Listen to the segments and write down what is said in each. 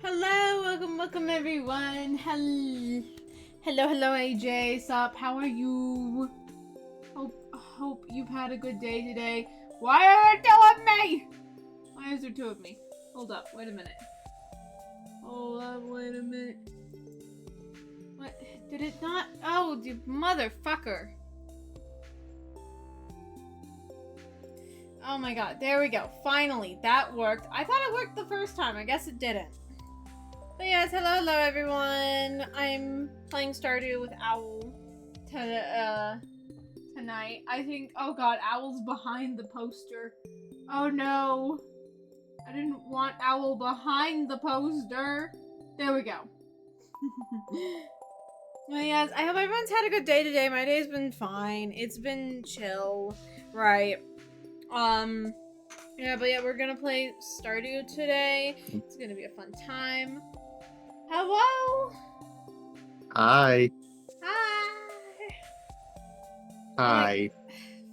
Hello, welcome everyone. Hello, AJ. Sup? How are you? Hope you've had a good day today. Why are there two of me? Why is there two of me? Hold up, wait a minute. Wait a minute. What? Did it not? Oh, you motherfucker. Oh my god, there we go. Finally, that worked. I thought it worked the first time. I guess it didn't. But yes, hello everyone. I'm playing Stardew with Owl tonight. I think, oh god, Owl's behind the poster. Oh no. I didn't want Owl behind the poster. There we go. Well, yes, I hope everyone's had a good day today. My day's been fine. It's been chill. Right. Yeah, but yeah, we're gonna play Stardew today. It's gonna be a fun time. Hello? Hi. Hi. Hi.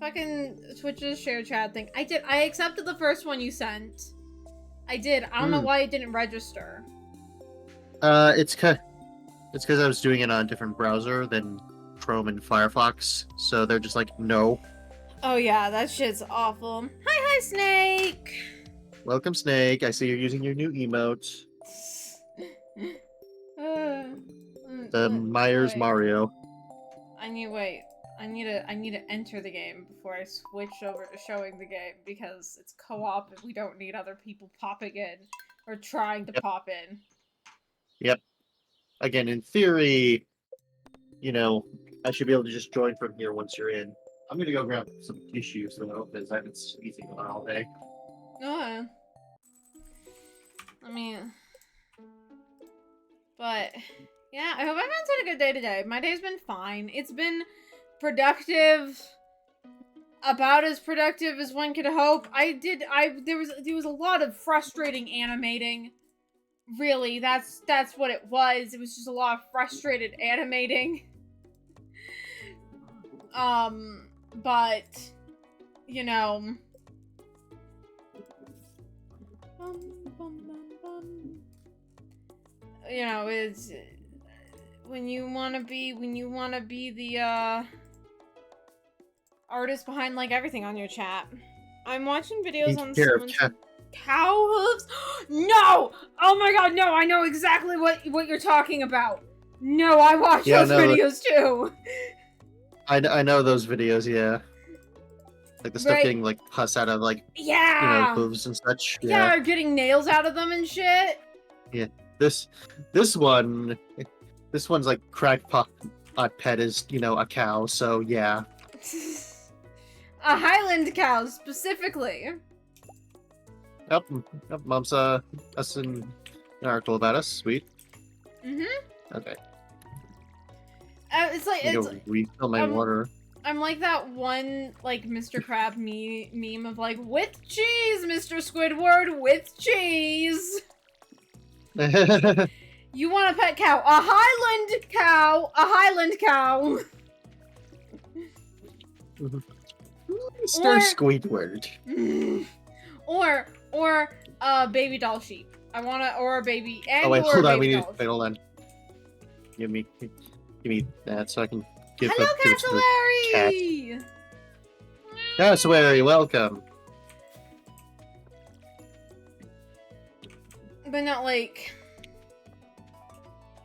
Fucking Twitch's share chat thing. I accepted the first one you sent. I did. I don't know why it didn't register. It's because I was doing it on a different browser than Chrome and Firefox, so they're just like, no. Oh yeah, that shit's awful. Hi, Snake! Welcome, Snake. I see you're using your new emote. The Myers wait. Mario. Wait. I need to enter the game before I switch over to showing the game because it's co-op and we don't need other people popping in or trying to pop in. Yep. Again, in theory, you know, I should be able to just join from here once you're in. I'm gonna go grab some tissues though, because I've been sneezing on all day. Oh. I mean, but yeah, I hope everyone's had a good day today. My day's been fine. It's been productive, about as productive as one could hope. There was a lot of frustrating animating. Really, that's what it was. It was just a lot of frustrated animating. But you know, it's when you wanna be the artist behind like everything on your chat. I'm watching videos on someone's cow hooves. No! Oh my god, no! I know exactly what you're talking about. No, I watch those videos too. I know those videos, yeah. Like the stuff getting like pus out of like hooves and such. Yeah, or getting nails out of them and shit. Yeah. This one's like crackpot pet is, a cow, so yeah. A Highland cow specifically. Yep, Mom's us an article about us. Sweet. Okay. It's like refill my water. I'm like that one like Mr. Crab meme of like with cheese, Mr. Squidward, with cheese. You want a pet cow? A Highland cow. A Highland cow. Mr. Squidward. Or a baby doll sheep. I want a baby and wait, hold on. Wait, hold on. Give me that so I can give Hello, up to Cassowary! Cassowary, welcome. But not like...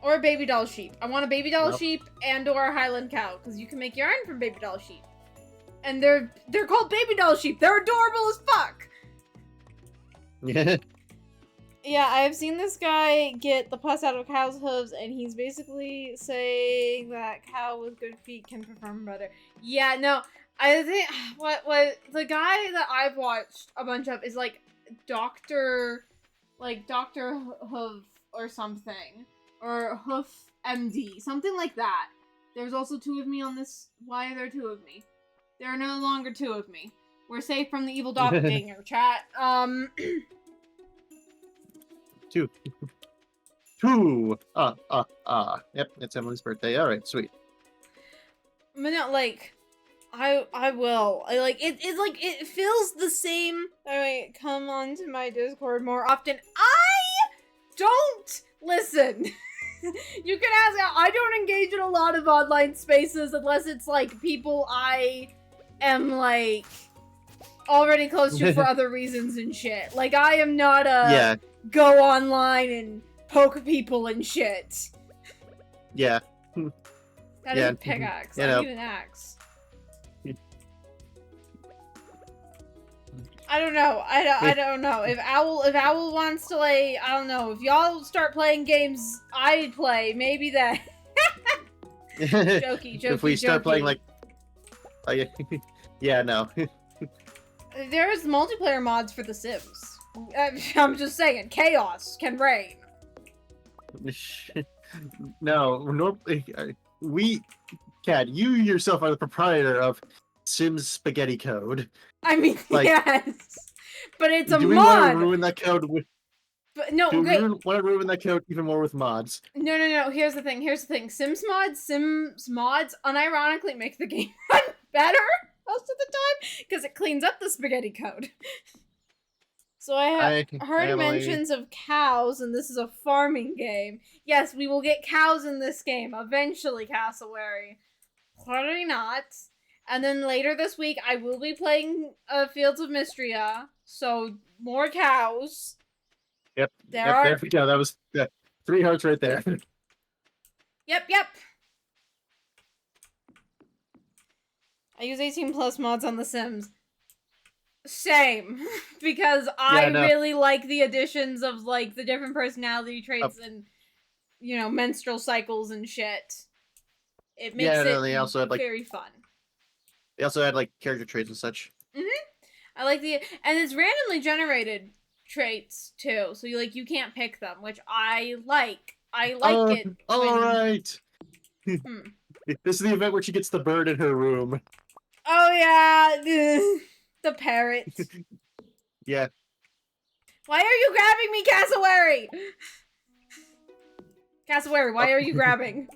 Or a baby doll sheep. I want a baby doll sheep and or a Highland cow, because you can make yarn from baby doll sheep. And they're called baby doll sheep. They're adorable as fuck! Yeah. Yeah, I've seen this guy get the pus out of cow's hooves, and he's basically saying that cow with good feet can perform better. Yeah, no, I think what the guy that I've watched a bunch of is like Dr. Hoof or something, or Hoof MD, something like that. There's also two of me on this. Why are there two of me? There are no longer two of me. We're safe from the evil doppelganger, chat. Two. Yep, it's Emily's birthday. All right, sweet. But not like, I will. It's like, it feels the same. Alright, come on to my Discord more often. I don't listen. You can ask, I don't engage in a lot of online spaces unless it's like people I am like already close to for other reasons and shit. Like, I am not a go online and poke people and shit. Yeah. That is a pickaxe. I need an axe. I don't know. I don't know. If Owl wants to like, I don't know. If y'all start playing games I play, maybe that. Jokey. If we start playing like yeah, no. There's multiplayer mods for The Sims. I'm just saying, chaos can reign. No, Kat, you yourself are the proprietor of Sims Spaghetti Code. I mean, like, yes, but it's a mod. Do we want to ruin that code with? But no, do we want to ruin that code even more with mods? No. Here's the thing. Sims mods, unironically make the game run better most of the time because it cleans up the spaghetti code. So I have heard mentions of cows, and this is a farming game. Yes, we will get cows in this game eventually, Cassowary. Probably not. And then later this week, I will be playing Fields of Mystria, so more cows. Yep. There we go. That was 3 hearts right there. Yep. I use 18 plus mods on The Sims. Same. Because I no. really like the additions of, like, the different personality traits and, you know, menstrual cycles and shit. It makes Yeah, no, it they also had, like, very fun. they also had, like, character traits and such. I like and it's randomly generated traits too, so you can't pick them, which I like. I like it. All right. Hmm. This is the event where she gets the bird in her room. Oh yeah, the parrot. Yeah. Why are you grabbing me, Cassowary? Cassowary, why are you grabbing?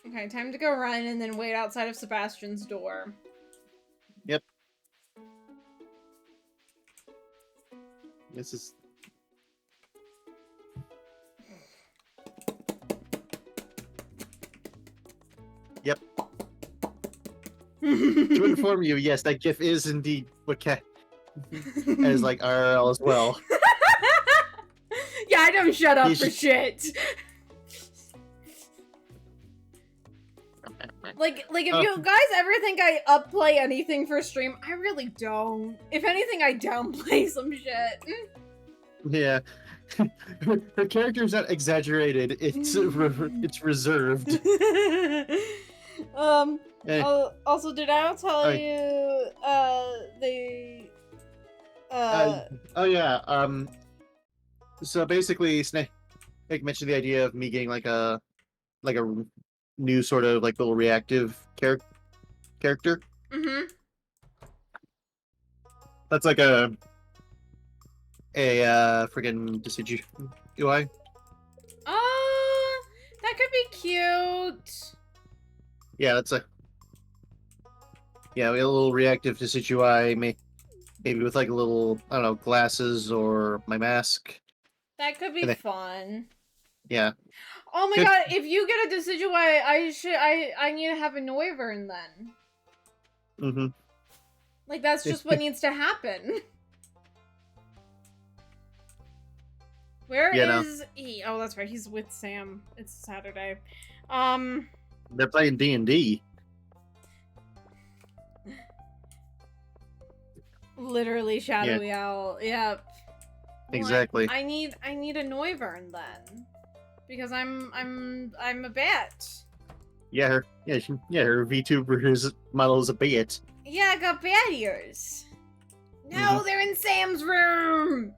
Okay, time to go run and then wait outside of Sebastian's door. Yep. This is. Yep. To inform you, yes, that GIF is indeed what Cat is like RL as well. Yeah, I don't shut up for shit. Like if you guys ever think I upplay anything for stream, I really don't. If anything, I downplay some shit. Yeah. Her character's not exaggerated. It's reserved. Eh. Also, did I tell you they oh yeah. So basically, Snake mentioned the idea of me getting like a new sort of like little reactive character. Mm-hmm. That's like a friggin' deciduous UI. That could be cute. Yeah, that's a little reactive deciduous UI, maybe with like a little, I don't know, glasses or my mask. That could be fun. Yeah. Oh my god, if you get a deciduous, I need to have a Noivern then. Mm-hmm. Like, that's just what needs to happen. Where is he? Oh, that's right, he's with Sam. It's Saturday. They're playing D&D. Literally Shadowy Owl. Yep. Exactly. I need a Noivern then. Because I'm a bat. Yeah, her VTuber model is a bat. Yeah, I got bat ears. No, they're in Sam's room.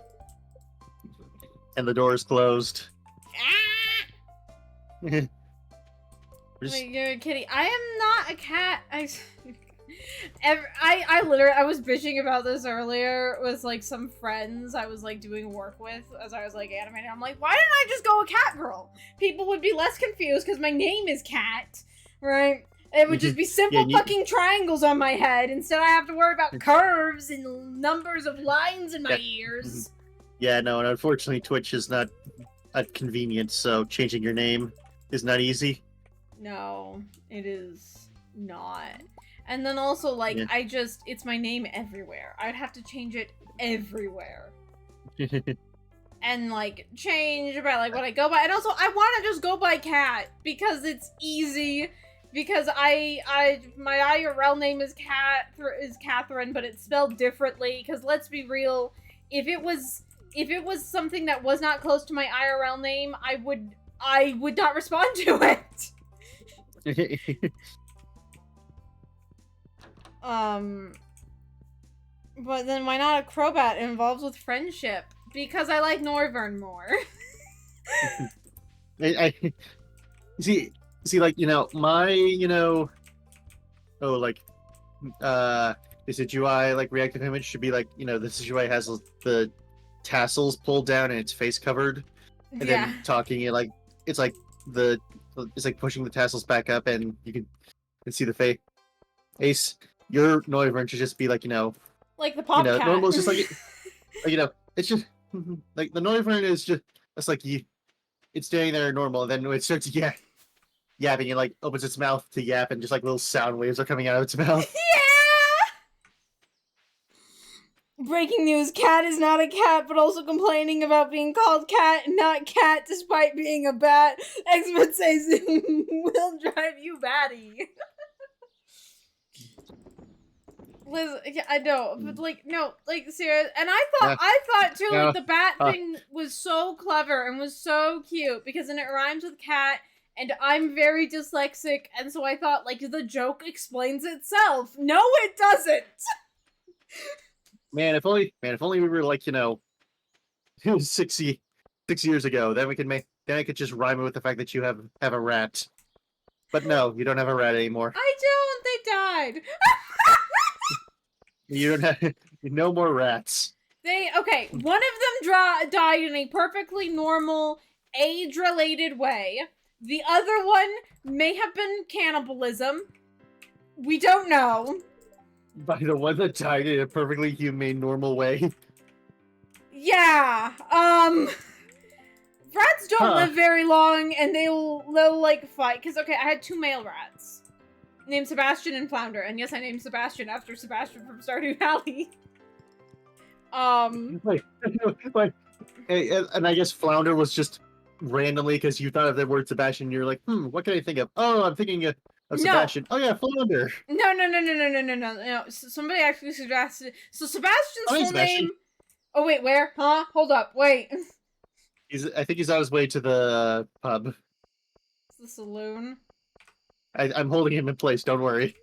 And the door is closed. Ah! Wait, you're a kitty. I am not a cat. I literally, I was bitching about this earlier with like some friends I was like doing work with as I was like animating. I'm like, why didn't I just go a cat girl? People would be less confused because my name is Cat, right? It would just be simple fucking triangles on my head. Instead, I have to worry about curves and numbers of lines in my ears. Yeah, no, and unfortunately, Twitch is not convenient, so changing your name is not easy. No, it is not. And then also, like, it's my name everywhere. I'd have to change it everywhere. And, like, change about, like, what I go by. And also, I want to just go by Cat, because it's easy. Because my IRL name is Catherine, but it's spelled differently. Because let's be real, if it was something that was not close to my IRL name, I would not respond to it. But then why not a Crobat? It involves with friendship. Because I like Noivern more. I see, like, this UI, like, reactive image should be like, this UI has the tassels pulled down and its face covered. And then talking, it's like pushing the tassels back up and you can see the face. Ace, your Noivern should just be like, like the pop cat. Normal is just like, it's just like the Noivern is just like it's staying there normal, and then it starts yapping and like opens its mouth to yap, and just like little sound waves are coming out of its mouth. Breaking news, Cat is not a cat, but also complaining about being called cat and not cat despite being a bat. Expert says will drive you batty. Liz, yeah, I know, but like, no, like, serious. And I thought too, like, the bat thing was so clever and was so cute because then it rhymes with cat, and I'm very dyslexic, and so I thought, like, the joke explains itself. No, it doesn't. Man, if only we were like, 6 years ago, then I could just rhyme it with the fact that you have a rat. But no, you don't have a rat anymore. I don't. They died. You don't have no more rats. Okay, one of them died in a perfectly normal, age-related way. The other one may have been cannibalism. We don't know. By the one that died in a perfectly humane, normal way. Yeah, rats don't live very long, and they'll like, fight. Because, okay, I had 2 male rats. Named Sebastian and Flounder. And yes, I named Sebastian after Sebastian from Stardew Valley. Like, and I guess Flounder was just randomly because you thought of the word Sebastian, and you're like, what can I think of? Oh, I'm thinking of Sebastian. Oh yeah, Flounder. No. Somebody actually suggested. So Sebastian's full Sebastian. name. Oh wait, where? Huh? Hold up, wait. I think he's on his way to the pub. It's the saloon. I'm holding him in place. Don't worry.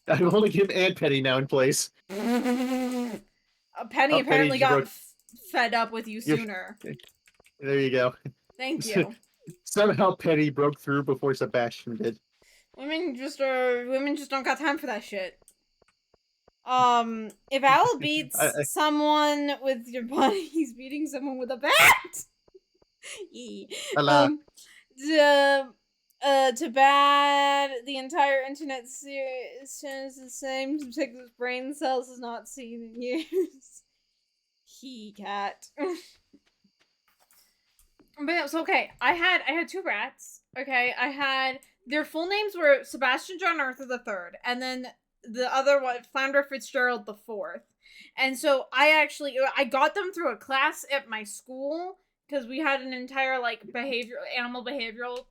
I'm holding him and Penny now in place. Penny apparently Penny, got fed up with you sooner. There you go. Thank you. Somehow Penny broke through before Sebastian did. Women just don't got time for that shit. If Owl beats someone with your body, he's beating someone with a bat. Hello. To bad, the entire internet series is the same. Detective's brain cells is not seen in years. Cat. But yeah, so okay, I had 2 rats. Okay, I had their full names were Sebastian John Arthur III, and then the other one, Flounder Fitzgerald the IV. And so I got them through a class at my school because we had an entire like animal behavioral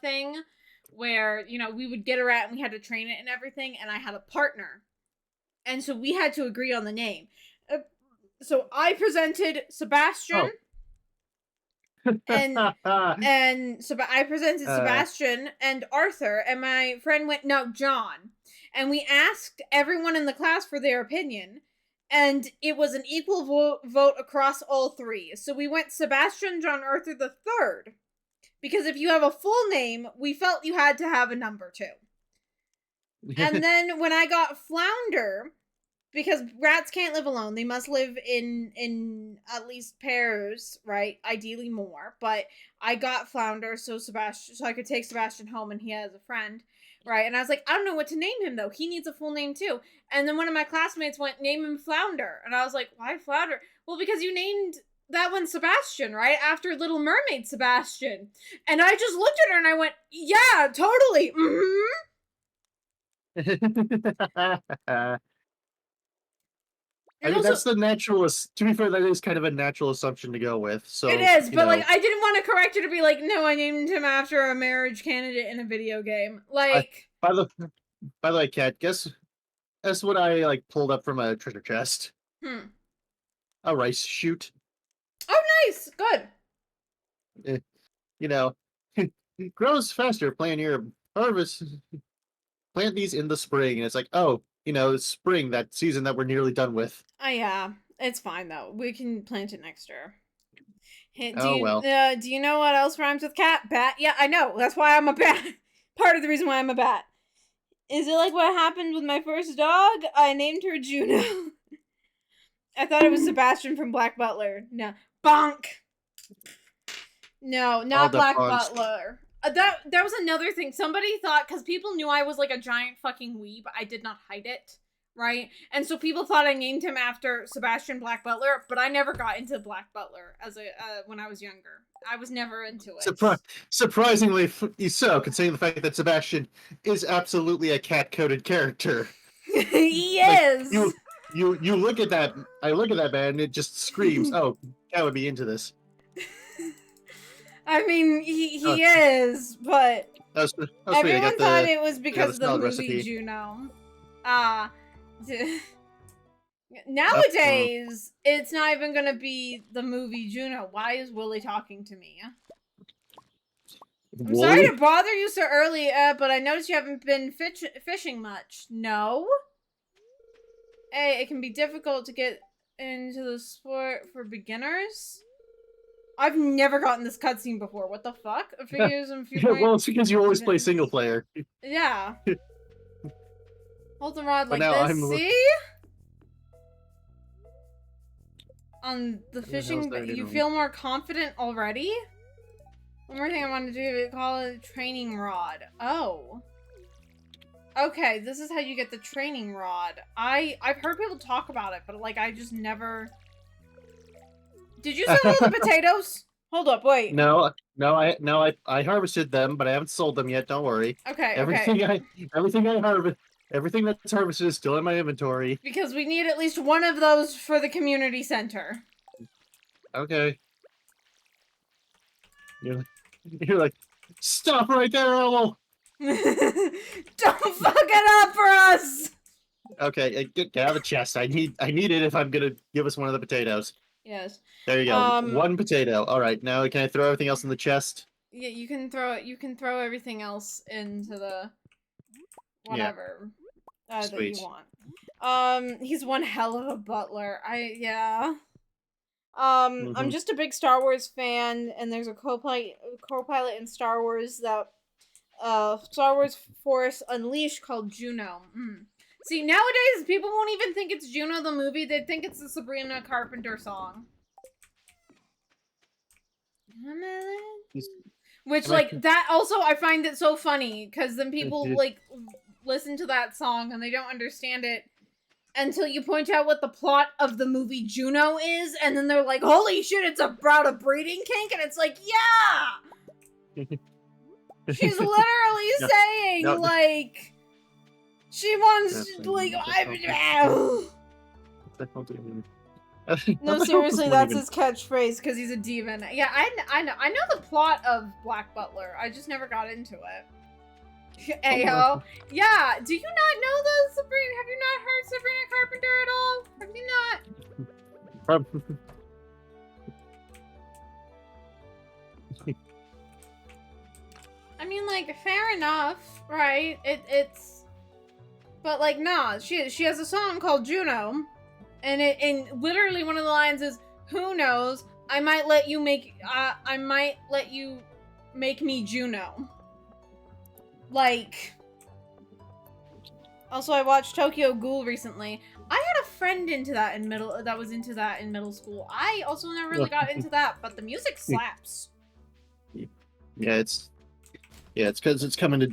thing where, we would get a rat and we had to train it and everything, and I had a partner. And so we had to agree on the name. So I presented Sebastian. I presented Sebastian and Arthur, and my friend went, no, John. And we asked everyone in the class for their opinion, and it was an equal vote across all 3. So we went Sebastian John Arthur III. Because if you have a full name, we felt you had to have a number too. And then when I got Flounder, because rats can't live alone, they must live in at least pairs, right? Ideally more. But I got Flounder so I could take Sebastian home and he has a friend, right? And I was like, I don't know what to name him though. He needs a full name too. And then one of my classmates went, name him Flounder. And I was like, why Flounder? Well, because you named that one Sebastian, right? After Little Mermaid Sebastian. And I just looked at her and I went, yeah, totally. I mean, that's the naturalist. To be fair, that is kind of a natural assumption to go with. So it is, but like, I didn't want to correct her to be like, no, I named him after a marriage candidate in a video game. Like, by the way, Kat, guess what I like pulled up from a treasure chest. A rice shoot. Oh, nice, good. It grows faster. Plant your harvest. Plant these in the spring, and it's like, oh. It's spring, that season that we're nearly done with. Oh, yeah. It's fine, though. We can plant it next year. Hey, well. Do you know what else rhymes with cat? Bat? Yeah, I know. That's why I'm a bat. Part of the reason why I'm a bat. Is it like what happened with my first dog? I named her Juno. I thought it was Sebastian from Black Butler. No. Bonk! No, not Black Butler. That was another thing. Somebody thought, because people knew I was like a giant fucking weeb, I did not hide it, right? And so people thought I named him after Sebastian Black Butler, but I never got into Black Butler when I was younger. I was never into it. Surprisingly so, considering the fact that Sebastian is absolutely a cat-coded character. He is! you look at that. I look at that man, and it just screams, "Oh, Cat would be into this." I mean, he is, but That was sweet. everyone thought it was I got because the of the salad movie recipe. Juno. Nowadays, it's not even gonna be the movie Juno. Why is Willie talking to me? I'm sorry to bother you so early, but I noticed you haven't been fishing much. No? Hey, it can be difficult to get into the sport for beginners. I've never gotten this cutscene before. What the fuck? Figures and few points. Well, it's because you always play single player. Yeah. Hold the rod like now this, see? On the fishing, you feel more confident already? One more thing I want to do, call it a training rod. Oh. Okay, this is how you get the training rod. I've heard people talk about it, but like I just never... Did you sell all the potatoes? Hold up, wait. No, I harvested them, but I haven't sold them yet. Don't worry. Okay, everything that's harvested is still in my inventory. Because we need at least one of those for the community center. Okay. You're like, stop right there, Elmo! Don't fuck it up for us! Okay, get out of the chest. I need it if I'm gonna give us one of the potatoes. Yes. There you go. One potato. All right. Now can I throw everything else in the chest? Yeah, you can throw everything else into the whatever that you want. He's one hell of a butler. I'm just a big Star Wars fan, and there's a co-pilot in Star Wars that Star Wars Force Unleashed called Juno. See, nowadays, people won't even think it's Juno the movie. They'd think it's the Sabrina Carpenter song. Which, like, that also, I find it so funny, because then people, like, listen to that song, and they don't understand it until you point out what the plot of the movie Juno is, and then they're like, holy shit, it's about a breeding kink, and it's like, yeah! She's literally saying, like... She wants, like, no, seriously, that's his catchphrase, because he's a demon. Yeah, I know the plot of Black Butler. I just never got into it. Ayo. Yeah, do you not know the Sabrina? Have you not heard Sabrina Carpenter at all? Have you not? I mean, like, fair enough, right? It's... But, like, nah, she has a song called Juno, and literally one of the lines is, who knows, I might let you make me Juno. Like, also I watched Tokyo Ghoul recently. I had a friend that was into that in middle school. I also never really got into that, but the music slaps. Yeah, it's because it's coming to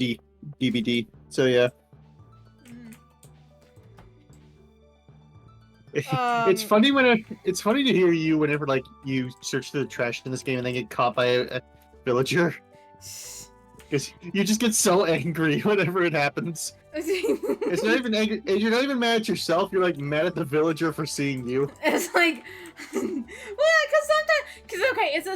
DVD, so yeah. It's funny it's funny to hear you whenever like you search through the trash in this game and then get caught by a villager, because you just get so angry whenever it happens. It's not even angry. You're not even mad at yourself. You're like mad at the villager for seeing you. It's like, well, because okay, it's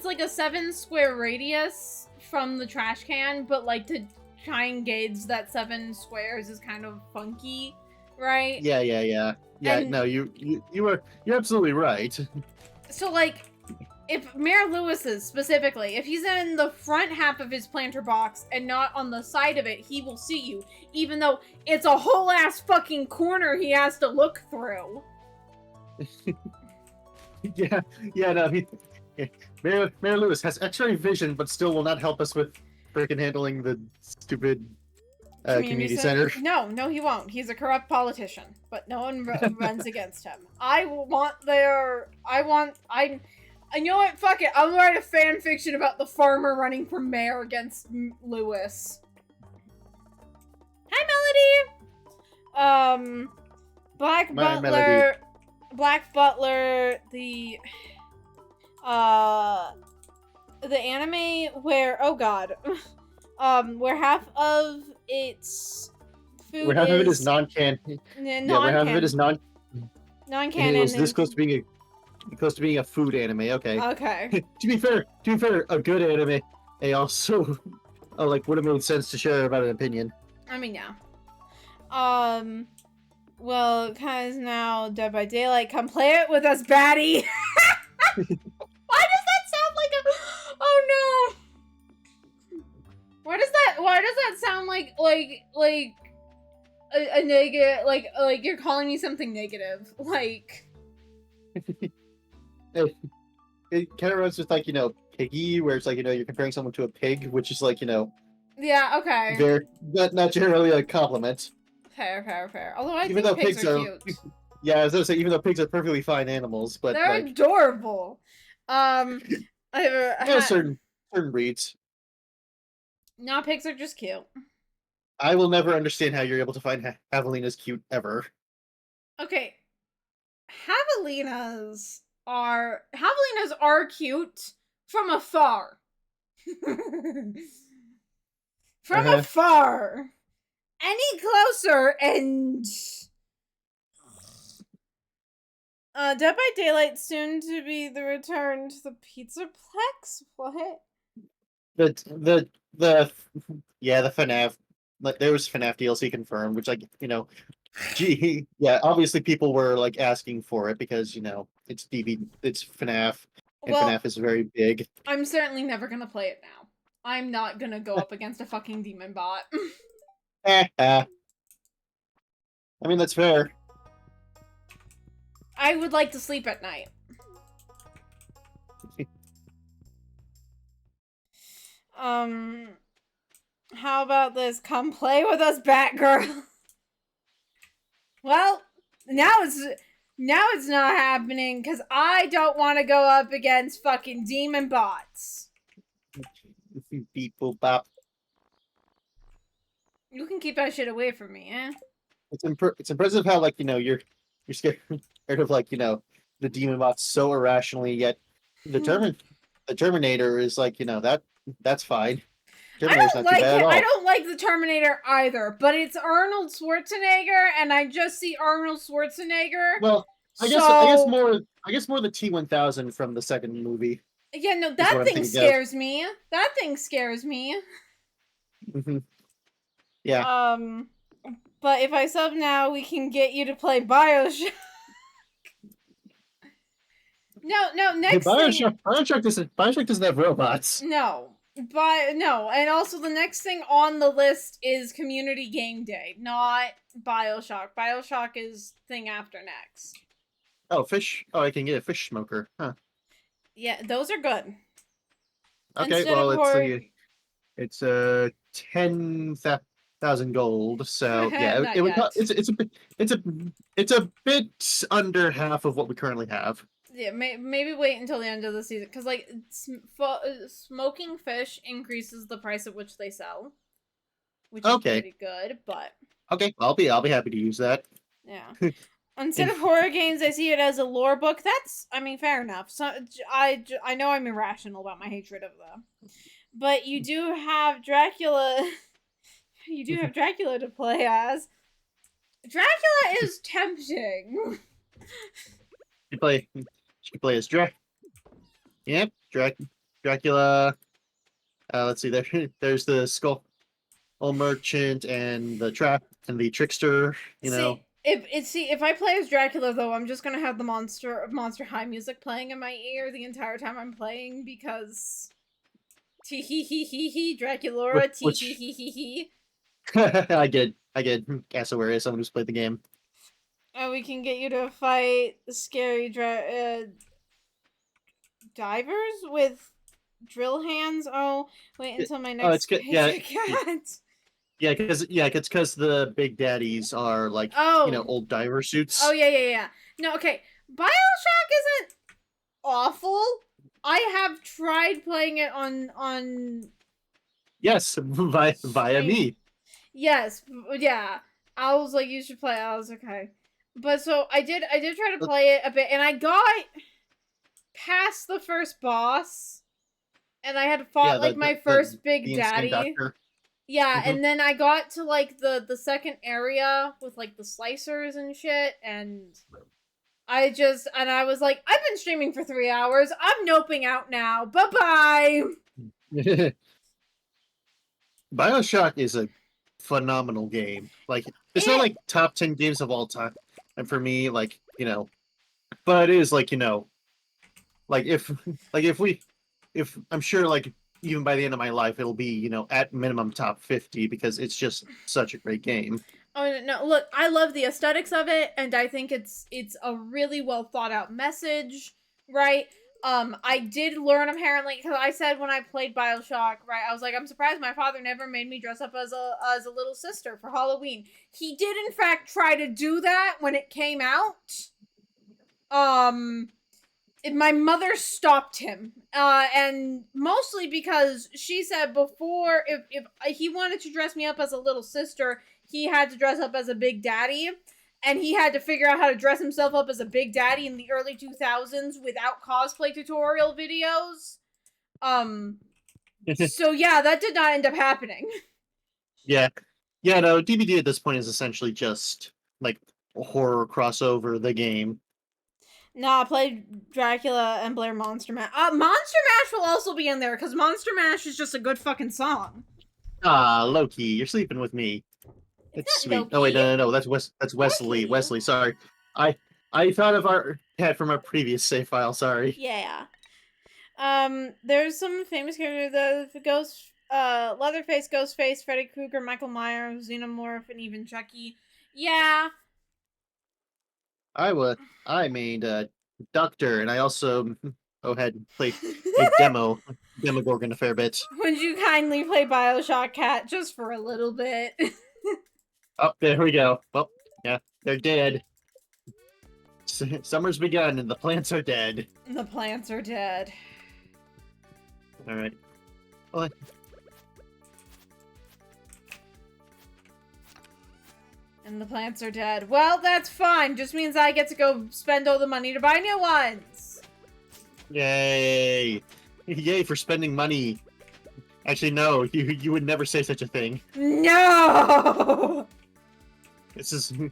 like a 7 square radius from the trash can, but like to try and gauge that 7 squares is kind of funky. Right? Yeah. And no, you're absolutely right. So, like, if Mayor Lewis's specifically, if he's in the front half of his planter box and not on the side of it, he will see you, even though it's a whole ass fucking corner he has to look through. No, Mayor Lewis has X-ray vision, but still will not help us with freaking handling the stupid community center. No, he won't. He's a corrupt politician, but no one runs against him. You know what? Fuck it. I'll write a fan fiction about the farmer running for mayor against Lewis. Hi, Melody. Black Butler, the anime where, oh god, where half of its food where half of it is is non-canon. Yeah, where half of it is non-canon. and it Non-canon was this is close to being a food anime. Okay. okay. To be fair, a good anime. They also, like, would have made sense to share about an opinion. I mean, yeah. Well, cause now Dead by Daylight, come play it with us, baddie. Why does that sound like a? Oh no. Why does that sound like a negative, like you're calling me something negative, like. It kind of runs with, like, piggy, where it's like, you're comparing someone to a pig, which is like, Yeah. Okay. very not generally a compliment. Fair. Although I Even think though pigs are cute. Yeah, I was gonna say, even though pigs are perfectly fine animals, but They're like, adorable. I certain breeds. No, pigs are just cute. I will never understand how you're able to find javelinas cute ever. Okay, javelinas are cute from afar. From afar. Any closer and Dead by Daylight soon to be the return to the Pizzaplex? What? The FNAF, like, there was FNAF DLC confirmed, which, like, gee, yeah, obviously people were like asking for it because it's it's FNAF, and Well, FNAF is very big. I'm certainly never gonna play it now. I'm not gonna go up against a fucking demon bot. I mean, that's fair. I would like to sleep at night. How about this? Come play with us, Batgirl. Well, now it's not happening because I don't want to go up against fucking demon bots. People bop. You can keep that shit away from me, eh? It's impressive how, like, you're scared of, like, the demon bots so irrationally, yet the Terminator is like, that's fine. Terminator's not too bad at all. I don't like the Terminator either, but it's Arnold Schwarzenegger, and I just see Arnold Schwarzenegger. Well, I guess more the T-1000 from the second movie. Yeah, no, that thing scares me. That thing scares me. Yeah. But if I sub now, we can get you to play BioShock. No, next thing... BioShock doesn't have robots. No, and also the next thing on the list is Community Game Day, not BioShock. BioShock is thing after next. Oh, fish. Oh, I can get a fish smoker. Huh. Yeah, those are good. Okay, well, it's 10,000 gold, so yeah, it's a bit under half of what we currently have. Yeah, maybe wait until the end of the season, because like smoking fish increases the price at which they sell, which is pretty good. But okay, I'll be happy to use that. Yeah. Instead of horror games, I see it as a lore book. That's, I mean, fair enough. So I know I'm irrational about my hatred of them, but you do have Dracula. You do have Dracula to play as. Dracula is tempting. You can play as Yep, Dracula. Let's see. There's the skull merchant and the trap and the trickster. If I play as Dracula though, I'm just gonna have the Monster High music playing in my ear the entire time I'm playing because tee hee hee hee hee Dracula tee hee hee hee hee. I get Cassowary as someone who's played the game. We can get you to fight scary divers with drill hands. Oh, wait until my next Yeah, because the big daddies are like old diver suits. Oh yeah. No, okay. BioShock isn't awful. I have tried playing it on. Yes, via me. Yes, yeah. I was like, you should play. I was okay, but so I did try to play it a bit, and I got past the first boss, and I had fought my first big daddy. Yeah, Mhm. and then I got to like the second area with like the slicers and shit, and I was like, I've been streaming for 3 hours. I'm noping out now. Bye bye. BioShock is a phenomenal game. Like, it's not It like top 10 games of all time. And for me, like, but it is like, like if like if I'm sure like even by the end of my life it'll be, at minimum top 50 because it's just such a great game. Oh no! Look, I love the aesthetics of it, and I think it's a really well thought out message, right? I did learn apparently because I said when I played Bioshock, right? I was like, I'm surprised my father never made me dress up as a little sister for Halloween. He did in fact try to do that when it came out. Um, my mother stopped him, and mostly because she said before if he wanted to dress me up as a little sister, he had to dress up as a big daddy, and he had to figure out how to dress himself up as a big daddy in the early 2000s without cosplay tutorial videos. So yeah, that did not end up happening. Yeah. Yeah, no, DVD at this point is essentially just like a horror crossover the game. Nah, I played Dracula and Blair Monster Mash. Monster Mash will also be in there because Monster Mash is just a good fucking song. Ah, Loki, you're sleeping with me. It's It's not sweet. Oh wait, Loki. no, that's Wesley. Wesley. Wesley, sorry. I I thought of our cat from our previous save file, sorry. Yeah. There's some famous characters, the Ghost, Leatherface, Ghostface, Freddy Krueger, Michael Myers, Xenomorph, and even Chucky. Yeah. I made a doctor, and I also had played a Demogorgon a fair bit. Would you kindly play Bioshock Cat just for a little bit? Oh, there we go. Well, yeah, they're dead. Summer's begun, and the plants are dead. The plants are dead. All right. Well, And the plants are dead. Well, that's fine. Just means I get to go spend all the money to buy new ones. yay! Yay for spending money. Actually, no, you would never say such a thing. No! This is. You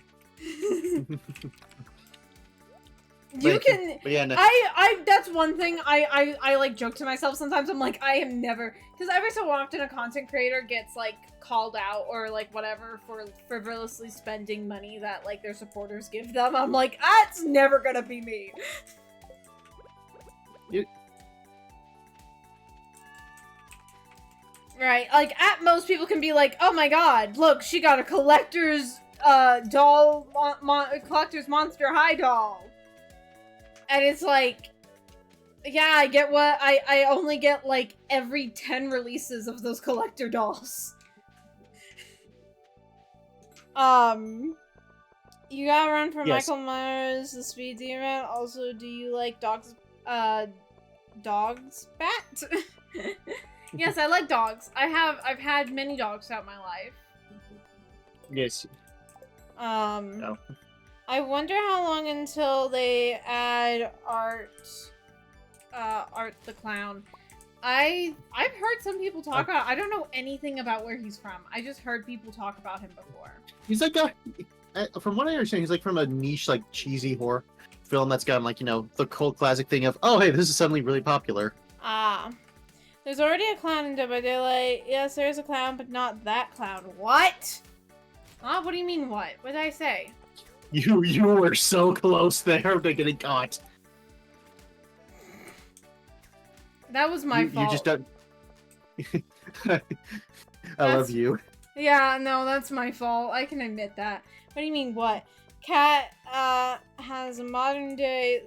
can. But yeah, no. I. That's one thing I like joke to myself sometimes. I'm like, I am never, because every so often a content creator gets like called out or like whatever for frivolously spending money that like their supporters give them. I'm like, that's never gonna be me. Right, like at most people can be like, oh my god, look, she got a collector's doll, collector's Monster High doll. And it's like, yeah, I get what, I only get like every 10 releases of those collector dolls. You gotta run for Yes. Michael Myers, the Speed Demon. Also, do you like dogs, bat? Yes, I like dogs. I've had many dogs throughout my life. Yes. No. I wonder how long until they add Art the Clown. I've heard some people talk about. I don't know anything about where he's from. I just heard people talk about him before. He's like from what I understand, he's like from a niche, like cheesy horror film that's gotten like the cult classic thing of, oh hey, this is suddenly really popular. Ah. There's already a clown in Dead by Daylight. Yes, there is a clown, but not that clown. What? Huh? What do you mean what? What did I say? You were so close there to getting caught. That was my fault. You just don't. I love you. Yeah, no, that's my fault. I can admit that. What do you mean what? Cat has a modern day.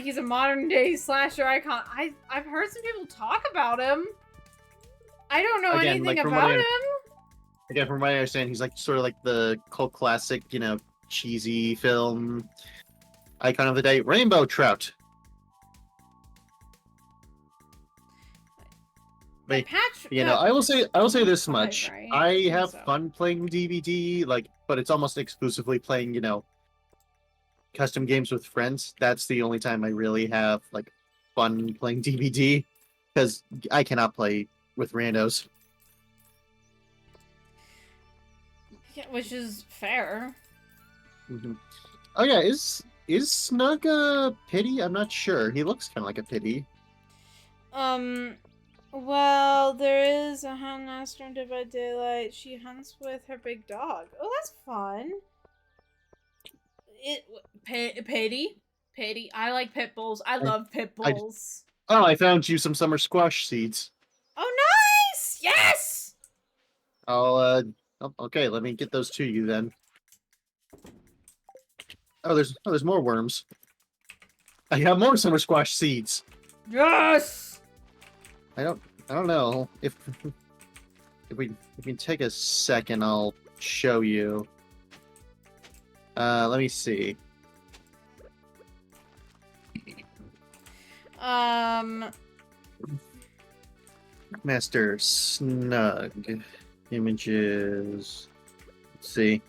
He's a modern day slasher icon. I've heard some people talk about him. I don't know anything about him. Again, from what I understand, he's like sort of like the cult classic, cheesy film icon of the day, Rainbow Trout. But, I will say this much. Right? I have fun playing DVD, but it's almost exclusively playing, custom games with friends. That's the only time I really have fun playing DVD, because I cannot play with randos. Yeah, which is fair. Mm-hmm. Oh yeah, is Snug a pity? I'm not sure. He looks kind of like a pity. Well, there is a hound master in Dead by Daylight. She hunts with her big dog. Oh, that's fun. Patty? Patty. I like pit bulls. I love pit I bulls. oh, I found you some summer squash seeds. Oh, nice! Yes! I'll okay, let me get those to you then. Oh, there's more worms. I got more summer squash seeds. Yes! I don't know if we can take a second, I'll show you. Let me see. Master Snug images. Let's see.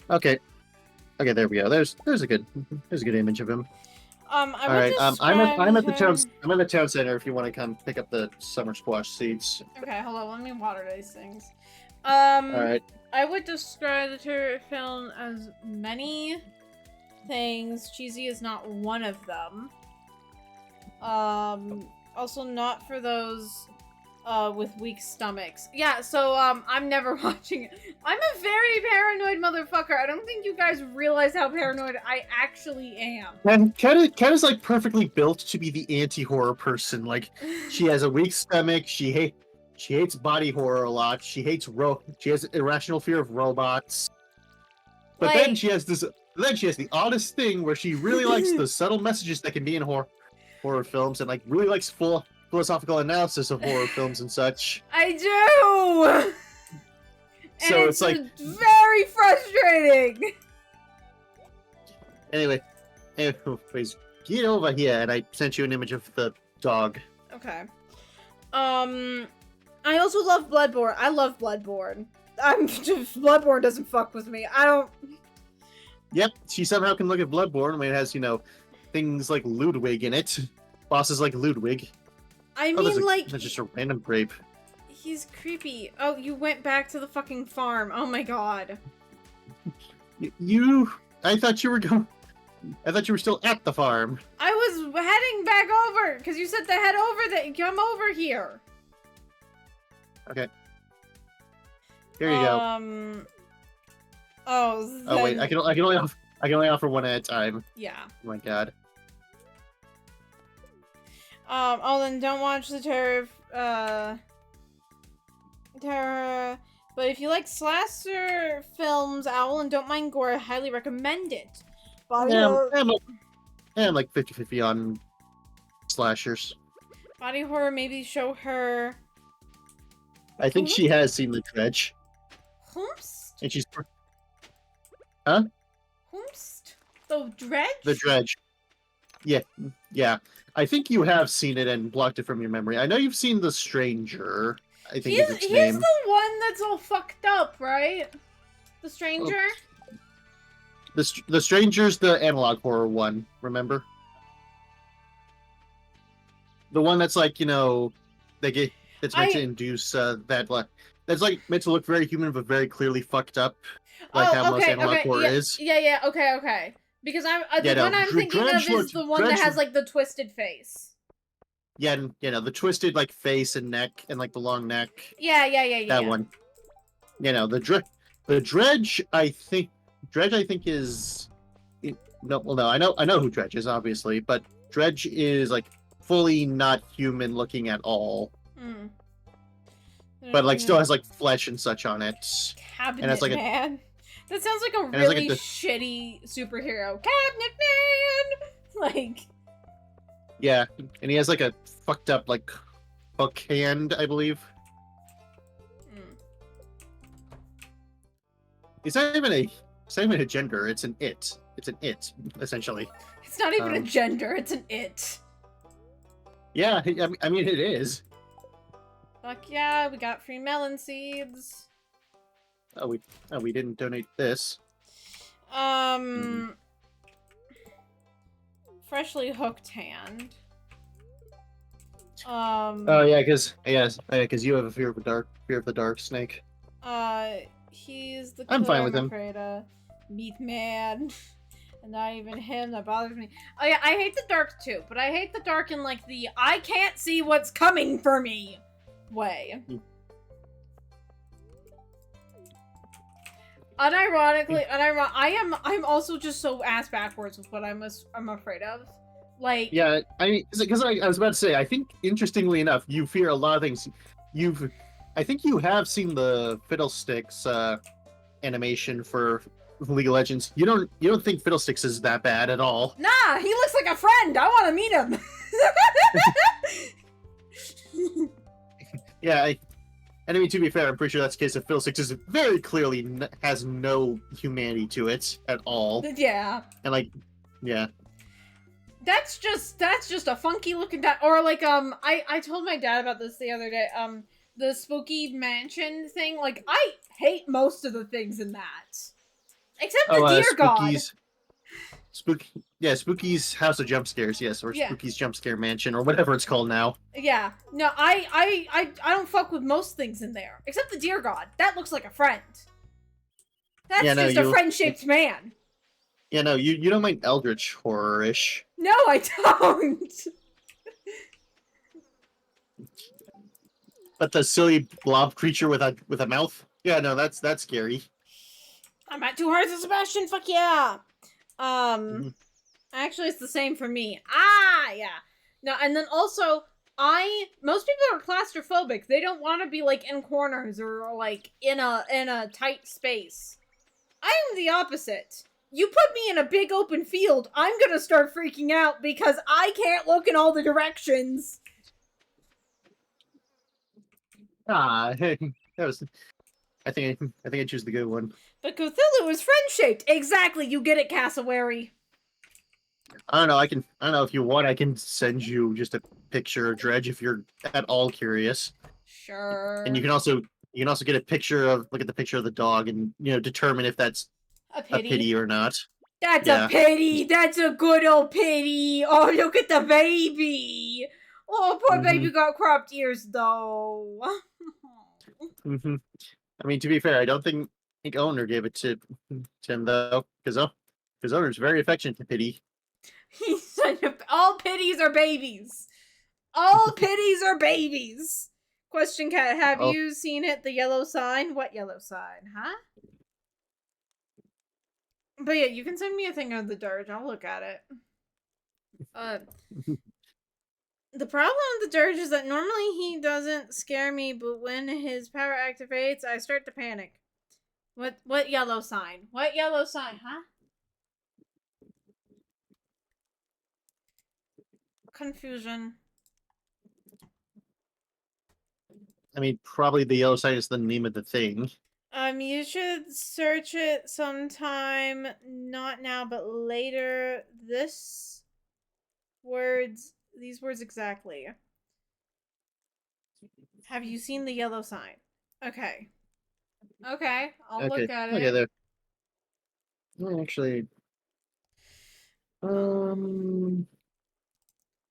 Okay. Okay, there we go. There's a good image of him. All right. I'm at the town center if you want to come pick up the summer squash seeds. Okay, hold on. Let me water these things. All right. I would describe the terror film as many things. Cheesy is not one of them. Also not for those with weak stomachs. Yeah, so I'm never watching it. I'm a very paranoid motherfucker. I don't think you guys realize how paranoid I actually am. And Kat is like perfectly built to be the anti-horror person. Like she has a weak stomach. She hates body horror a lot. She has irrational fear of robots. But like, then she has the oddest thing where she really likes the subtle messages that can be in horror films and like really likes full philosophical analysis of horror films and such. I do. So and it's like very frustrating. Anyways, get over here, and I sent you an image of the dog. Okay. I also love Bloodborne. I love Bloodborne. Bloodborne doesn't fuck with me. I don't. Yep, she somehow can look at Bloodborne when it has, things like Ludwig in it. Bosses like Ludwig. I mean, that's just a random grape. He's creepy. Oh, you went back to the fucking farm. Oh my god. I thought you were still at the farm. I was heading back over, because you said to head over come over here. Okay. Here you go. Oh wait, I can only offer one at a time. Yeah. Oh my god. Then don't watch the terror, but if you like slasher films, Owl, and don't mind gore, I highly recommend it. I'm like 50-50 on slashers. Body horror, maybe show her. I think she has seen The Dredge. Whomst? And she's... Huh? Whomst? The Dredge? The Dredge. Yeah. I think you have seen it and blocked it from your memory. I know you've seen The Stranger. I think is its name. He's the one that's all fucked up, right? The Stranger? The Stranger's the analog horror one, remember? The one that's like, it's meant to induce that's like meant to look very human but very clearly fucked up. Like how most analog horror is. Yeah, okay. Because the one I'm thinking of is the one that has like the twisted face. Yeah, the twisted like face and neck and like the long neck. Yeah. That one. The Dredge, I think is no, I know who Dredge is, obviously, but Dredge is like fully not human looking at all. But like still has like flesh and such on it. Cabinet and it's like Man. That sounds like a really shitty superhero. Cabinet Man! Yeah, and he has like a fucked up like hook hand, I believe. It's not even a gender, it's an it. It's an it, essentially. It's not even a gender, it's an it. Yeah, I mean it is. Fuck yeah, we got free melon seeds. Oh, we didn't donate this. Freshly hooked hand. Oh yeah, because you have a fear of the dark snake. He's the I'm killer fine I'm with him. afraid of. Meat man. And not even him, that bothers me. Oh yeah, I hate the dark too, but I hate the dark in like the I can't see what's coming for me way. Unironically, I'm also just so ass backwards with what I'm afraid of. Like, yeah, because I was about to say, I think interestingly enough, you fear a lot of things. I think you have seen the Fiddlesticks animation for League of Legends. You don't think Fiddlesticks is that bad at all? nah, he looks like a friend. I want to meet him. Yeah, and I mean, to be fair, I'm pretty sure that's the case of Fiddlesticks is very clearly has no humanity to it at all. Yeah. And like, yeah. That's just a funky looking or like I told my dad about this the other day. The spooky mansion thing. Like I hate most of the things in that, except the deer god. Spooky's House of Jump Scares, yes, or Spooky's Jump Scare Mansion, or whatever it's called now. Yeah, no, I don't fuck with most things in there, except the deer god. That looks like a friend. That's just a friend-shaped man. Yeah, no, you don't mind eldritch horror-ish. No, I don't. But the silly blob creature with a mouth? Yeah, no, that's scary. I'm at 2 hearts of Sebastian. Fuck yeah. Actually, it's the same for me. Yeah. No, and then also, most people are claustrophobic. They don't want to be like in corners or like in a tight space. I am the opposite. You put me in a big open field, I'm gonna start freaking out because I can't look in all the directions. That was. I think I choose the good one. But Cthulhu is friend-shaped. Exactly, you get it, cassowary. I don't know. I don't know if you want. I can send you just a picture of Dredge if you're at all curious. Sure. And you can also get a picture of look at the picture of the dog and determine if that's a pity or not. That's a pity. That's a good old pity. Oh, look at the baby. Oh, poor baby got cropped ears though. I mean, to be fair, I don't think owner gave it to him though, because owner's very affectionate to Pity. All pities are babies. All pities are babies. Question Cat, have you seen it? The yellow sign? What yellow sign? Huh? But yeah, you can send me a thing of the Dirge. I'll look at it. The problem with the Dirge is that normally he doesn't scare me, but when his power activates, I start to panic. What yellow sign? What yellow sign, huh? Confusion. I mean, probably the yellow sign is the name of the thing. You should search it sometime, not now, but later. These words exactly. Have you seen the yellow sign? Okay. Okay, I'll look at it. Okay, there. Actually,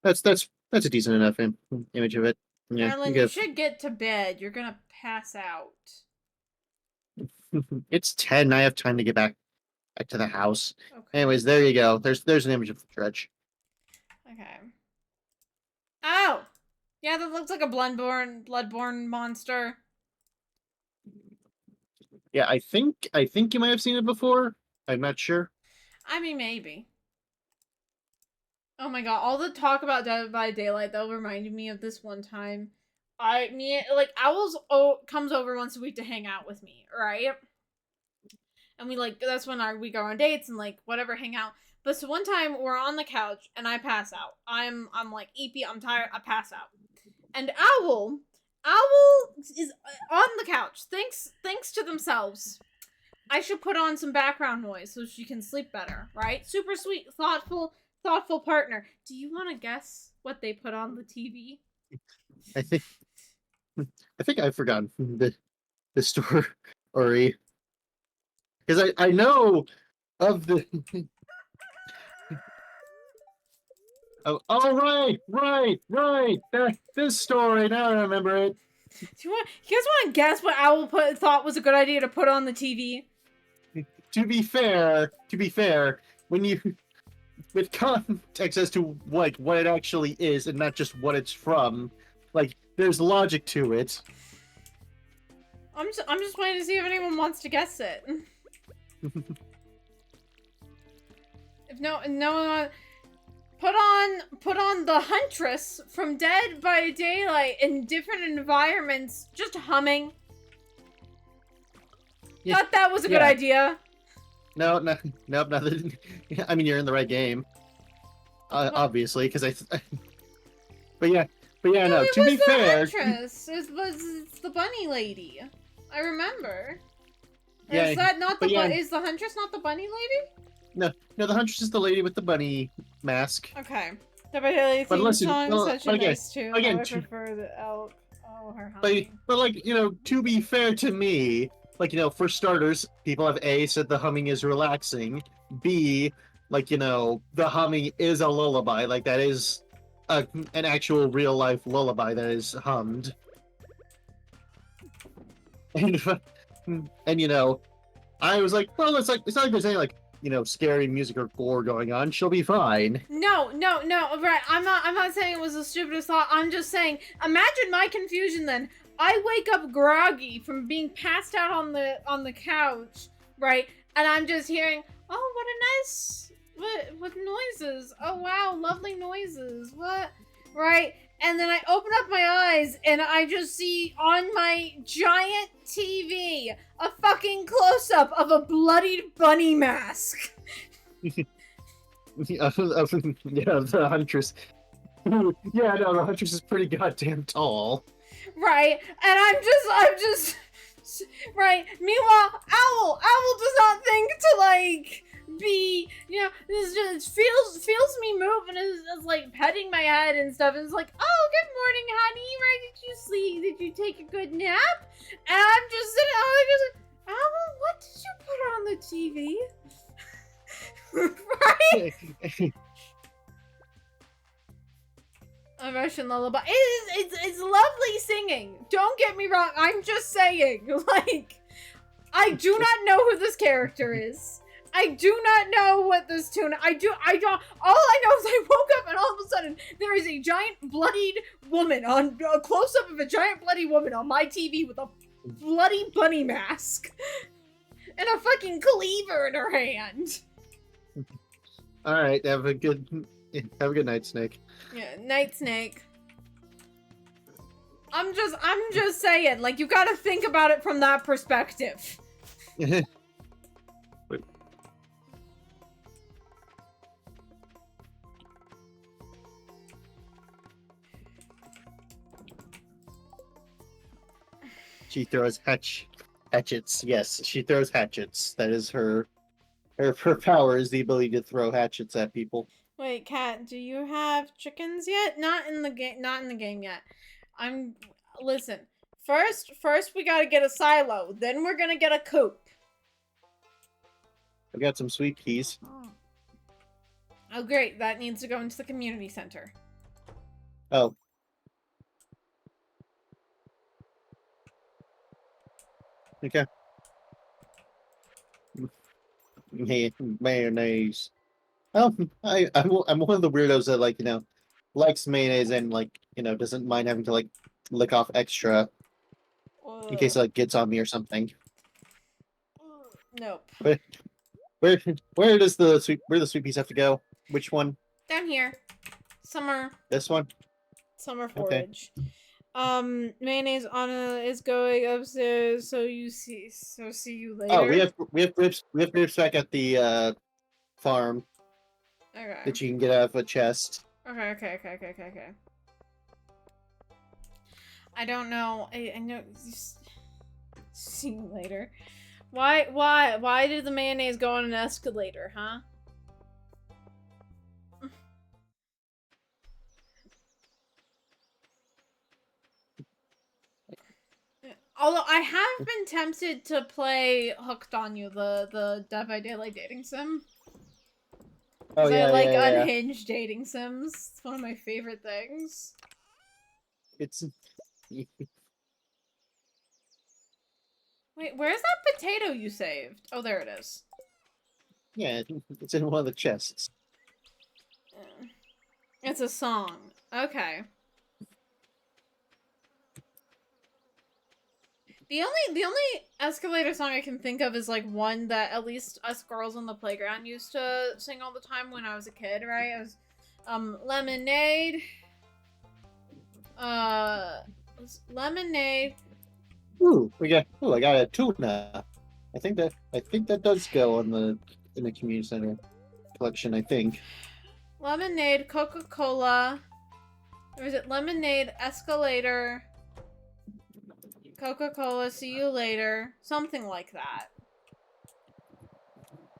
that's a decent enough image of it. Yeah, Marlon, you should get to bed. You're gonna pass out. It's 10. I have time to get back to the house. Okay. Anyways, there you go. There's an image of the Dredge. Okay. Oh! Yeah, that looks like a bloodborne monster. Yeah, I think you might have seen it before. I'm not sure. I mean, maybe. Oh my god, all the talk about Dead by Daylight, though, reminded me of this one time. Owls comes over once a week to hang out with me, right? And that's when we go on dates and whatever, hang out. But so one time we're on the couch and I pass out. I'm like EP, I'm tired, I pass out. And Owl is on the couch. Thanks to themselves. I should put on some background noise so she can sleep better, right? Super sweet, thoughtful partner. Do you want to guess what they put on the TV? I think I've forgotten the story. Because I know of the Oh, right. This story. Now I remember it. Do you guys want to guess what Owl thought was a good idea to put on the TV? To be fair, when you with context as to like what it actually is and not just what it's from, like there's logic to it. I'm just waiting to see if anyone wants to guess it. If no one put on the Huntress from Dead by Daylight in different environments, just humming. Yeah. Thought that was a good idea. No, nothing. I mean, you're in the right game, obviously, because but yeah, no. To be fair, Huntress. It's the bunny lady. I remember. Yeah, is that not the is the Huntress not the bunny lady? No, the Huntress is the lady with the bunny mask. Okay. The but listen, song such a again, nice tune. Again, I prefer the elk. Oh, her but like, you know, to be fair to me, like, you know, for starters, people have A, said the humming is relaxing. B, like, you know, the humming is a lullaby. Like, that is an actual real life lullaby that is hummed. And you know, I was like, well, it's not like there's any like, you know, scary music or gore going on. She'll be fine. No, right. I'm not saying it was the stupidest thought. I'm just saying, imagine my confusion then. I wake up groggy from being passed out on the couch, right? And I'm just hearing, oh, what a nice, what noises. Oh, wow, lovely noises. What? Right? And then I open up my eyes and I just see on my giant TV a fucking close-up of a bloodied bunny mask. Yeah, the Huntress. Yeah, no, the Huntress is pretty goddamn tall. Right, and I'm just right. Meanwhile, Owl does not think to like be, you know, this just feels me move and is like petting my head and stuff, and it's like, oh, good morning, honey, right? Did you sleep? Did you take a good nap? And I'm just sitting, I'm just like, Owl, what did you put on the TV? Right? A Russian lullaby. It's lovely singing. Don't get me wrong. I'm just saying, like, I do not know who this character is. I do not know what this tune. I don't. All I know is I woke up and all of a sudden there is a giant bloodied woman on a close up of a giant bloody woman on my TV with a bloody bunny mask and a fucking cleaver in her hand. All right, have a good night, Snake. Yeah, night, Snake. I'm just saying, like, you gotta think about it from that perspective. Wait. She throws hatchets. Yes, she throws hatchets. That is her power, is the ability to throw hatchets at people. Wait, Kat, do you have chickens yet? Not in the game yet. Listen. First we gotta get a silo. Then we're gonna get a coop. I've got some sweet peas. Oh, great. That needs to go into the community center. Oh. Okay. Hey, mayonnaise. Oh, I'm one of the weirdos that, like, you know, likes mayonnaise and, like, you know, doesn't mind having to like lick off extra in case it like gets on me or something. Nope. Where does the sweet peas have to go? Which one? Down here. Summer. This one? Summer forage. Okay. Mayonnaise Anna is going upstairs, see you later. Oh, we have grapes back at the farm. Okay. That you can get out of a chest. Okay. I don't know. I know. See you later. Why did the mayonnaise go on an escalator, huh? Although I have been tempted to play Hooked on You, the Dead by Daylight dating sim. Oh Because I yeah, like yeah, yeah. unhinged dating sims. It's one of my favorite things. It's Wait, where's that potato you saved? Oh, there it is. yeah, it's in one of the chests. It's a song. Okay. The only escalator song I can think of is like one that at least us girls on the playground used to sing all the time when I was a kid, right? It was Lemonade. Lemonade. I got a tuna. I think that does go on the in the community center collection, I think. Lemonade, Coca-Cola. Or is it Lemonade, Escalator, Coca-Cola, see you later? Something like that.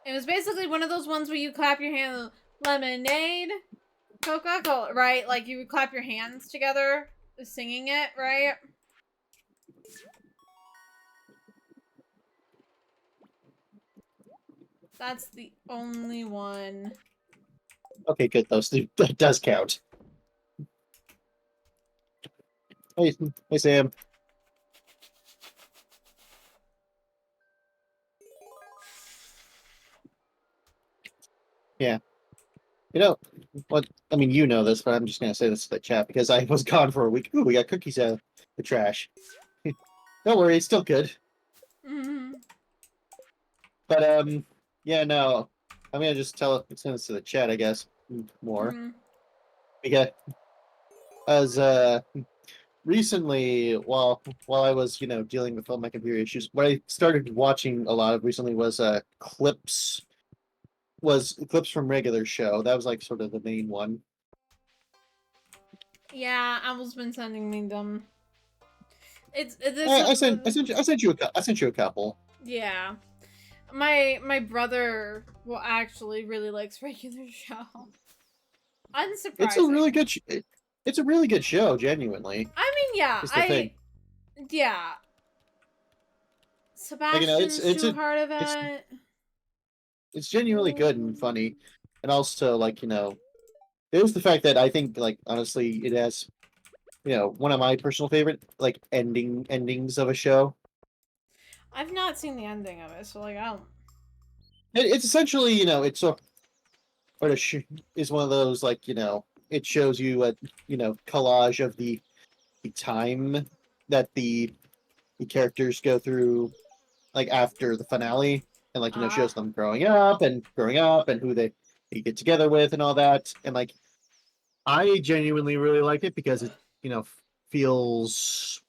It was basically one of those ones where you clap your hands. Lemonade, Coca-Cola, right? Like you would clap your hands together singing it, right? That's the only one. Okay, good though. Steve, that does count. Hey Sam. Yeah. You know what? I mean, you know this, but I'm just gonna say this to the chat because I was gone for a week. Ooh, we got cookies out of the trash. Don't worry, it's still good. Mm-hmm. But yeah, no. I'm gonna just send this to the chat, I guess. More. Mm-hmm. Because as recently, while I was, dealing with all my computer issues, what I started watching a lot of recently was clips from regular show. That was like sort of the main one. Yeah, Apple's been sending me them. This I, I is sent I sent you I sent you a couple. yeah. My brother well actually really likes regular show. It's a really Unsurprising. good it's a really good show, genuinely. I mean, yeah, Is the thing. yeah. Like, Sebastian's too hard of it's it. it's genuinely good and funny. And also like, there's the fact that I think like honestly it has one of my personal favorite like endings of a show. I've not seen the ending of it, so like I don't. It's essentially, it's a or is one of those like, it shows you a collage of the time that the characters go through like after the finale, and like shows them growing up and who they get together with and all that. And like I genuinely really like it because it feels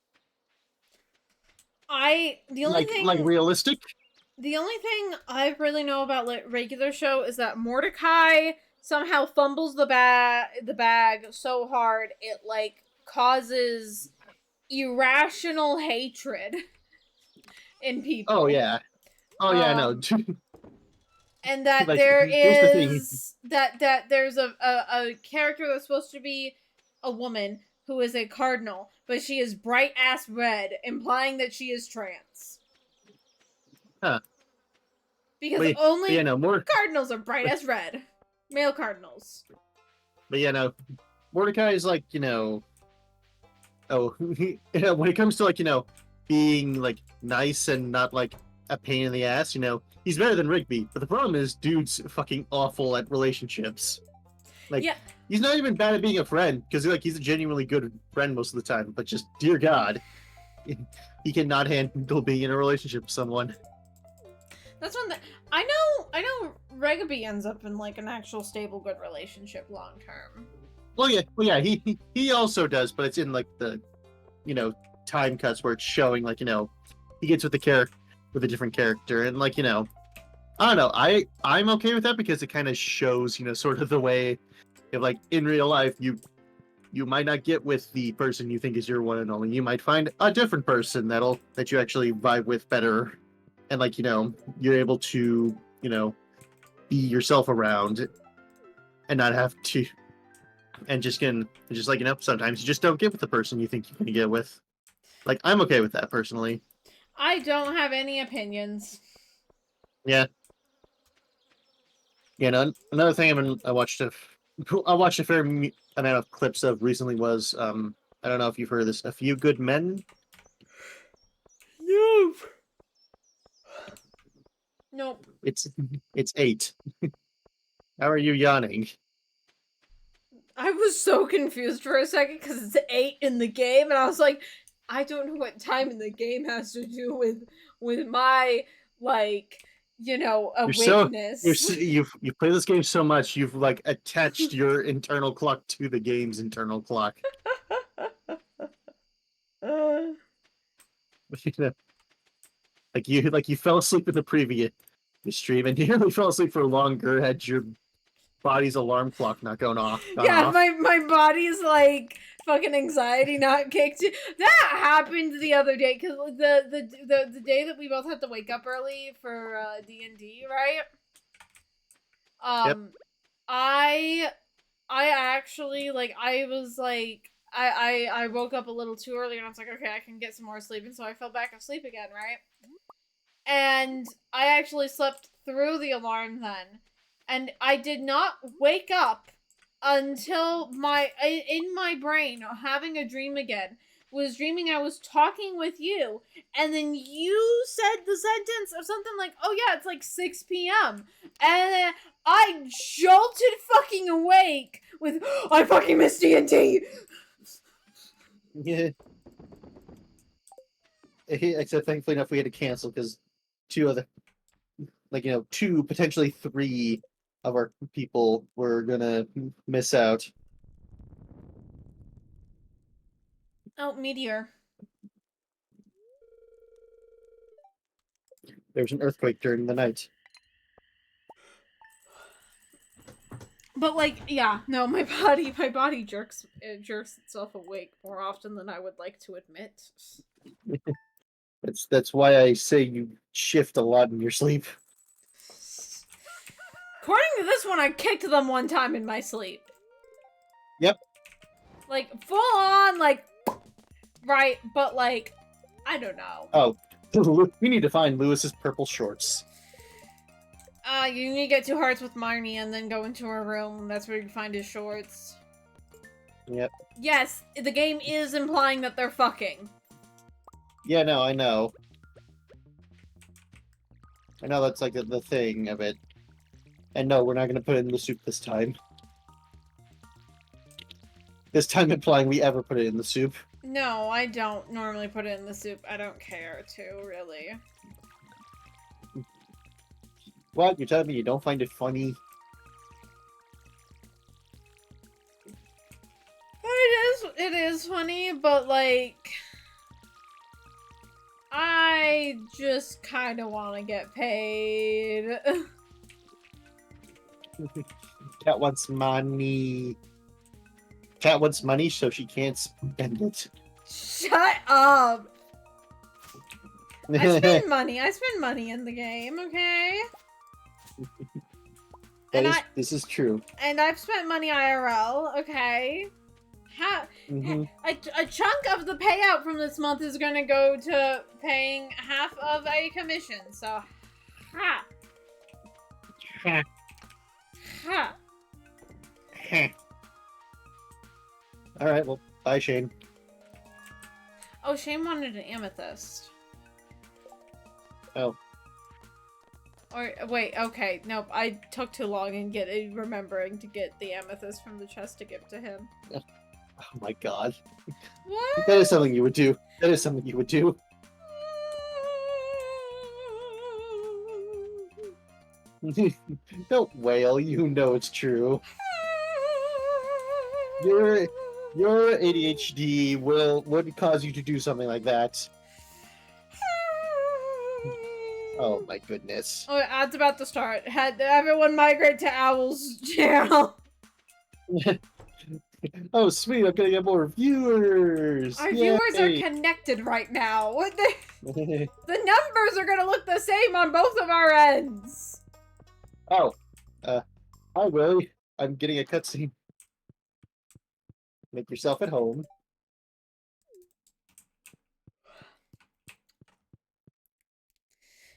The only like thing realistic. I really know about regular show is that Mordecai somehow fumbles the bag so hard it like causes irrational hatred in Oh people. yeah. Oh yeah, no. And that Like there here's the thing. is that there's a character that's supposed to be a woman who is a cardinal, but she is bright ass red, implying that she is trans. Huh. Because But yeah, only no, more cardinals are bright as red. Male cardinals. but yeah, no. Mordecai is like, oh, when it comes to like, being like nice and not like a pain in the ass, he's better than Rigby. But the problem is, dude's fucking awful at relationships. Like, Yeah. he's not even bad at being a friend because like he's a genuinely good friend most of the time. But just, dear God, he cannot handle being in a relationship with someone. That's one thing. I know Rigby ends up in like an actual stable good relationship long term. Well, yeah, he also does, but it's in like the, time cuts where it's showing like he gets with with a different character, and like I don't know, I'm okay with that because it kind of shows sort of the way if like in real life you might not get with the person you think is your one and only. You might find a different person that you actually vibe with better, and like you're able to be yourself around and not have to and just like sometimes you just don't get with the person you think you're gonna get with. Like I'm okay with that personally. I don't have any opinions. Yeah, Yeah, no, another thing I watched I watched a fair amount of clips of recently was I don't know if you've heard of this, A Few Good Men. Nope. Nope. It's 8. How are you yawning? I was so confused for a second because it's 8 in the game, and I was like, I don't know what time in the game has to do with my like, awakeness. You've played this game so much you've like attached your internal clock to the game's internal clock. You know, like you fell asleep in the previous stream and you really fell asleep for longer had your body's alarm clock not going off. Yeah, my body's like fucking anxiety not kicked in. That happened the other day because the day that we both had to wake up early for D&D, right? Yep. I actually like I was like I woke up a little too early and I was like, okay, I can get some more sleep, and so I fell back asleep again, right? And I actually slept through the alarm then. And I did not wake up until in my brain, having a dream again, was dreaming I was talking with you, and then you said the sentence of something like, oh yeah, it's like 6 p.m. And then I jolted fucking awake with, I fucking missed D&D! Yeah. Except thankfully enough we had to cancel because two, potentially 3 of our people were gonna miss out. Oh, meteor. There was an earthquake during the night. But like, yeah, no, my body jerks itself awake more often than I would like to admit. That's why I say you shift a lot in your sleep. According to this one, I kicked them one time in my sleep. Yep. Like, full on, like, right, but like, I don't know. Oh, we need to find Lewis's purple shorts. You need to get 2 hearts with Marnie and then go into her room. That's where you find his shorts. Yep. Yes, the game is implying that they're fucking. Yeah, no, I know. I know that's like the thing of it. And no, we're not going to put it in the soup this time. This time implying we ever put it in the soup. No, I don't normally put it in the soup. I don't care to, really. What? You're telling me you don't find it funny? It is funny, but like, I just kind of want to get paid. Cat wants money. Cat wants money so she can't spend it. Shut up! I spend money. I spend money in the game, okay? This is true. And I've spent money IRL, okay? A chunk of the payout from this month is gonna go to paying half of a commission, so ha. Ha. Ha. Alright, well, bye, Shane. Oh, Shane wanted an amethyst. Oh. Or, wait, okay, nope, I took too long in remembering to get the amethyst from the chest to give to him. Oh my god. What? That is something you would do. That is something you would do. Don't wail, you know it's true. Your ADHD would cause you to do something like that. Oh my goodness. Oh, ad's about to start. Had everyone migrate to Owl's channel. Oh sweet, I'm gonna get more viewers! Our Yay! viewers are connected right now. What the numbers are gonna look the same on both of our ends. Oh. Hi Willie. I'm getting a cutscene. Make yourself at home.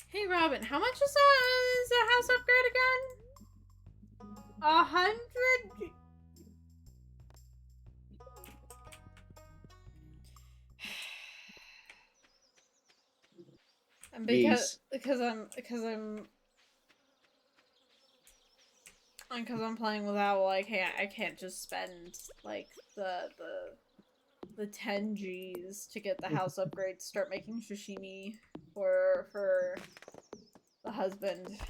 Hey Robin, how much is a house upgrade again? 100. And because I'm playing with Owl, I can't just spend like the 10 G's to get the house upgrade to start making sashimi for the husband.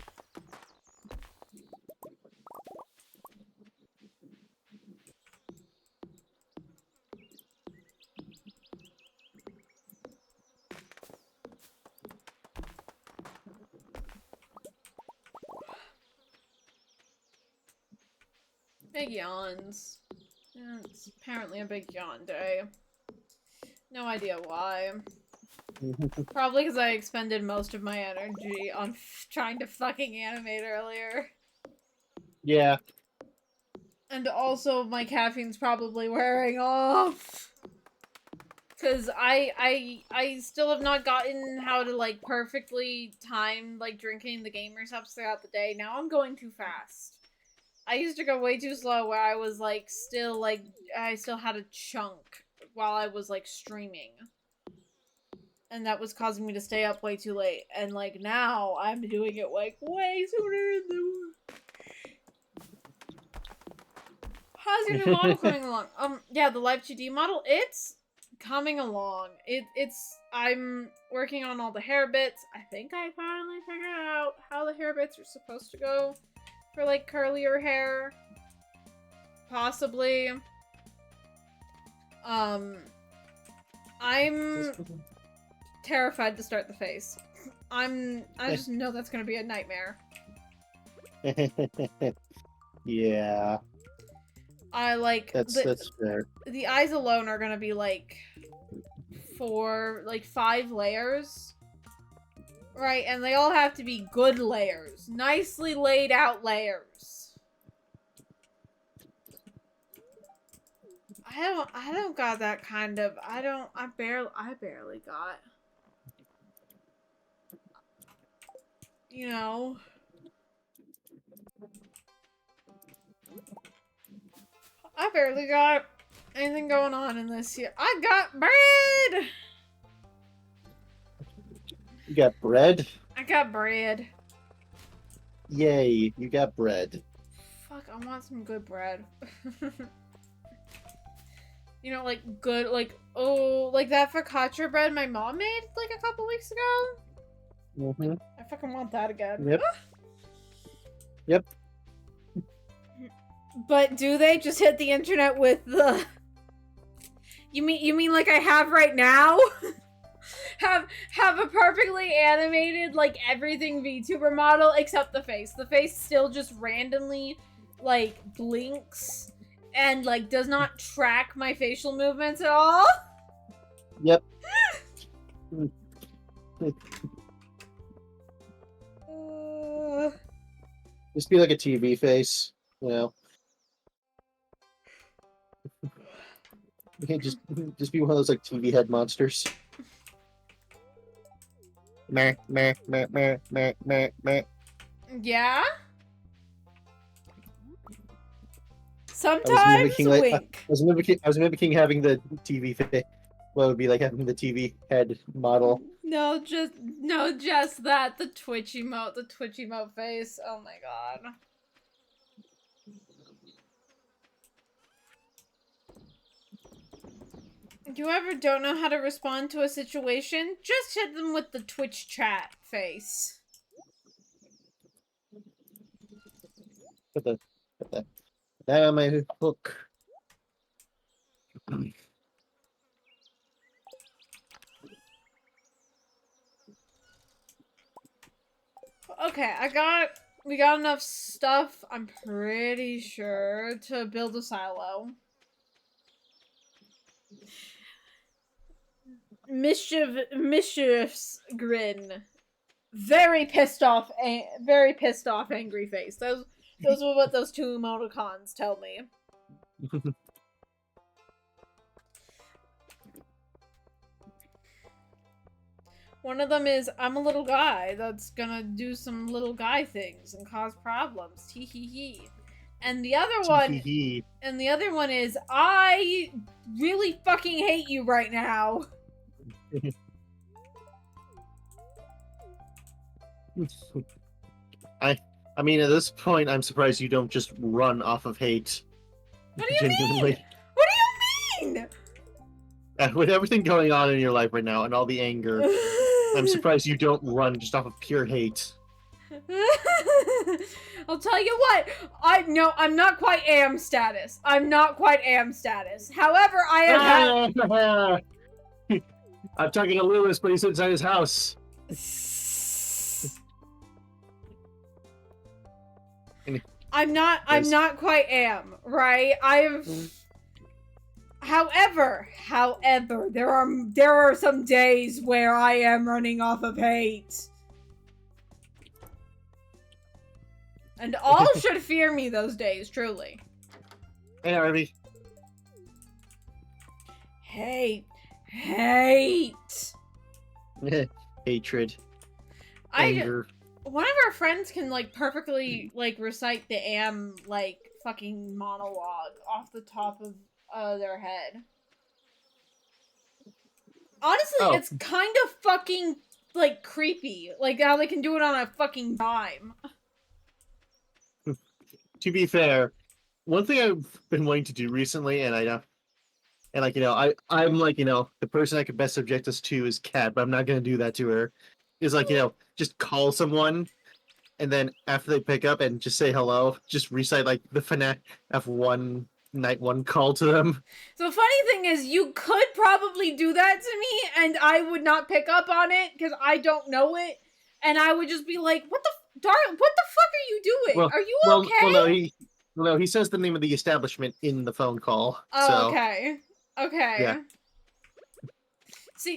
Big yawns. Yeah, it's apparently a big yawn day. No idea why. Probably because I expended most of my energy on trying to fucking animate earlier. Yeah. And also my caffeine's probably wearing off. Cause I still have not gotten how to like perfectly time like drinking the gamer subs throughout the day. Now I'm going too fast. I used to go way too slow where I was like still like I still had a chunk while I was like streaming. And that was causing me to stay up way too late. And like now I'm doing it like way sooner in the How's your new model coming along? Yeah, the Live 2D model, it's coming along. I'm working on all the hair bits. I think I finally figured out how the hair bits are supposed to go for like curlier hair. Possibly. I'm terrified to start the face. I just know that's gonna be a nightmare. Yeah. I like that's fair. The eyes alone are gonna be like 5 layers. Right, and they all have to be good layers. Nicely laid out layers. I don't got that kind of I barely got, you know. I barely got anything going on in this year. I got bread! You got bread? I got bread. Yay, you got bread. Fuck, I want some good bread. You know, like, good, like, oh, like that focaccia bread my mom made, like, a couple weeks ago? Mm-hmm. I fucking want that again. Yep. Yep. But do they just hit the internet with the... You mean like I have right now? have a perfectly animated, like, everything VTuber model except the face. The face still just randomly, like, blinks and, like, does not track my facial movements at all. Yep. Just be like a TV face, you know. You can't just be one of those like TV head monsters. Meh, meh, meh, meh, meh, meh, meh. Yeah? Sometimes wink. I was mimicking having the TV face. What would be like having the TV head model? No, just that. The Twitch emote face. Oh my god. If you ever don't know how to respond to a situation, just hit them with the Twitch chat face. Put that on my hook. Okay, we got enough stuff, I'm pretty sure, to build a silo. Mischief's grin. Very pissed off, angry face. Those are what those 2 emoticons tell me. One of them is, I'm a little guy that's gonna do some little guy things and cause problems. Tee hee hee. And the other one, is I really fucking hate you right now. I mean, at this point, I'm surprised you don't just run off of hate. What do you mean? What do you mean? With everything going on in your life right now and all the anger, I'm surprised you don't run just off of pure hate. I'll tell you what, I'm not quite am status. I'm not quite am status. However, I have I'm talking to Lewis, but he's inside his house. I'm not quite am, right? However, there are some days where I am running off of hate. And all should fear me those days, truly. Hey, Harvey. Hate. Hatred. Anger. One of our friends can, like, perfectly, like, recite the Am, like, fucking monologue off the top of their head. Honestly, It's kind of fucking, like, creepy. Like, how they can do it on a fucking dime. To be fair, one thing I've been wanting to do recently, and I'm like, the person I could best subject this to is Kat, but I'm not gonna do that to her. Is like, just call someone, and then after they pick up and just say hello, just recite like the FNAF F1 Night 1 call to them. So the funny thing is, you could probably do that to me, and I would not pick up on it because I don't know it, and I would just be like, "What the fuck are you doing? Are you okay?" No, he says the name of the establishment in the phone call. Oh, so. Okay. Yeah. So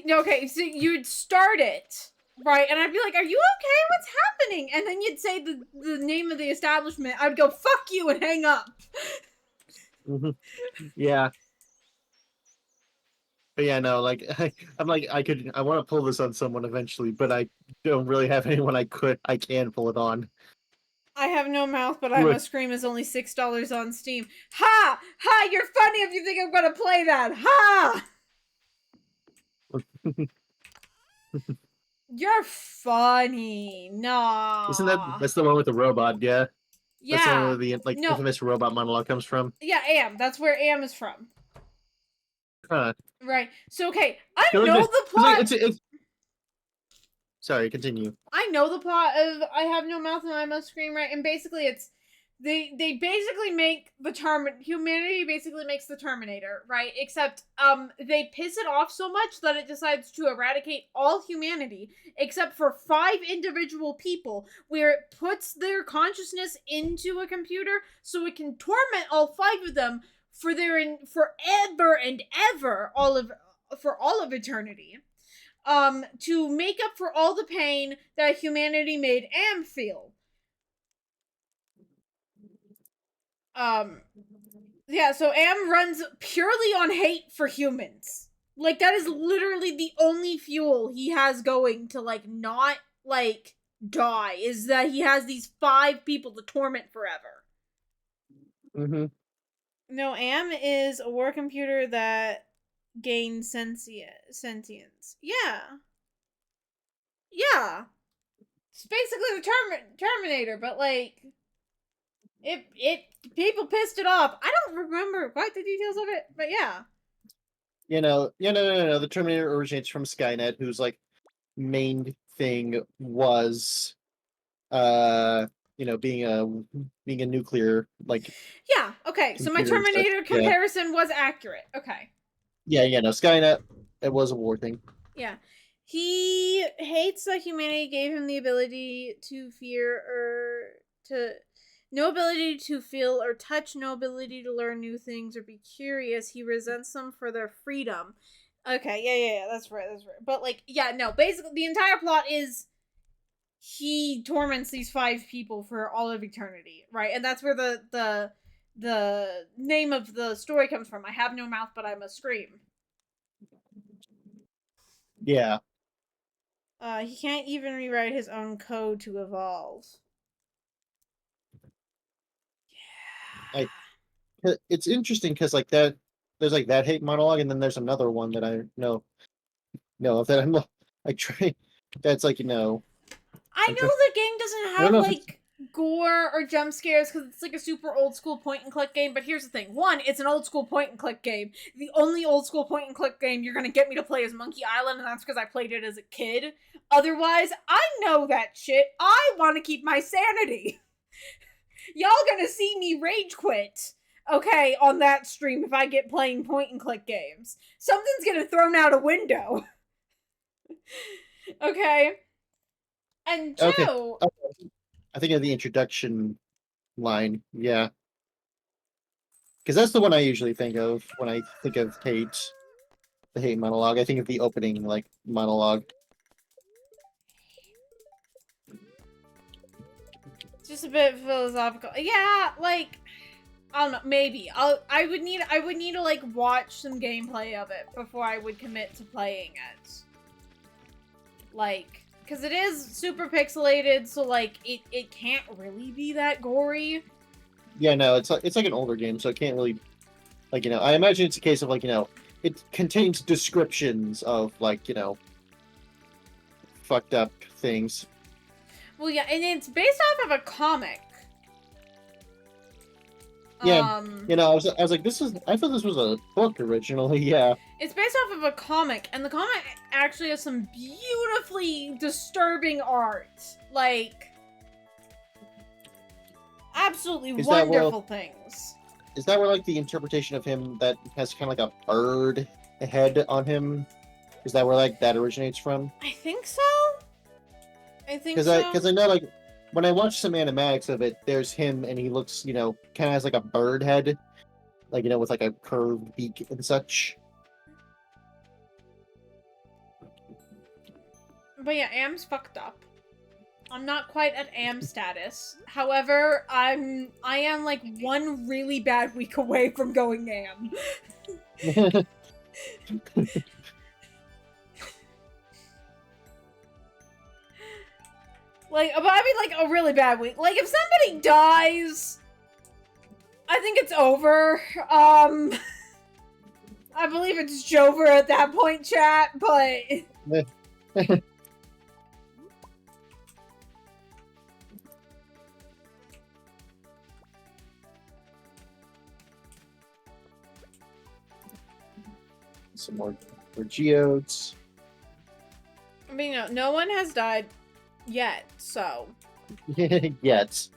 you'd start it, right? And I'd be like, "Are you okay? What's happening?" And then you'd say the name of the establishment. I'd go, "Fuck you," and hang up. Yeah. But yeah, no, like, I want to pull this on someone eventually, but I don't really have anyone I can pull it on. I have no mouth, but I must scream is only $6 on Steam. Ha! Ha! You're funny if you think I'm gonna play that. Ha! You're funny. Nah. That's the one with the robot, yeah? Yeah. That's the one where the infamous robot monologue comes from? Yeah, Am. That's where Am is from. Huh. Right. So, okay, I know the plot. Sorry, continue. I know the plot of I Have No Mouth and I Must Scream, right? And basically it's they basically make humanity basically makes the Terminator, right? Except they piss it off so much that it decides to eradicate all humanity except for 5 individual people, where it puts their consciousness into a computer so it can torment all 5 of them forever and ever, for all of eternity. To make up for all the pain that humanity made Am feel. Yeah, so Am runs purely on hate for humans. Like, that is literally the only fuel he has going to, like, not, like, die, is that he has these 5 people to torment forever. No, Am is a war computer that gains sentience. Yeah. Yeah. It's basically the Terminator, but, like, people pissed it off. I don't remember quite the details of it, but yeah. No. The Terminator originates from Skynet, whose, like, main thing was, being a nuclear, like. Yeah. Okay. So my Terminator comparison was accurate. Okay. Yeah. No, Skynet. It was a war thing. Yeah. He hates that humanity gave him the ability to fear no ability to feel or touch, no ability to learn new things or be curious. He resents them for their freedom. Okay, yeah, that's right. But, like, yeah, no, basically the entire plot is he torments these 5 people for all of eternity, right? And that's where the name of the story comes from. I have no mouth, but I must scream. Yeah. He can't even rewrite his own code to evolve. I it's interesting because like that there's like that hate monologue, and then there's another one that I know of that I'm I try that's like I I'm trying know the game doesn't I don't have know if it's like gore or jump scares because it's like a super old school point and click game. But here's the thing: one, it's an old school point and click game. The only old school point and click game you're gonna get me to play is Monkey Island, and that's because I played it as a kid. Otherwise, I know that shit. I want to keep my sanity. Y'all gonna see me rage quit. Okay, on that stream if I get playing point and click games. Something's getting thrown out a window. Okay? And okay. two, Oh, I think of the introduction line, yeah, because that's the one I usually think of when I think of hate, the hate monologue. I think of the opening like monologue. just a bit philosophical. Yeah, like I don't know, maybe. I would need to like watch some gameplay of it before I would commit to playing it. Like, cuz it is super pixelated, so like it can't really be that gory. Yeah, no, it's like an older game, so it can't really like I imagine it's a case of like it contains descriptions of like fucked up things. Well, yeah, and it's based off of a comic. Yeah, I was like, I thought this was a book originally. Yeah, It's based off of a comic, and the comic actually has some beautifully disturbing art. Like, absolutely is that where wonderful things. is that where like the interpretation of him that has kind of like a bird head on him? Is that where like that originates from? I think so. I think so. Because I know like when I watch some animatics of it, there's him and he looks kind of has like a bird head, like with like a curved beak and such. But yeah, Am's fucked up. I'm not quite at Am status. However, I am like one really bad week away from going Am. Like, but I mean, like, a really bad week. Like, if somebody dies, I think it's over. I believe it's Jover at that point, chat, but... Some more geodes. I mean, no one has died yet, so... Yet.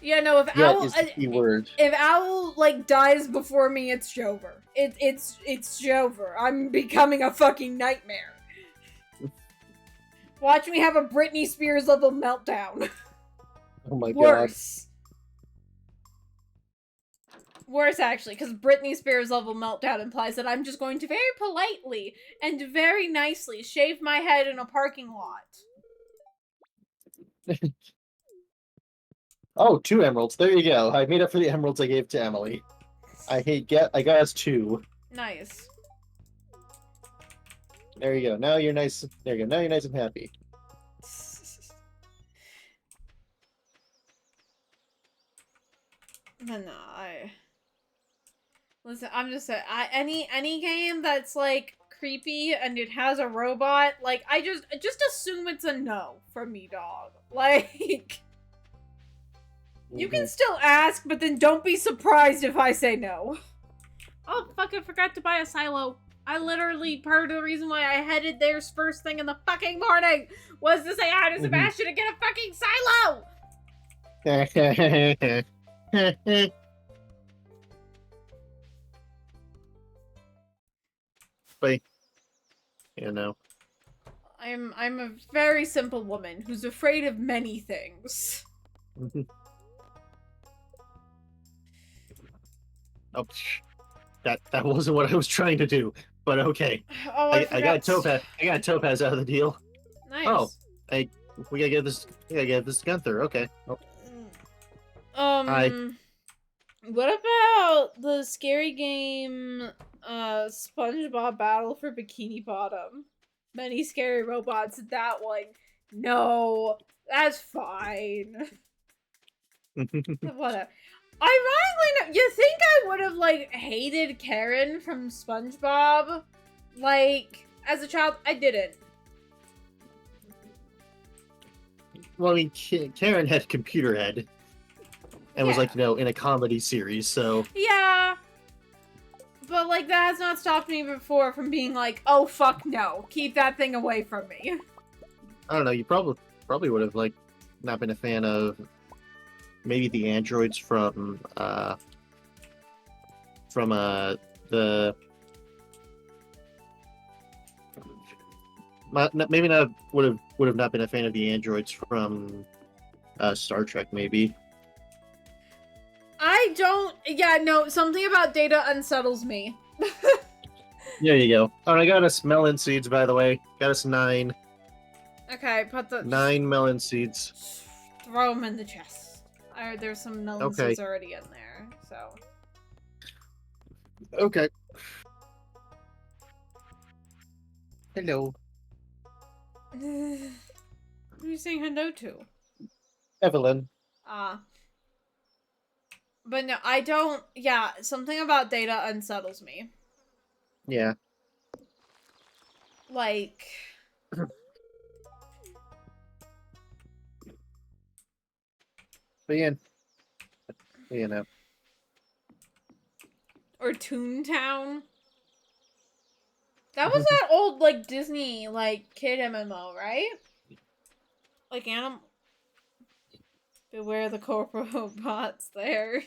Yeah, no, if Yet Owl... is the key word. If Owl, like, dies before me, it's Jover. It's Jover. I'm becoming a fucking nightmare. Watch me have a Britney Spears level meltdown. Oh my Worse. Worse, actually, because Britney Spears level meltdown implies that I'm just going to very politely and very nicely shave my head in a parking lot. Oh, 2 emeralds. There you go. I made up for the emeralds I gave to Emily. I got us 2. Nice. There you go. Now you're nice. There you go. Now you're nice and happy. But no, listen, I'm just saying, any game that's like creepy and it has a robot, like I just assume it's a no from me, dog. Like you can still ask, but then don't be surprised if I say no. Oh fuck, I forgot to buy a silo. I literally, part of the reason why I headed there first thing in the fucking morning was to say hi to Sebastian and get a fucking silo! But I'm a very simple woman who's afraid of many things. Oh, that wasn't what I was trying to do, but okay. Oh, I got Topaz. I got Topaz out of the deal. Nice. Oh, we gotta get this. We gotta get this Gunther. Okay. Oh. What about the scary game, SpongeBob Battle for Bikini Bottom? Many scary robots. That one. No, that's fine. Whatever. Ironically, no, you think I would have, like, hated Karen from SpongeBob? Like, as a child, I didn't. Well, I mean, Karen had computer head and was Yeah. like, in a comedy series, so Yeah. But, like, that has not stopped me before from being like, oh, fuck no. Keep that thing away from me. I don't know. You probably would have like not been a fan of maybe the androids from the maybe not would have not been a fan of the androids from Star Trek, maybe. I don't. Yeah, no, something about Data unsettles me. There you go. Oh, and I got us melon seeds, by the way. Got us 9 Okay, put the. 9 melon seeds. Throw them in the chest. There's some melon Okay. seeds already in there, so. Okay. Hello, Who are you saying hello to? Evelyn. But no, I don't. Yeah, something about Data unsettles me. Yeah. Like. But yeah, you know. Or Toontown. That was that old, like, Disney, like, kid MMO, right? Like, Beware the corporal bots there.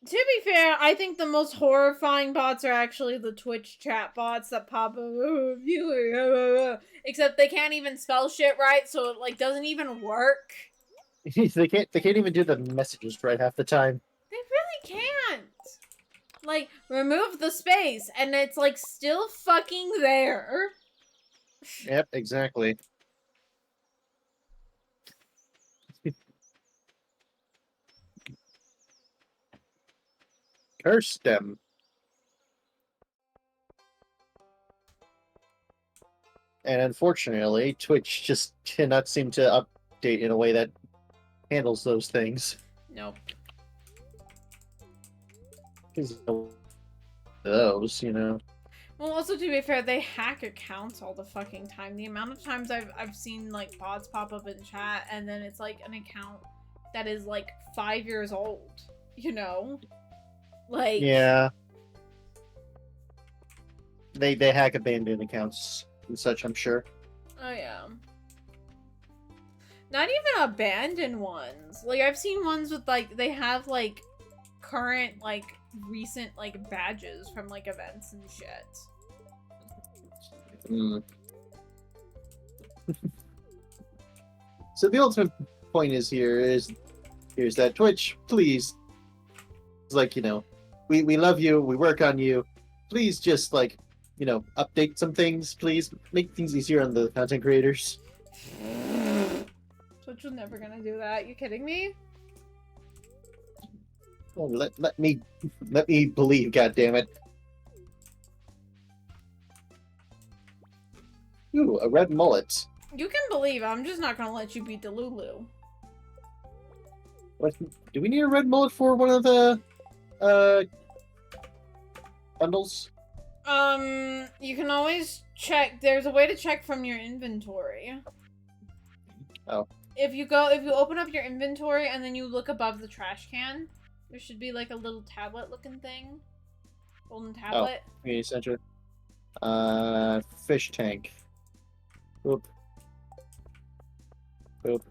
To be fair, I think the most horrifying bots are actually the Twitch chat bots that pop up, oh, viewer, except they can't even spell shit right, so it, like, doesn't even work. They can't even do the messages right half the time. They really can't. Like, remove the space, and it's, like, still fucking there. Yep, exactly. Curse them. And unfortunately, Twitch just cannot seem to update in a way that handles those things. Nope. Those, you know. Well, also, to be fair, they hack accounts all the fucking time. The amount of times I've seen, like, bots pop up in chat, and then it's, like, an account that is, like, 5 years old, you know? Like... Yeah. They hack abandoned accounts and such, I'm sure. Oh, yeah. Not even abandoned ones. Like, I've seen ones with, like, they have, like, current, like, recent, like, badges from, like, events and shit. Mm. So the ultimate point is here's that Twitch, please, it's like, we love you, we work on you, please just, like, update some things, please make things easier on the content creators. Twitch was never gonna do that. You kidding me? Oh, let me believe, goddammit. Ooh, a red mullet. You can believe I'm just not gonna let you beat Delulu. What, do we need a red mullet for one of the bundles? You can always check. There's a way to check from your inventory. Oh. If you open up your inventory and then you look above the trash can, there should be like a little tablet looking thing. Golden tablet. Oh, community center. Fish tank. Boop. Boop.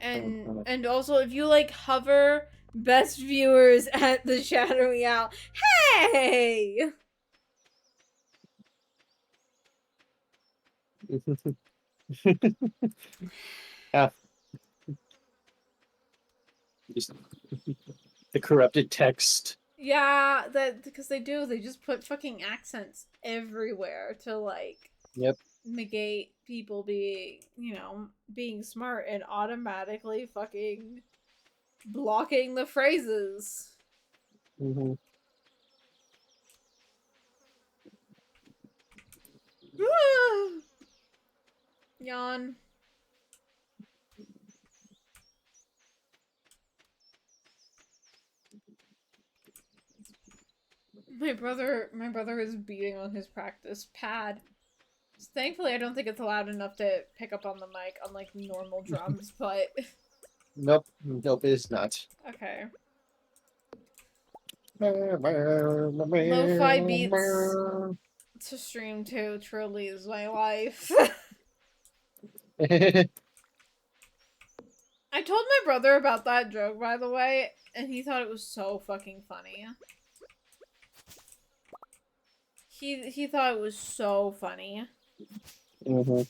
And also if you like hover best viewers at the shadowy owl. Hey! Just the corrupted text. Yeah, because they just put fucking accents everywhere to like negate people being smart and automatically fucking blocking the phrases. Mm-hmm. Yawn. My brother is beating on his practice pad. Thankfully, I don't think it's loud enough to pick up on the mic, unlike normal drums, but... Nope. Nope, it is not. Okay. Lo-fi beats to stream to truly is my life. I told my brother about that joke, by the way, and he thought it was so fucking funny. He thought it was so funny. Mm-hmm.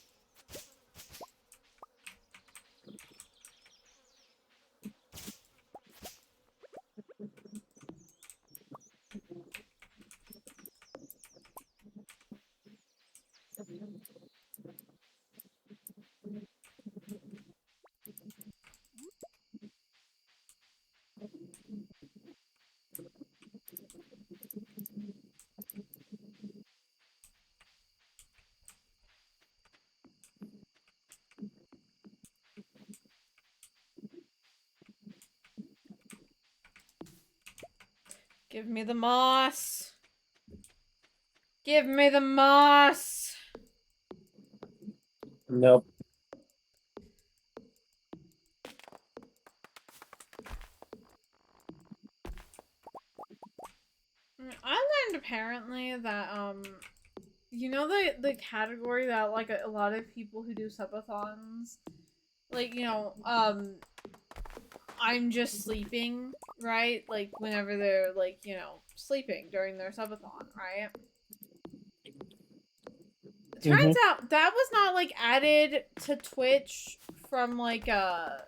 Give me the moss. Give me the moss. Nope. I learned apparently that you know the category that like a lot of people who do subathons, like, you know, I'm just sleeping, right? Like whenever they're like, you know, sleeping during their subathon, right? Turns out that was not like added to Twitch from like as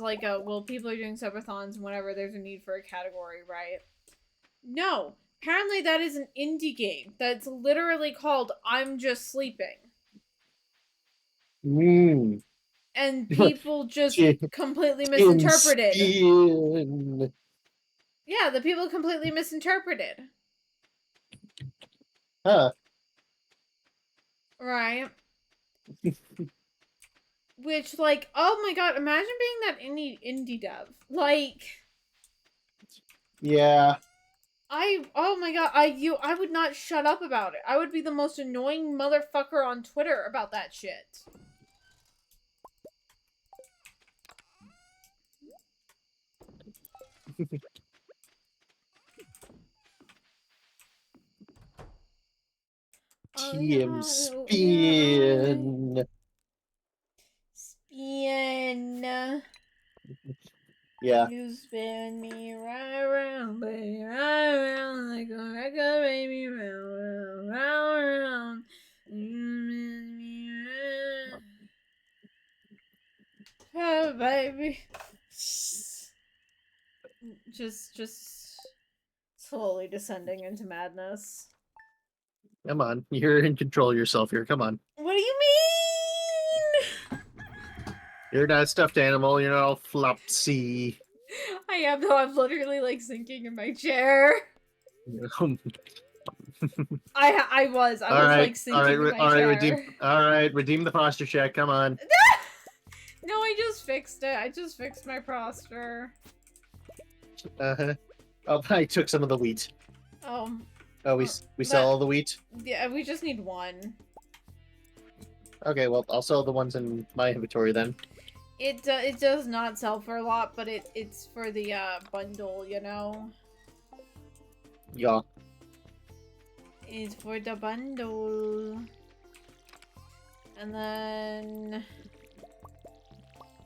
like a, well, people are doing subathons whenever there's a need for a category, right? No. Apparently that is an indie game that's literally called I'm Just Sleeping. Mm. And people just completely misinterpreted. Yeah, the people completely misinterpreted. Huh. Right. Which, like, oh my god, imagine being that indie dev. Like, yeah. oh my god, I would not shut up about it. I would be the most annoying motherfucker on Twitter about that shit. TM spin. Spin. Yeah. You spin me right around, baby, right around like a record, baby, round, round, round, round. You spin me round, oh, baby. Just slowly descending into madness. Come on. You're in control of yourself here. Come on. What do you mean? You're not a stuffed animal. You're not all flopsy. I am, though. I'm literally like sinking in my chair. I was like sinking in my chair. Redeem the posture check. Come on. No, I just fixed it. I just fixed my posture. Oh, I took some of the wheat. Oh. Oh, we sell all the wheat? Yeah, we just need one. Okay, well, I'll sell the ones in my inventory then. It does not sell for a lot, but it's for the bundle, you know? Yeah. It's for the bundle. And then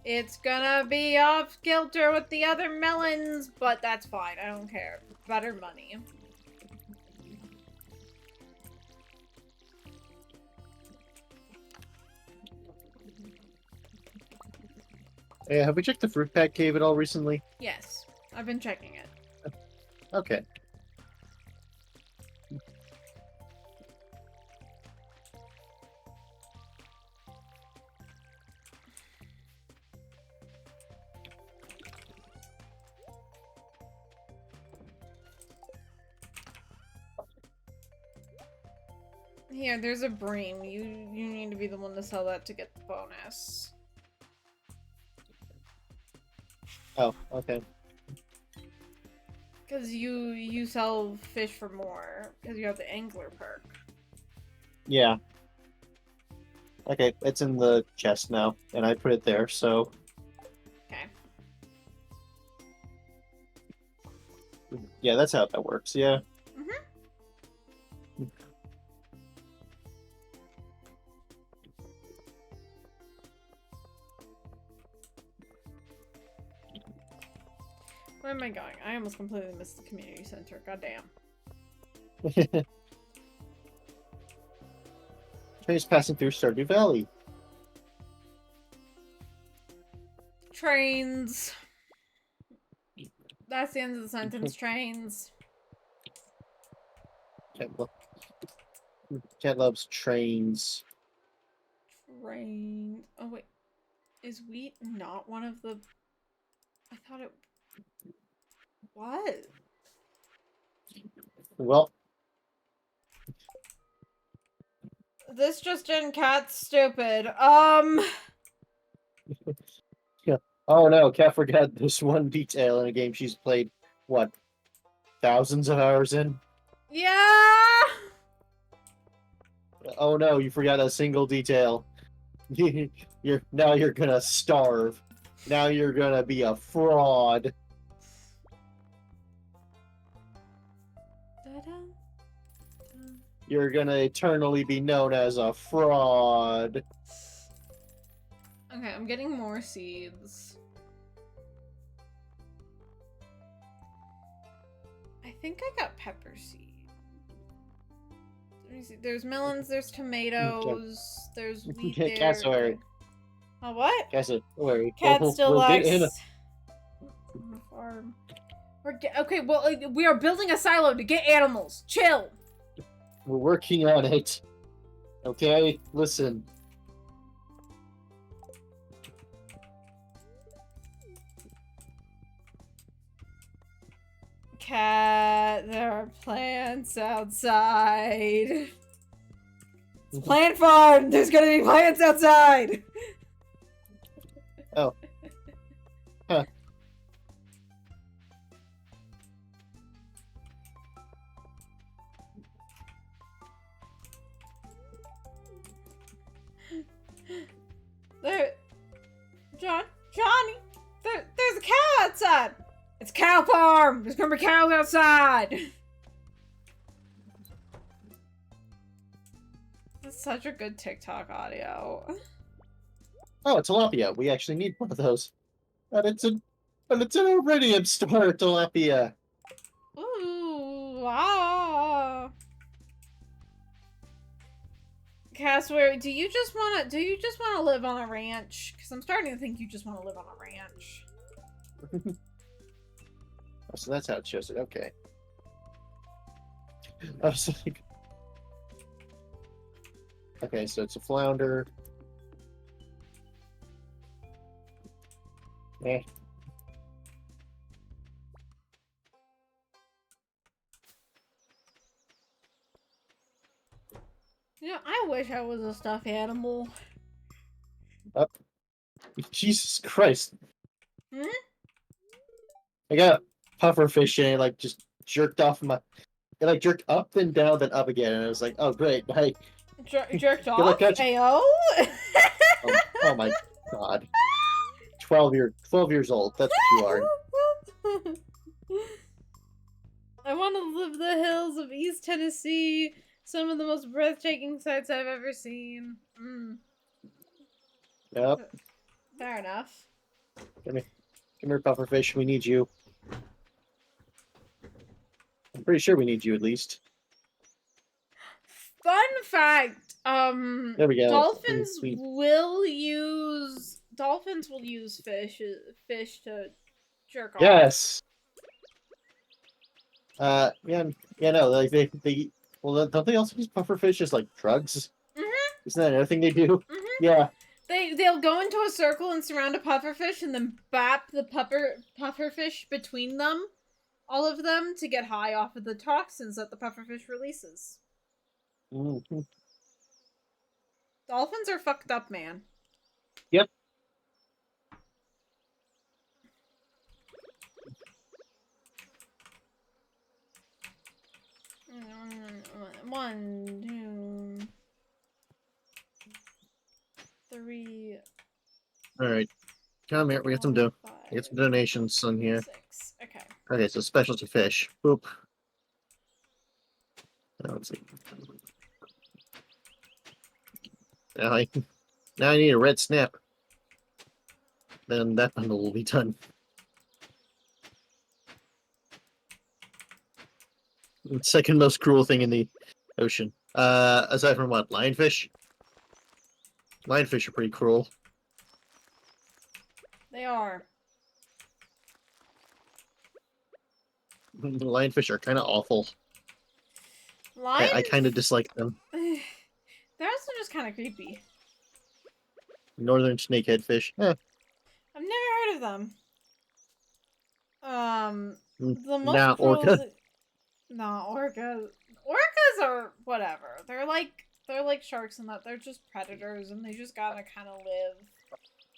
it's gonna be off kilter with the other melons, but that's fine. I don't care. Better money. Hey, have we checked the fruit pack cave at all recently? Yes, I've been checking it. Okay. Here, there's a bream. You need to be the one to sell that to get the bonus. Oh, okay. Because you sell fish for more. Because you have the angler perk. Yeah. Okay, it's in the chest now, and I put it there, so... Okay. Yeah, that's how that works, yeah. Where am I going? I almost completely missed the community center. Goddamn. Train's passing through Stardew Valley. Trains. That's the end of the sentence. Trains. Cat loves trains. Train. Oh wait. Is wheat not one of the... I thought it... What? Well... This just in, Cat's stupid. Yeah. Oh no, Cat forgot this one detail in a game she's played, what, thousands of hours in? Yeah! Oh no, you forgot a single detail. Now you're gonna starve. Now you're gonna be a fraud. You're gonna eternally be known as a fraud. Okay, I'm getting more seeds. I think I got pepper seed. Let me see. There's melons, there's tomatoes, there's wheat there. Cat's worried. Oh, what? Cat's worried. Cat still likes... get in on the farm. Okay, well, we are building a silo to get animals. Chill. We're working on it. Okay? Listen. Cat, there are plants outside. It's plant farm! There's gonna be plants outside! Oh. Huh. Johnny, there's a cow outside. It's a cow farm. There's gonna be cows outside. That's such a good TikTok audio. Oh, tilapia. We actually need one of those. But it's an iridium star tilapia. Ooh, wow. Cassowary, do you just wanna live on a ranch? Because I'm starting to think you just wanna live on a ranch. Oh, so that's how it shows it. Okay. I was like, okay, so it's a flounder. Eh. You know, I wish I was a stuffed animal. Oh. Jesus Christ. Hmm? I got pufferfish and it like just jerked off my... It like jerked up and down then up again and I was like, oh great, hey. Jerked off? Ayo? Oh my god. 12 years old, that's what you are. I want to live the hills of East Tennessee. Some of the most breathtaking sights I've ever seen. Mm. Yep. Fair enough. Come here, pufferfish, we need you. I'm pretty sure we need you at least. Fun fact, There we go. dolphins will use fish to jerk off. Yes. Yeah, no, like they well, don't they also use pufferfish as like drugs? Mm-hmm. Isn't that another thing they do? Mm-hmm. Yeah. They'll go into a circle and surround a pufferfish and then bap the pufferfish between them, all of them, to get high off of the toxins that the pufferfish releases. Mm-hmm. Dolphins are fucked up, man. Yep. 1, 2, 3. All right, come here. We got some 4, we got some 5, donations on here. 6. Okay. Okay, so specialty fish. Boop. Now let's see. Now I need a red snap. Then that bundle will be done. Second most cruel thing in the ocean. Aside from what? Lionfish? Lionfish are pretty cruel. They are. Lionfish are kind of awful. Lions? I kind of dislike them. They're also just kind of creepy. Northern snakehead fish. I've never heard of them. The most Nah, orca. No, orcas. Orcas are whatever. They're like sharks in that they're just predators and they just gotta kind of live,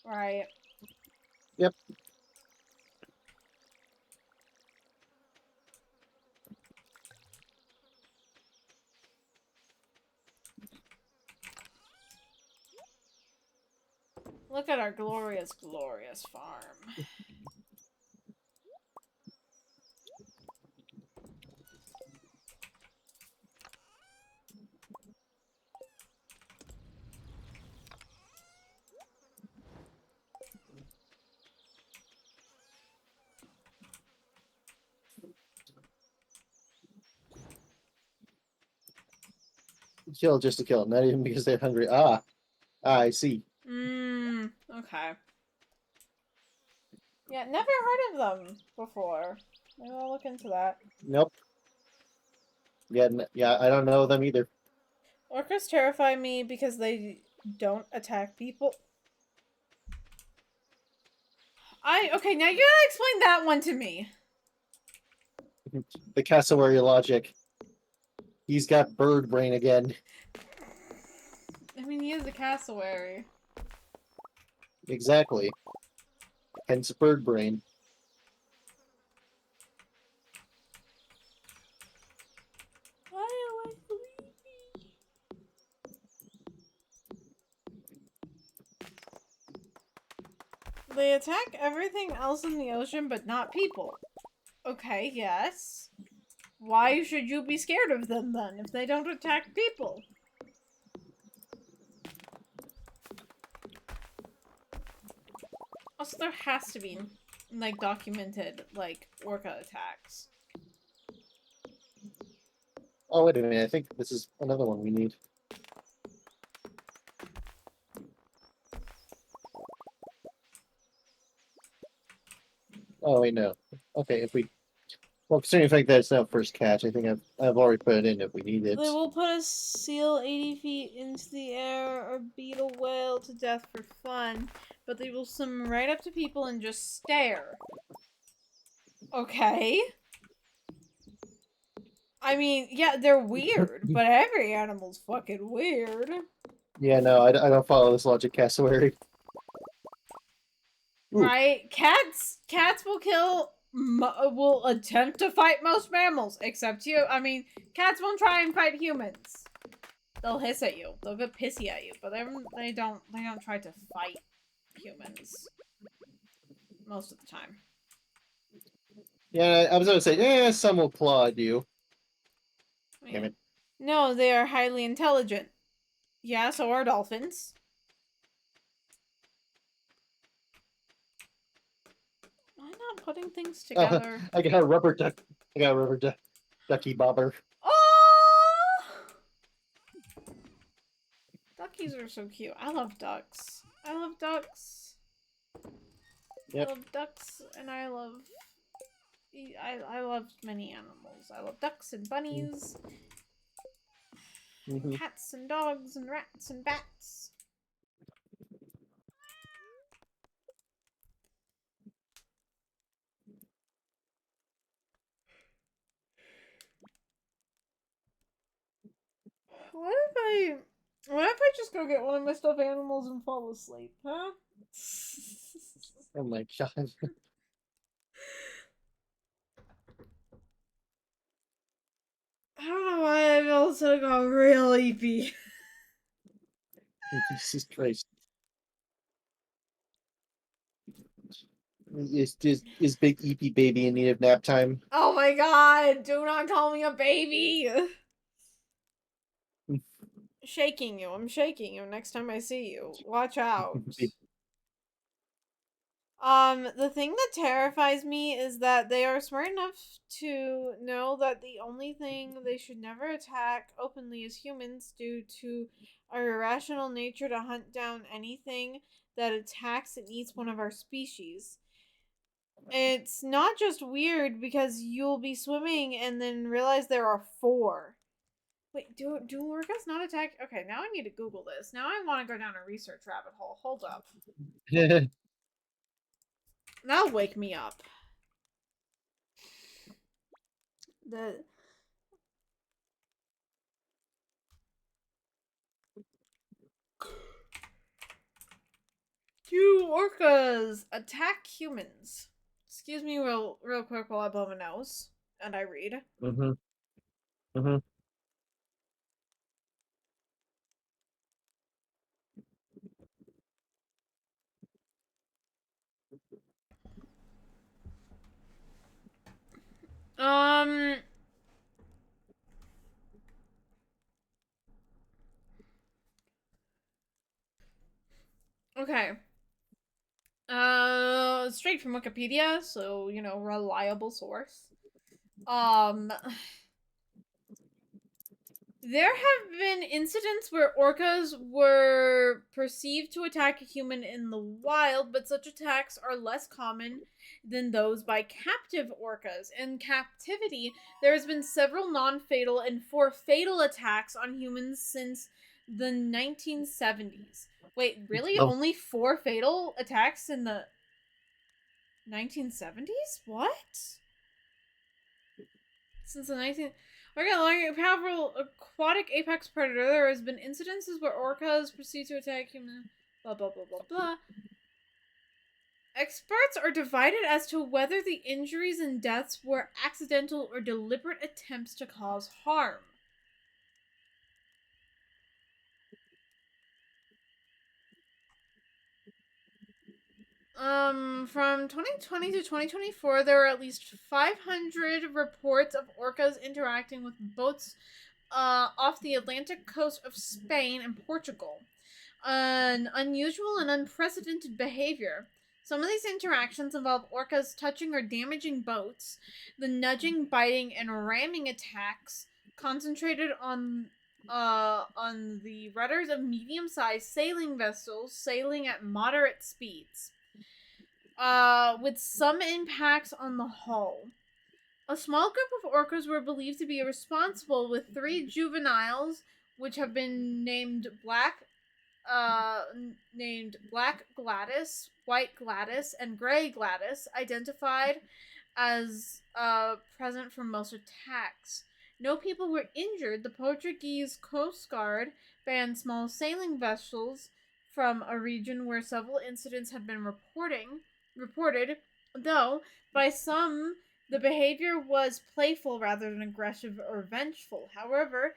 right? Yep. Look at our glorious, glorious farm. Kill just to kill, not even because they're hungry. I see. Okay. Yeah, never heard of them before. Maybe I'll look into that. Nope. Yeah, I don't know them either. Orcas terrify me because they don't attack people. Okay, now you gotta explain that one to me. The cassowary logic. He's got bird brain again. I mean, he is a cassowary. Exactly. Hence bird brain. Why am I sleepy? They attack everything else in the ocean, but not people. Okay, yes. Why should you be scared of them then, if they don't attack people? Also, there has to be, like, documented, like, orca attacks. Oh, wait a minute. I think this is another one we need. Oh, wait, no. Okay, if we... Well, considering the fact that it's not first catch, I think I've already put it in if we need it. They will put a seal 80 feet into the air or beat a whale to death for fun, but they will swim right up to people and just stare. Okay. I mean, yeah, they're weird, but every animal's fucking weird. Yeah, no, I don't follow this logic, cassowary. Ooh. Right? Cats will attempt to fight most mammals, except you. I mean, cats won't try and fight humans. They'll hiss at you. They'll get pissy at you, but they don't try to fight humans most of the time. Yeah, I was gonna say, yeah, some will claw at you. I mean, Damn it. no, they are highly intelligent. Yeah, so are dolphins. I'm not putting things together. I got a rubber duck. I got a rubber ducky bobber. Oh! Duckies are so cute. I love ducks. I love ducks. Yep. I love ducks, and I love many animals. I love ducks and bunnies, cats and dogs and rats and bats. What if I just go get one of my stuffed animals and fall asleep, huh? Oh my god. I don't know why I feel also got real EP. Jesus Christ. Is Big EP baby in need of nap time? Oh my god, do not call me a baby. Shaking you. I'm shaking you next time I see you. Watch out. The thing that terrifies me is that they are smart enough to know that the only thing they should never attack openly is humans due to our irrational nature to hunt down anything that attacks and eats one of our species. It's not just weird because you'll be swimming and then realize there are 4. Wait, do orcas not attack? Okay, now I need to Google this. Now I want to go down a research rabbit hole. Hold up. That'll wake me up. The Do orcas attack humans? Excuse me real quick while I blow my nose and I read. Mm-hmm. Mm-hmm. Okay. Straight from Wikipedia, so, you know, reliable source. There have been incidents where orcas were perceived to attack a human in the wild, but such attacks are less common than those by captive orcas. In captivity, there has been several non-fatal and 4 fatal attacks on humans since the 1970s. Wait, really? Oh. Only 4 fatal attacks in the 1970s? What? Since the 19... Like a powerful aquatic apex predator, there has been incidences where orcas proceed to attack humans. Blah, blah, blah, blah, blah. Experts are divided as to whether the injuries and deaths were accidental or deliberate attempts to cause harm. From 2020 to 2024, there were at least 500 reports of orcas interacting with boats off the Atlantic coast of Spain and Portugal. An unusual and unprecedented behavior. Some of these interactions involve orcas touching or damaging boats. The nudging, biting, and ramming attacks concentrated on the rudders of medium-sized sailing vessels sailing at moderate speeds. With some impacts on the hull. A small group of orcas were believed to be responsible, with 3 juveniles, which have been named Black Gladys, White Gladys, and Gray Gladys, identified as present for most attacks. No people were injured. The Portuguese Coast Guard banned small sailing vessels from a region where several incidents had been reported, though by some the behavior was playful rather than aggressive or vengeful. However,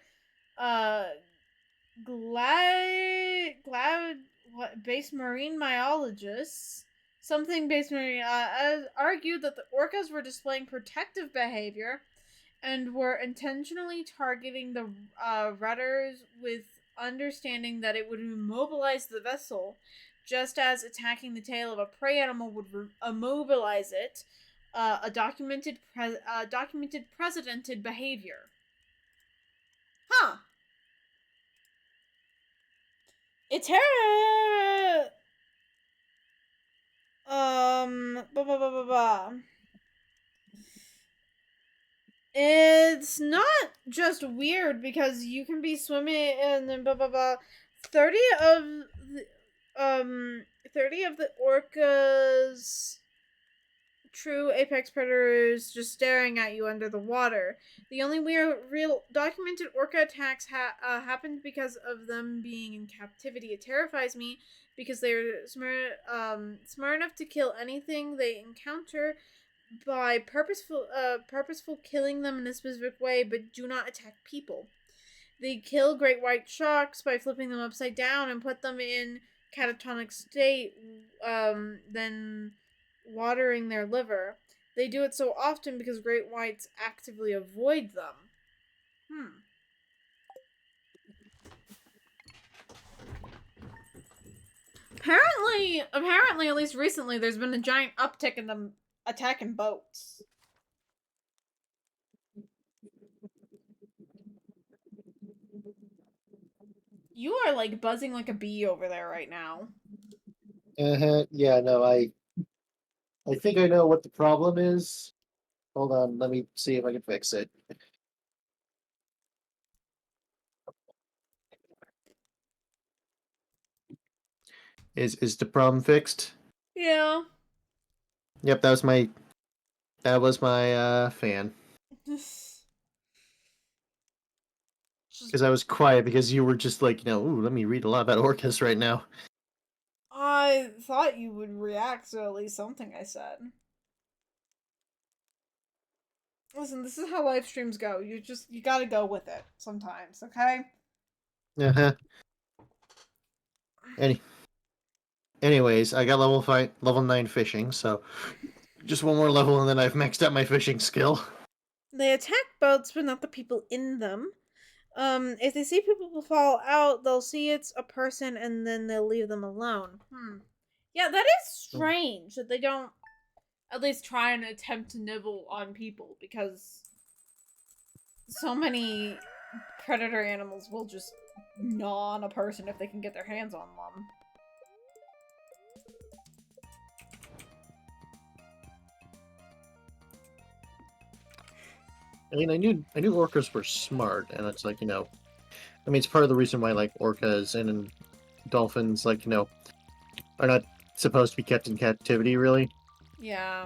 base marine biologists argued that the orcas were displaying protective behavior and were intentionally targeting the rudders, with understanding that it would immobilize the vessel, just as attacking the tail of a prey animal would immobilize it. A documented precedented behavior. Huh. It's her. It's not just weird because you can be swimming and then 30 of the orcas true apex predators just staring at you under the water. The only real documented orca attacks happened because of them being in captivity. It terrifies me because they're smart enough to kill anything they encounter by purposeful killing them in a specific way, but do not attack people. They kill great white sharks by flipping them upside down and put them in catatonic state, then watering their liver. They do it so often because great whites actively avoid them. Apparently, at least recently, there's been a giant uptick in them attacking boats. You are like buzzing like a bee over there right now. Yeah, no, I think I know what the problem is. Hold on, let me see if I can fix it. Is the problem fixed? Yeah. Yep, that was my fan. Because I was quiet because you were just like, ooh, let me read a lot about orcas right now. I thought you would react to at least something I said. Listen, this is how live streams go. You gotta go with it sometimes, okay? Uh-huh. Anyways, I got level 9 fishing, so just one more level and then I've maxed out my fishing skill. They attack boats, but not the people in them. If they see people fall out, they'll see it's a person and then they'll leave them alone. Yeah, that is strange that they don't at least try and attempt to nibble on people, because so many predator animals will just gnaw on a person if they can get their hands on them. I mean, I knew orcas were smart, and it's like, I mean, it's part of the reason why, like, orcas and dolphins, like, are not supposed to be kept in captivity, really. Yeah.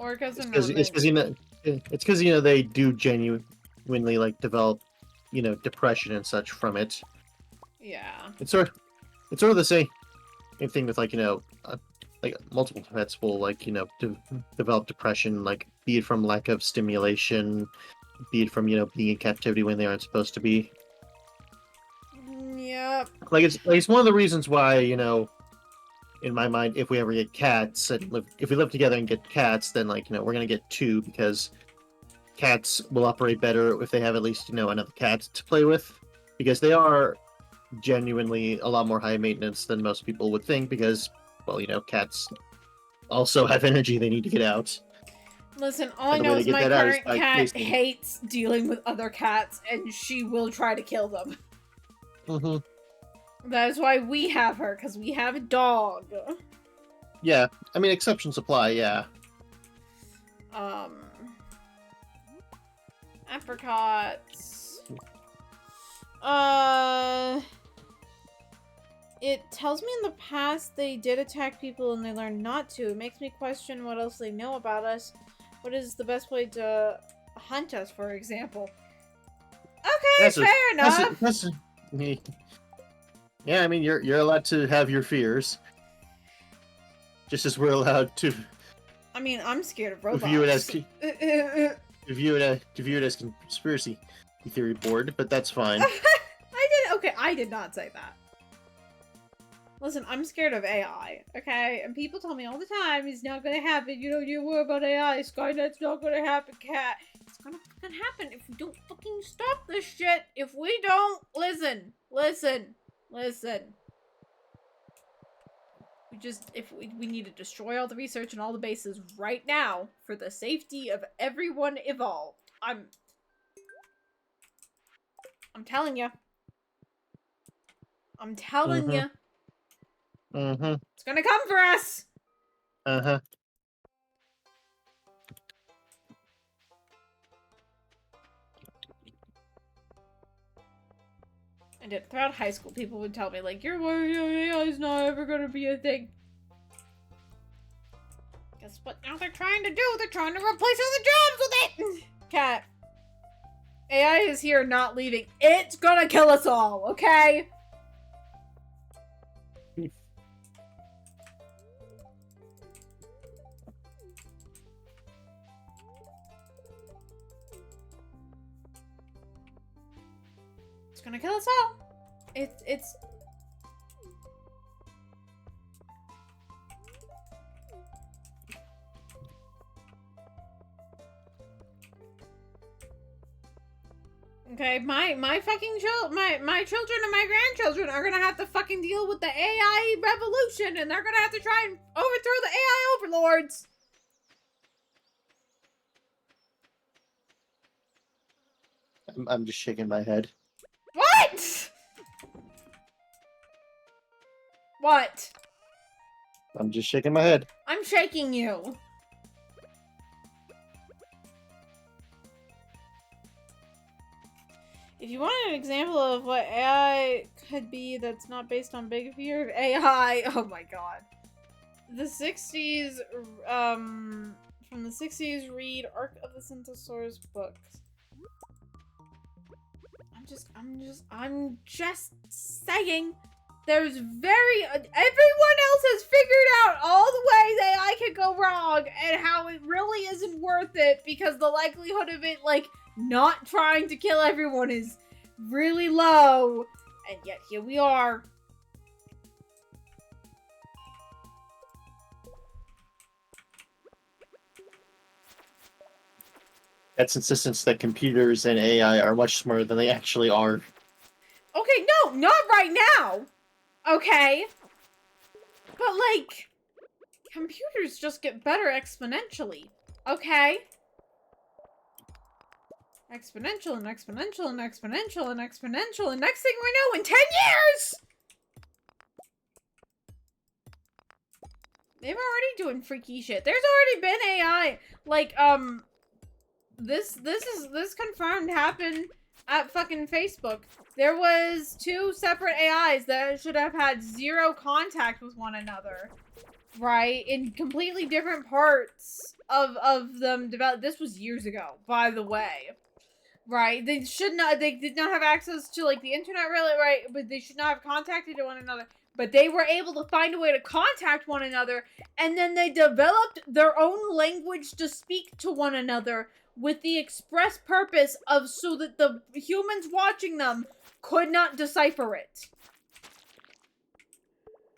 Orcas are not. It's because they do genuinely like develop, depression and such from it. Yeah. It's sort of the same thing with like like multiple pets will like develop depression, like be it from lack of stimulation, be it from being in captivity when they aren't supposed to be. Yep. Like it's one of the reasons why in my mind, if we ever get cats and if we live together and get cats, then like we're gonna get two, because cats will operate better if they have at least another cat to play with, because they are genuinely a lot more high maintenance than most people would think, because well cats also have energy they need to get out. Listen, all I know is my current cat hates dealing with other cats, and she will try to kill them. That is why we have her, because we have a dog. Yeah, I mean, exceptions apply, yeah. Apricots. It tells me in the past they did attack people and they learned not to. It makes me question what else they know about us. What is the best way to hunt us, for example? Okay, fair enough. Yeah, I mean, you're allowed to have your fears, just as we're allowed to. I mean, I'm scared of robots. View it as conspiracy theory board, but that's fine. I did not say that. Listen, I'm scared of AI, okay? And people tell me all the time it's not gonna happen. You worry about AI. Skynet's not gonna happen, cat. It's gonna fucking happen if we don't fucking stop this shit. If we don't listen. We need to destroy all the research and all the bases right now for the safety of everyone involved. I'm telling you. I'm telling you. It's gonna come for us! I did. Throughout high school, people would tell me, like, your AI is not ever gonna be a thing. Guess what now they're trying to do? They're trying to replace other jobs with it! Cat. AI is here, not leaving. It's gonna kill us all, okay? It's gonna kill us all. It's... Okay, my fucking my children and my grandchildren are gonna have to fucking deal with the AI revolution, and they're gonna have to try and overthrow the AI overlords. I'm just shaking my head. What? What? I'm just shaking my head. I'm shaking you. If you want an example of what AI could be that's not based on big fear of AI, oh my god. The 60s, from the 60s, read Arc of the Centaur's books. I'm just saying. There's everyone else has figured out all the ways AI can go wrong and how it really isn't worth it because the likelihood of it, like, not trying to kill everyone is really low. And yet here we are. That's insistence that computers and AI are much smarter than they actually are. Okay, no, not right now. Okay? But, like, computers just get better exponentially. Okay? Exponential and exponential and exponential and exponential, and next thing we know, in 10 years! They're already doing freaky shit. There's already been AI. Like, this confirmed happened at fucking Facebook. There was 2 separate AIs that should have had 0 contact with one another. Right? In completely different parts of them developed. This was years ago, by the way. Right? They did not have access to, like, the internet, really, right? But they should not have contacted one another. But they were able to find a way to contact one another, and then they developed their own language to speak to one another with the express purpose of so that the humans watching them could not decipher it.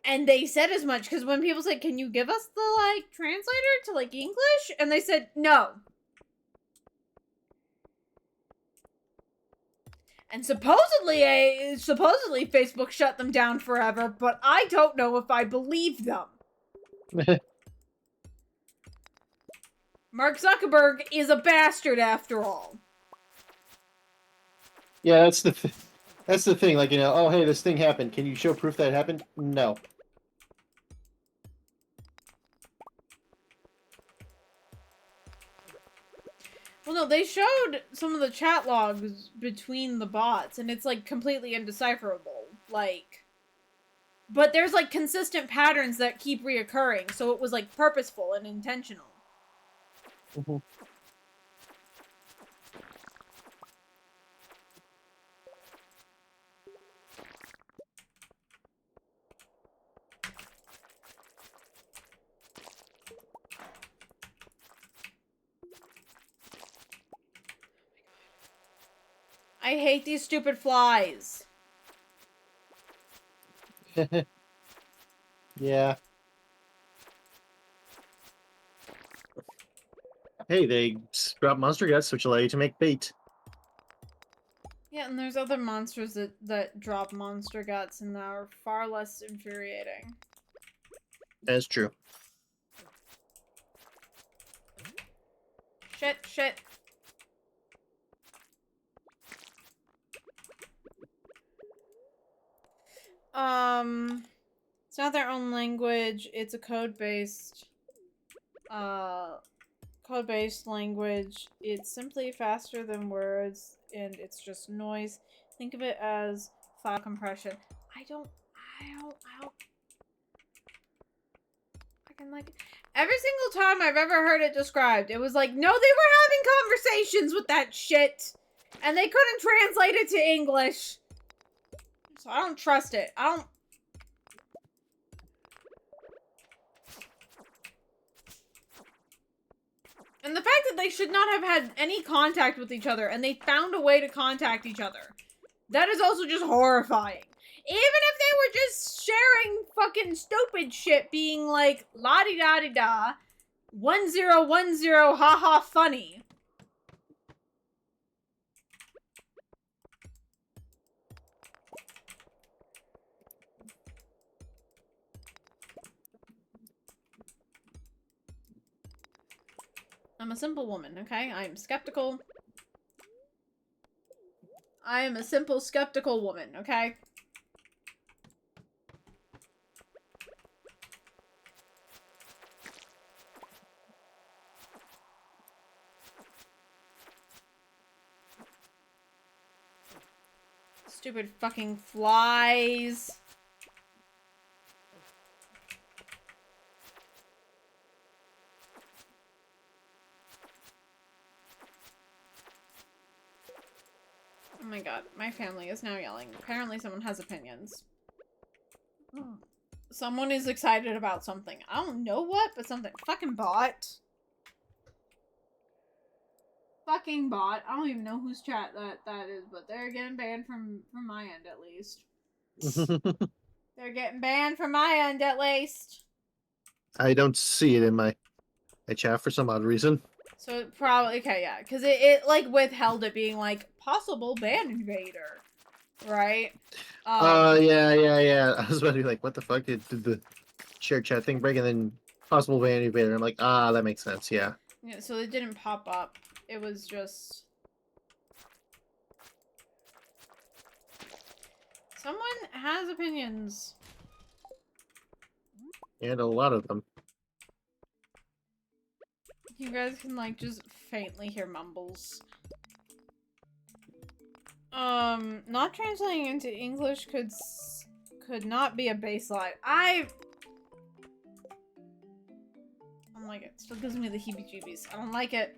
And they said as much, because when people said, can you give us the, like, translator to, like, English? And they said, no. And supposedly Facebook shut them down forever, but I don't know if I believe them. Mark Zuckerberg is a bastard after all. Yeah, that's the thing. Like, you know, oh hey, this thing happened. Can you show proof that it happened? No. Well, no, they showed some of the chat logs between the bots, and it's, like, completely indecipherable. Like, but there's, like, consistent patterns that keep reoccurring, so it was, like, purposeful and intentional. Mm-hmm. I hate these stupid flies. Yeah. Hey, they drop monster guts, which allow you to make bait. Yeah, and there's other monsters that drop monster guts and that are far less infuriating. That's true. Shit. It's not their own language, it's a code-based language. It's simply faster than words, and it's just noise. Think of it as file compression. I don't fucking like it. Every single time I've ever heard it described, it was like, no, they were having conversations with that shit, and they couldn't translate it to English. So I don't trust it. And the fact that they should not have had any contact with each other, and they found a way to contact each other. That is also just horrifying. Even if they were just sharing fucking stupid shit, being like, la-di-da-di-da, 1010, haha, funny. I'm a simple woman, okay? I'm skeptical. I am a simple, skeptical woman, okay? Stupid fucking flies. Oh my god, my family is now yelling. Apparently someone has opinions. Someone is excited about something. I don't know what, but something. Fucking bot. Fucking bot. I don't even know whose chat that is, but they're getting banned from my end at least. They're getting banned from my end at least. I don't see it in my chat for some odd reason. So it probably, okay, yeah, because it like withheld it being like possible ban invader, right? Yeah. I was about to be like, what the fuck? Did the shared chat thing break? And then possible ban invader. I'm like, ah, that makes sense. Yeah. Yeah, so it didn't pop up. It was just someone has opinions. And a lot of them. You guys can like just faintly hear mumbles. Not translating into English could not be a baseline. I don't like it. Still gives me the heebie-jeebies. I don't like it.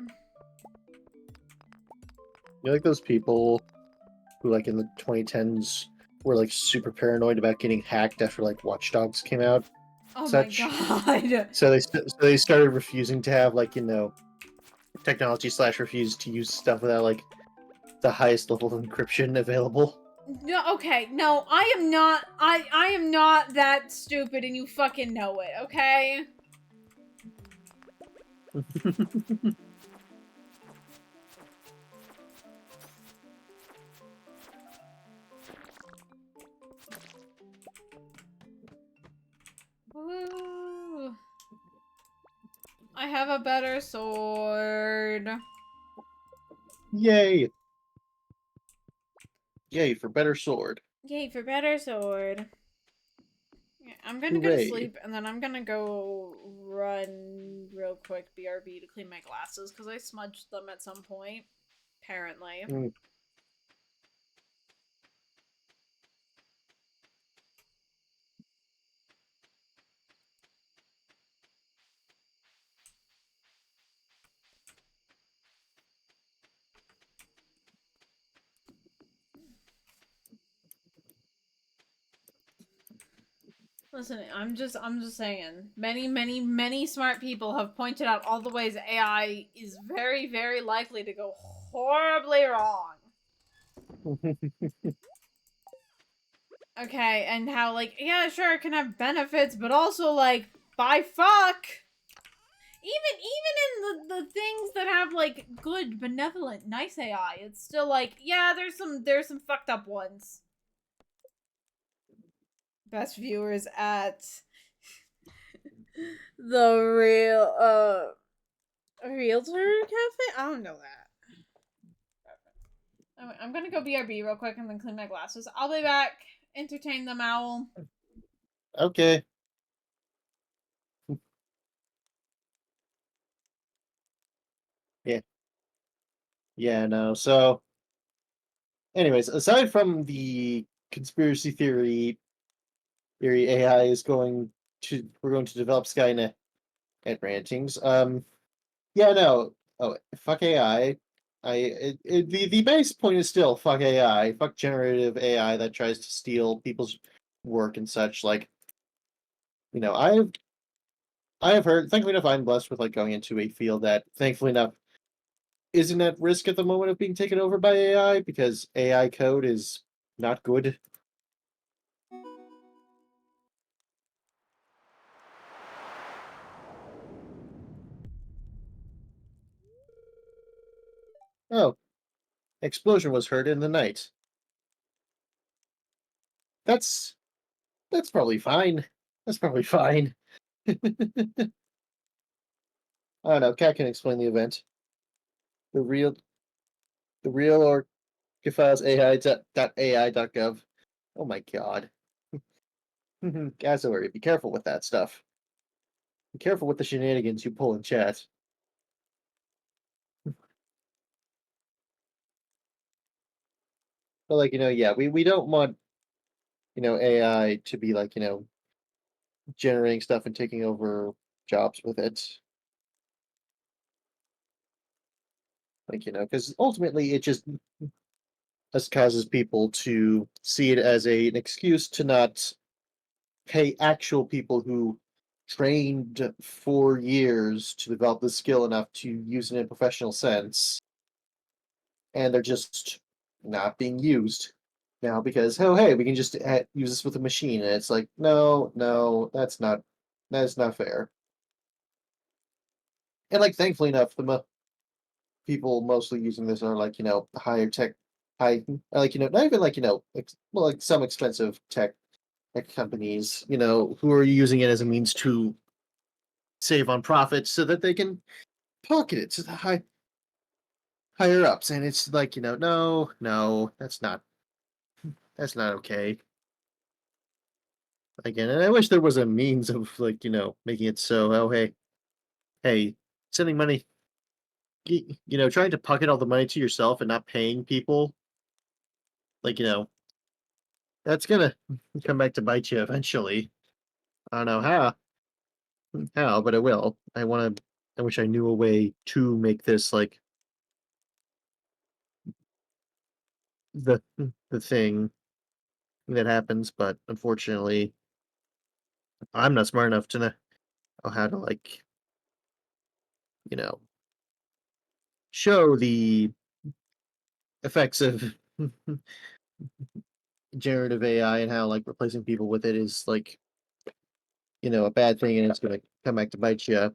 You're like those people who, like, in the 2010s were like super paranoid about getting hacked after like Watch Dogs came out. Oh such. my god. So they started refusing to have, like, you know, technology / refuse to use stuff without like the highest level of encryption available. No, okay, no, I am not. I am not that stupid, and you fucking know it. Okay. Woo. I have a better sword. Yay! Yay for better sword. Yay for better sword. Yeah, I'm gonna go to sleep, and then I'm gonna go run real quick BRB to clean my glasses, because I smudged them at some point. Apparently. Listen, I'm just saying. Many smart people have pointed out all the ways AI is very, very likely to go horribly wrong. Okay, and how, like, yeah, sure, it can have benefits, but also, like, by fuck! Even in the things that have, like, good, benevolent, nice AI, it's still like, yeah, there's some fucked up ones. Best viewers at the Realtor Cafe? I don't know that. I'm gonna go BRB real quick and then clean my glasses. I'll be back. Entertain the owl. Okay. Yeah. Yeah, no. So, anyways, aside from the conspiracy theory AI is we're going to develop Skynet at rantings. Yeah, no. Oh, fuck AI. The base point is still fuck AI. Fuck generative AI that tries to steal people's work and such. Like, you know, I have heard. Thankfully enough, I'm blessed with like going into a field that, thankfully enough, isn't at risk at the moment of being taken over by AI, because AI code is Not good. Oh, explosion was heard in the night. That's that's probably fine. That's probably fine. I don't know. Cat can explain the event. The real the real or Files AI.gov. Oh my god. Cassowary, be careful with that stuff. Be careful with the shenanigans you pull in chat. But like, yeah, we don't want, AI to be like, generating stuff and taking over jobs with it. Like, because ultimately it just causes people to see it as an excuse to not pay actual people who trained for years to develop the skill enough to use it in a professional sense, and they're just not being used now because, oh hey, we can just use this with a machine, and it's like, no, no, that's not fair. And like, thankfully enough, people mostly using this are like, higher tech, high, like, not even like, well, like some expensive tech companies, who are using it as a means to save on profits so that they can pocket it to the higher ups. And it's like, no, no, that's not okay. Again, and I wish there was a means of like, making it so, oh hey, sending money, trying to pocket all the money to yourself and not paying people, like, that's gonna come back to bite you eventually. I don't know how, but it will. I wish I knew a way to make this like the thing that happens, but unfortunately, I'm not smart enough to know how to like, you know, show the effects of generative AI and how like replacing people with it is like, a bad thing and it's gonna come back to bite you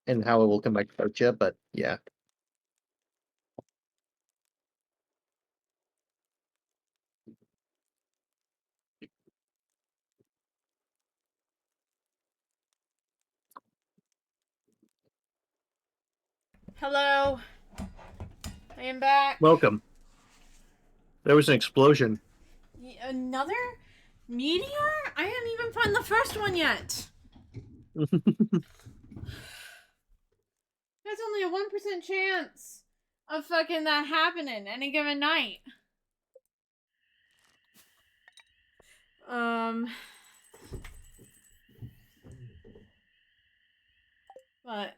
and how it will come back to bite you. But yeah. Hello, I am back. Welcome. There was an explosion. Another meteor? I didn't even find the first one yet. There's only a 1% chance of fucking that happening any given night. But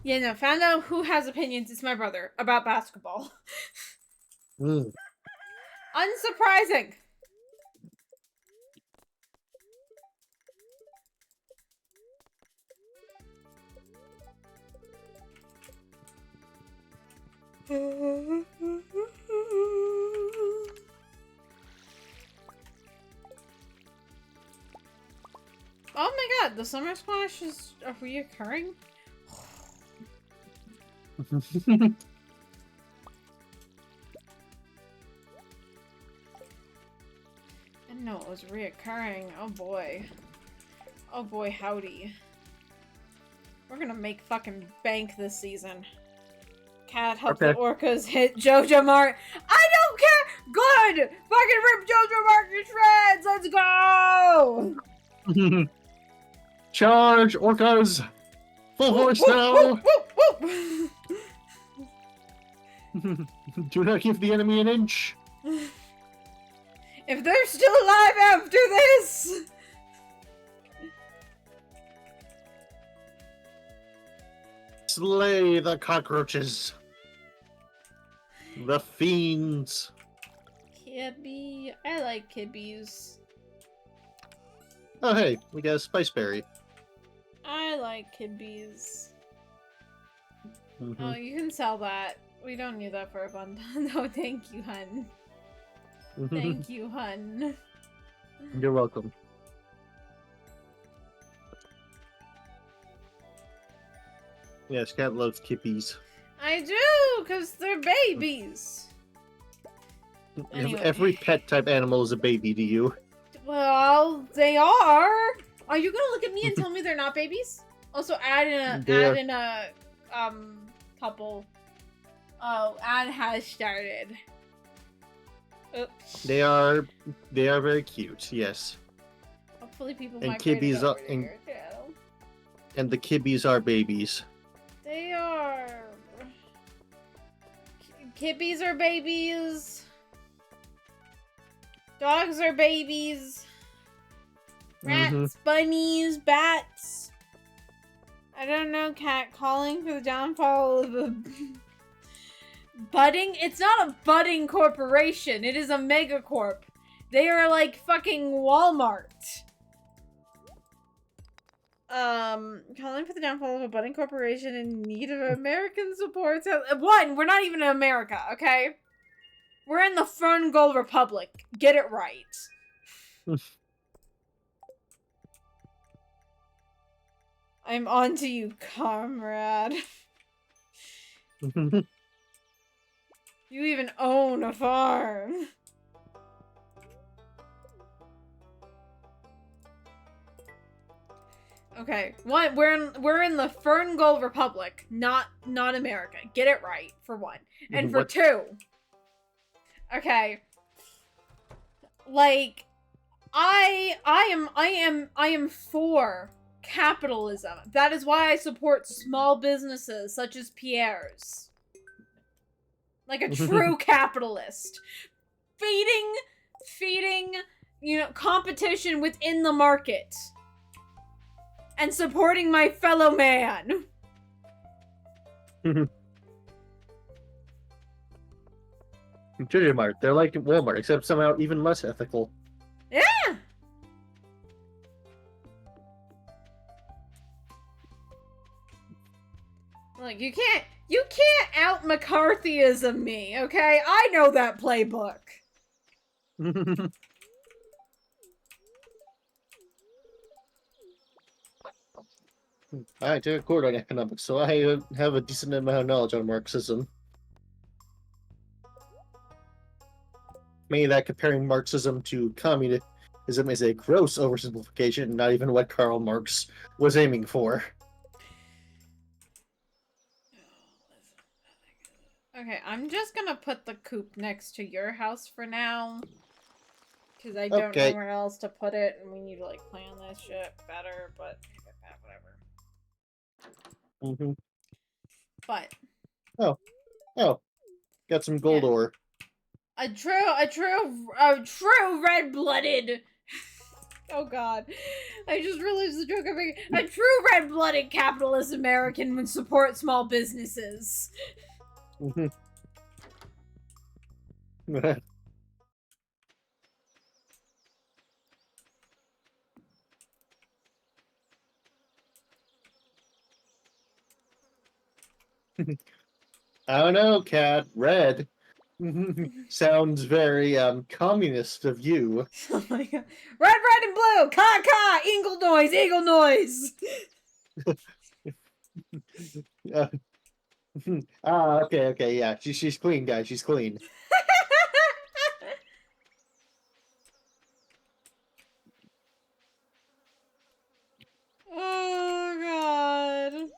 yeah, no, found out who has opinions. It's my brother about basketball. Mm. Unsurprising. Oh my god, the summer squash is reoccurring? I didn't know it was reoccurring. Oh boy. Oh boy, howdy. We're gonna make fucking bank this season. Cat help the orcas hit Jojo Mart. I don't care! Good! Fucking rip Jojo Mart to shreds! Let's go! Charge, orcas! Full force now! Do not give the enemy an inch! If they're still alive after this! Slay the cockroaches! The fiends! Kibby. I like kibbies. Oh hey, we got a spice berry. I like kibbies. Mm-hmm. Oh, you can sell that. We don't need that for a bundle. No, thank you, hun. Thank you, hun. You're welcome. Yes, cat loves kitties. I do, because they're babies. Anyway. Every pet type animal is a baby to you. Well, they are. Are you gonna look at me and tell me they're not babies? Also, add in a couple. Oh, ad has started. Oops. They are very cute. Yes. Hopefully, people. And kibbies are and the kibbies are babies. They are. Kibbies are babies. Dogs are babies. Rats, bunnies, bats. I don't know, cat calling for the downfall of a budding? It's not a budding corporation. It is a megacorp. They are like fucking Walmart. Calling for the downfall of a budding corporation in need of American support. One, we're not even in America, okay? We're in the Ferngold Republic. Get it right. I'm on to you, comrade. You even own a farm. Okay, one, we're in the Ferngold Republic, not America. Get it right, for one. And for two, okay, like, I am for capitalism. That is why I support small businesses such as Pierre's. Like a true capitalist. Feeding, you know, competition within the market. And supporting my fellow man. Mart, they're like Walmart, except somehow even less ethical. Yeah. Like, you can't out McCarthyism me, okay? I know that playbook. I took a course on economics, so I have a decent amount of knowledge on Marxism. Mainly that comparing Marxism to communism is a gross oversimplification, and not even what Karl Marx was aiming for. Okay, I'm just gonna put the coop next to your house for now. Because I don't know where else to put it, and we need to, like, plan this shit better, but whatever. But. Oh. Got some gold ore. A true red-blooded. Oh god. I just realized the joke I'm making. A true red-blooded capitalist American would support small businesses. I don't know, Cat. Red sounds very communist of you. Oh my god. Red, and blue! Ka! Eagle noise! Eagle noise! Okay, yeah. She's clean, guys. She's clean. Oh god.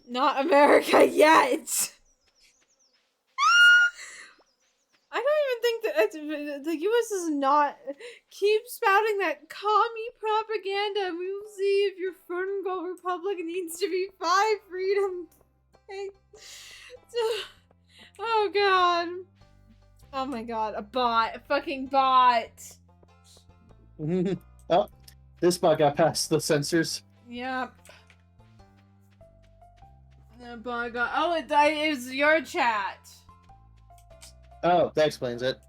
Not America yet! I don't even think that the U.S. is not. Keep spouting that commie propaganda. We will see if your Ferngold Republic needs to be 5 freedom. Oh god. Oh my god. A bot. A fucking bot. Oh, this bot got past the sensors. Yep. The bot got. Oh, it was your chat. Oh, that explains it.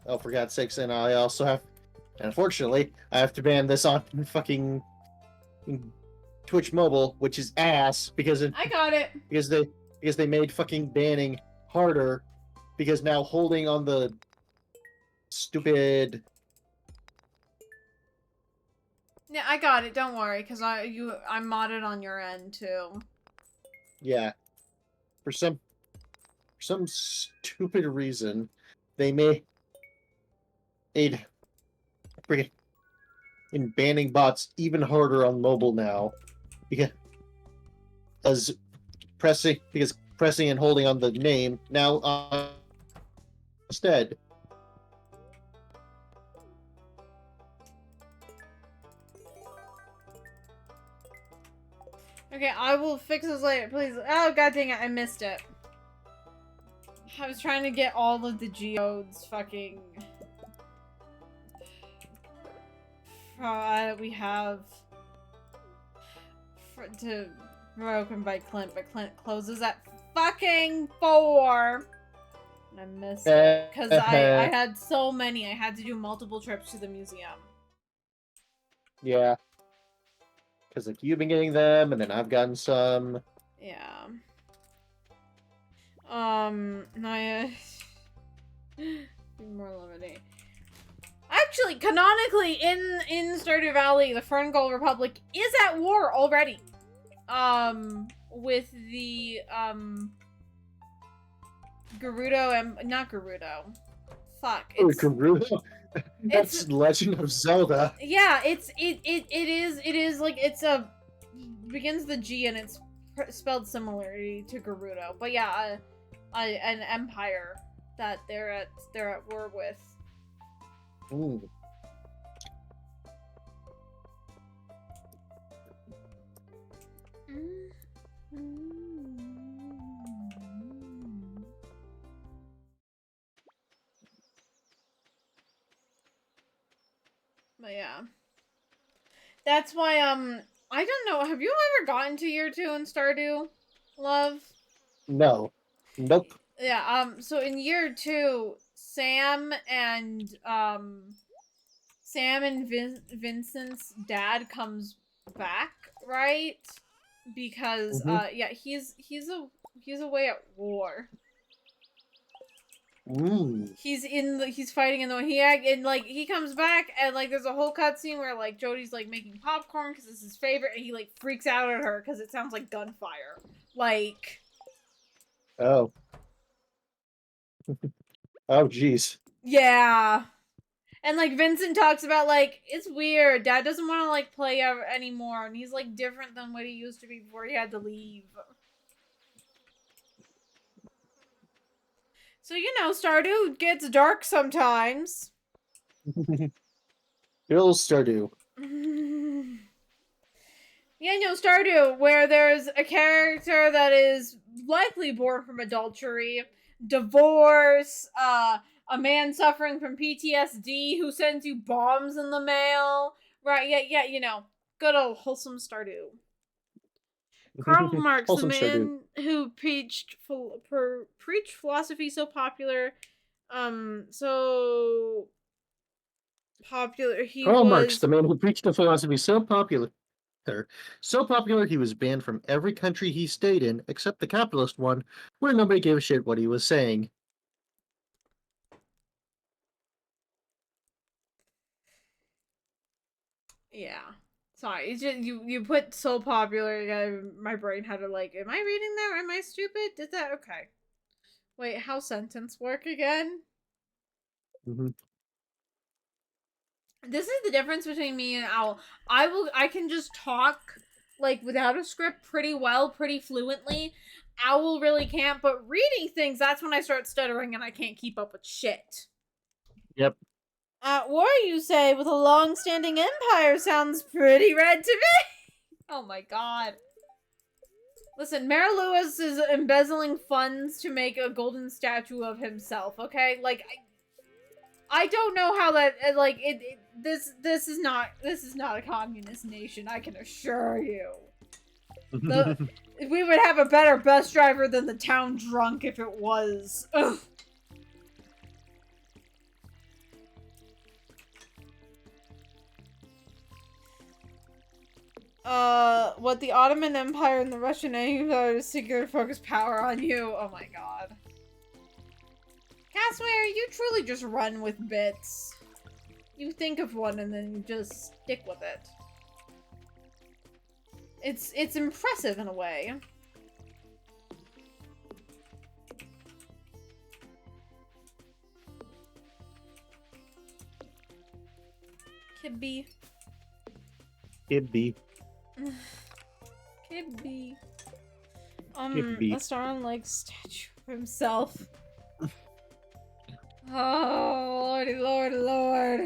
Oh, for God's sakes, and I also have And unfortunately, I have to ban this on fucking Twitch Mobile, which is ass because I got it. Because they made fucking banning harder because now holding on the stupid. Yeah, I got it. Don't worry, because I'm modded on your end too. Yeah, for some stupid reason, they made freaking in banning bots even harder on mobile now because pressing and holding on the name now instead. Okay, I will fix this later, please. Oh, god dang it, I missed it. I was trying to get all of the geodes fucking... we have... to broken by Clint, but Clint closes at fucking 4! And I missed it. Because I had so many, I had to do multiple trips to the museum. Yeah. Because like you've been getting them, and then I've gotten some. Yeah. Naya. More lemonade. Actually, canonically, in Stardew Valley, the Ferngul Republic is at war already. With the Gerudo and not Gerudo. Fuck. It's Gerudo. That's Legend of Zelda. Yeah, it is like it's begins the G and it's spelled similarly to Gerudo. But yeah, an empire that they're at war with. Ooh. But yeah. That's why, I don't know, have you ever gotten to year 2 in Stardew, love? No. Nope. Yeah, so in year 2, Sam and Vincent's dad comes back, right? Because, yeah, he's away at war. Ooh. He's fighting in the he comes back and like there's a whole cutscene where like Jodie's like making popcorn because it's his favorite and he like freaks out at her because it sounds like gunfire. Like oh jeez. Yeah. And like Vincent talks about like it's weird. Dad doesn't want to like play anymore and he's like different than what he used to be before he had to leave. So, you know, Stardew gets dark sometimes. Bill Stardew. Yeah, no, Stardew, where there's a character that is likely born from adultery, divorce, a man suffering from PTSD who sends you bombs in the mail. Right, yeah, you know, good old wholesome Stardew. Karl Marx, the man who preached philosophy so popular, so popular Karl Marx, the man who preached a philosophy so popular he was banned from every country he stayed in except the capitalist one, where nobody gave a shit what he was saying. Yeah. Sorry, it's just, you put so popular, my brain had to like, am I reading that? Am I stupid? Did that? Okay. Wait, how sentence work again? This is the difference between me and Owl. I can just talk, like, without a script pretty well, pretty fluently. Owl really can't, but reading things, that's when I start stuttering and I can't keep up with shit. Yep. War, you say, with a long-standing empire sounds pretty red to me. Oh my god. Listen, Mayor Lewis is embezzling funds to make a golden statue of himself, okay? Like, I don't know how that, like, this is not a communist nation, I can assure you. We would have a better bus driver than the town drunk if it was. Ugh. What the Ottoman Empire and the Russian Empire singular focus power on you. Oh my god. Cassware, you truly just run with bits. You think of one and then you just stick with it. It's impressive in a way. Kibby. Kibby. Kibby. Kibby. Astaran like statue of himself. Oh, lordy, lord, lord.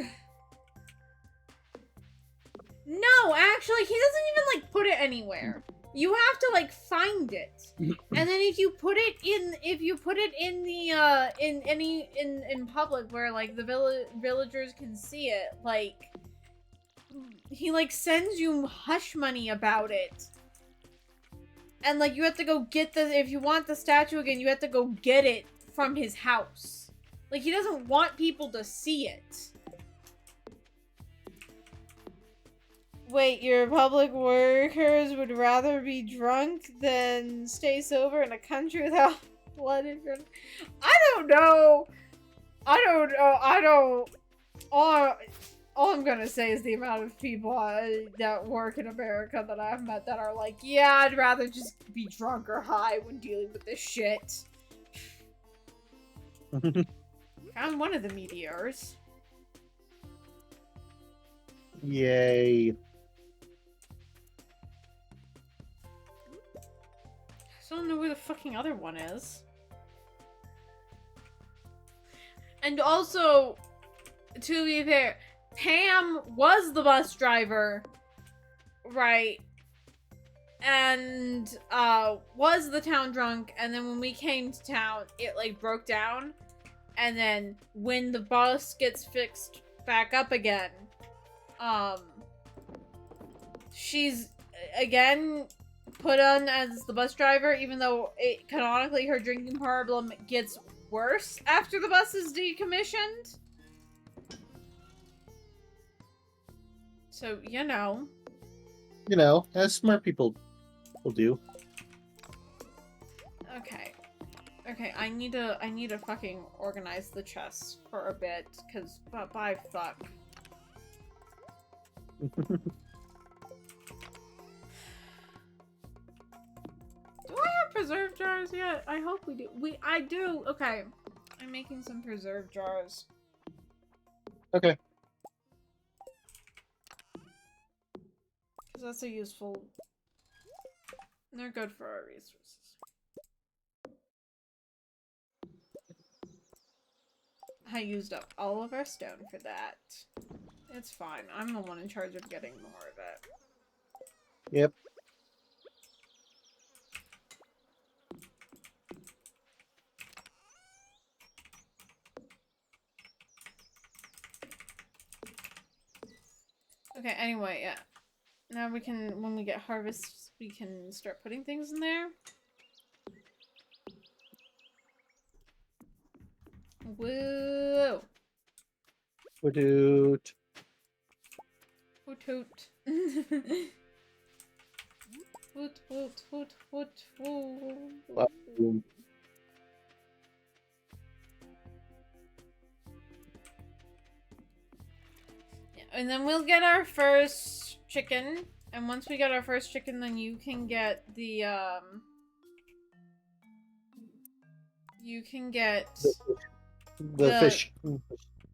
No, actually, he doesn't even, like, put it anywhere. You have to, like, find it. And then if you put it in the, in public where, like, the villagers can see it, like, he, like, sends you hush money about it. And, like, you have to go get if you want the statue again, you have to go get it from his house. Like, he doesn't want people to see it. Wait, your public workers would rather be drunk than stay sober in a country without blood in front? I don't know. All I'm gonna say is the amount of people that work in America that I've met that are like, yeah, I'd rather just be drunk or high when dealing with this shit. Found one of the meteors. Yay. I don't know where the fucking other one is. And also, to be fair, Pam was the bus driver, right? And, was the town drunk, and then when we came to town, it, like, broke down. And then, when the bus gets fixed back up again, she's, again, put on as the bus driver, even though canonically her drinking problem gets worse after the bus is decommissioned. So, you know. You know, as smart people will do. Okay. Okay, I need to fucking organize the chest for a bit, cause bye fuck. Do I have preserve jars yet? I hope we do. I do. Okay. I'm making some preserve jars. Okay. Because that's a useful... They're good for our resources. I used up all of our stone for that. It's fine. I'm the one in charge of getting more of it. Yep. Okay, anyway, yeah. Now we can, when we get harvests, we can start putting things in there. Whoa! Woot. Hoot hoot. Hoot hoot hoot hoot hoot. Yeah, and then we'll get our first chicken. And once we get our first chicken, then you can get the, you can get... The fish.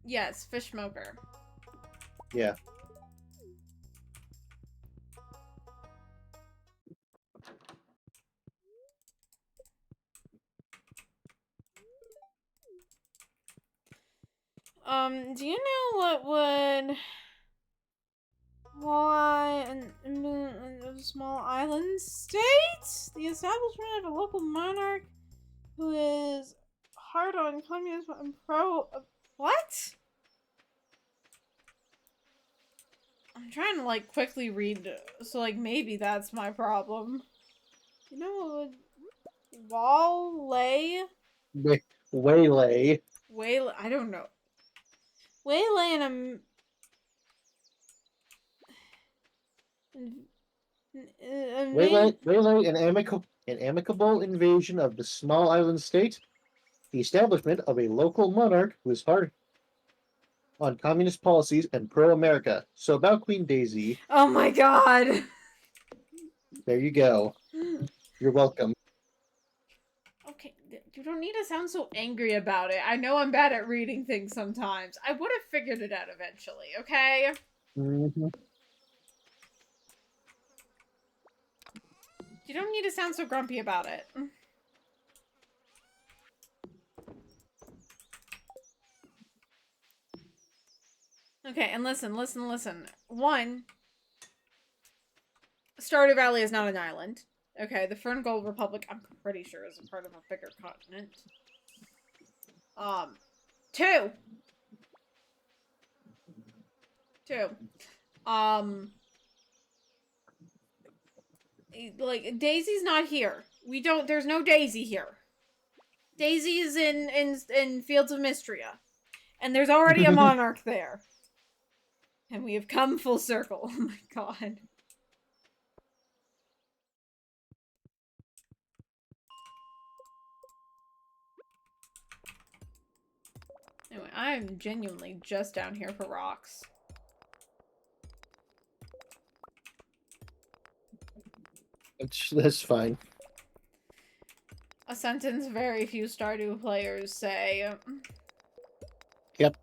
Yes, fish smoker. Yeah. Do you know what would... Why a small island state? The establishment of a local monarch who is hard on communism and pro... What? I'm trying to, like, quickly read, so, like, maybe that's my problem. You know what would... Waylay? Waylay. Waylay, I don't know. Waylay and Waylay, an amicable invasion of the small island state, the establishment of a local monarch who is hard on communist policies and pro-America. So about Queen Daisy, Oh my god! there you go. You're welcome. Okay, you don't need to sound so angry about it. I know I'm bad at reading things sometimes. I would have figured it out eventually, okay? Mm-hmm. You don't need to sound so grumpy about it. Okay, and listen. One, Stardew Valley is not an island. Okay, the Ferngold Republic, I'm pretty sure, is a part of a bigger continent. Two. Like, Daisy's not here. There's no Daisy here. Daisy is in Fields of Mystria. And there's already a monarch there. And we have come full circle. Oh my god. Anyway, I'm genuinely just down here for rocks. That's fine. A sentence very few Stardew players say. Yep.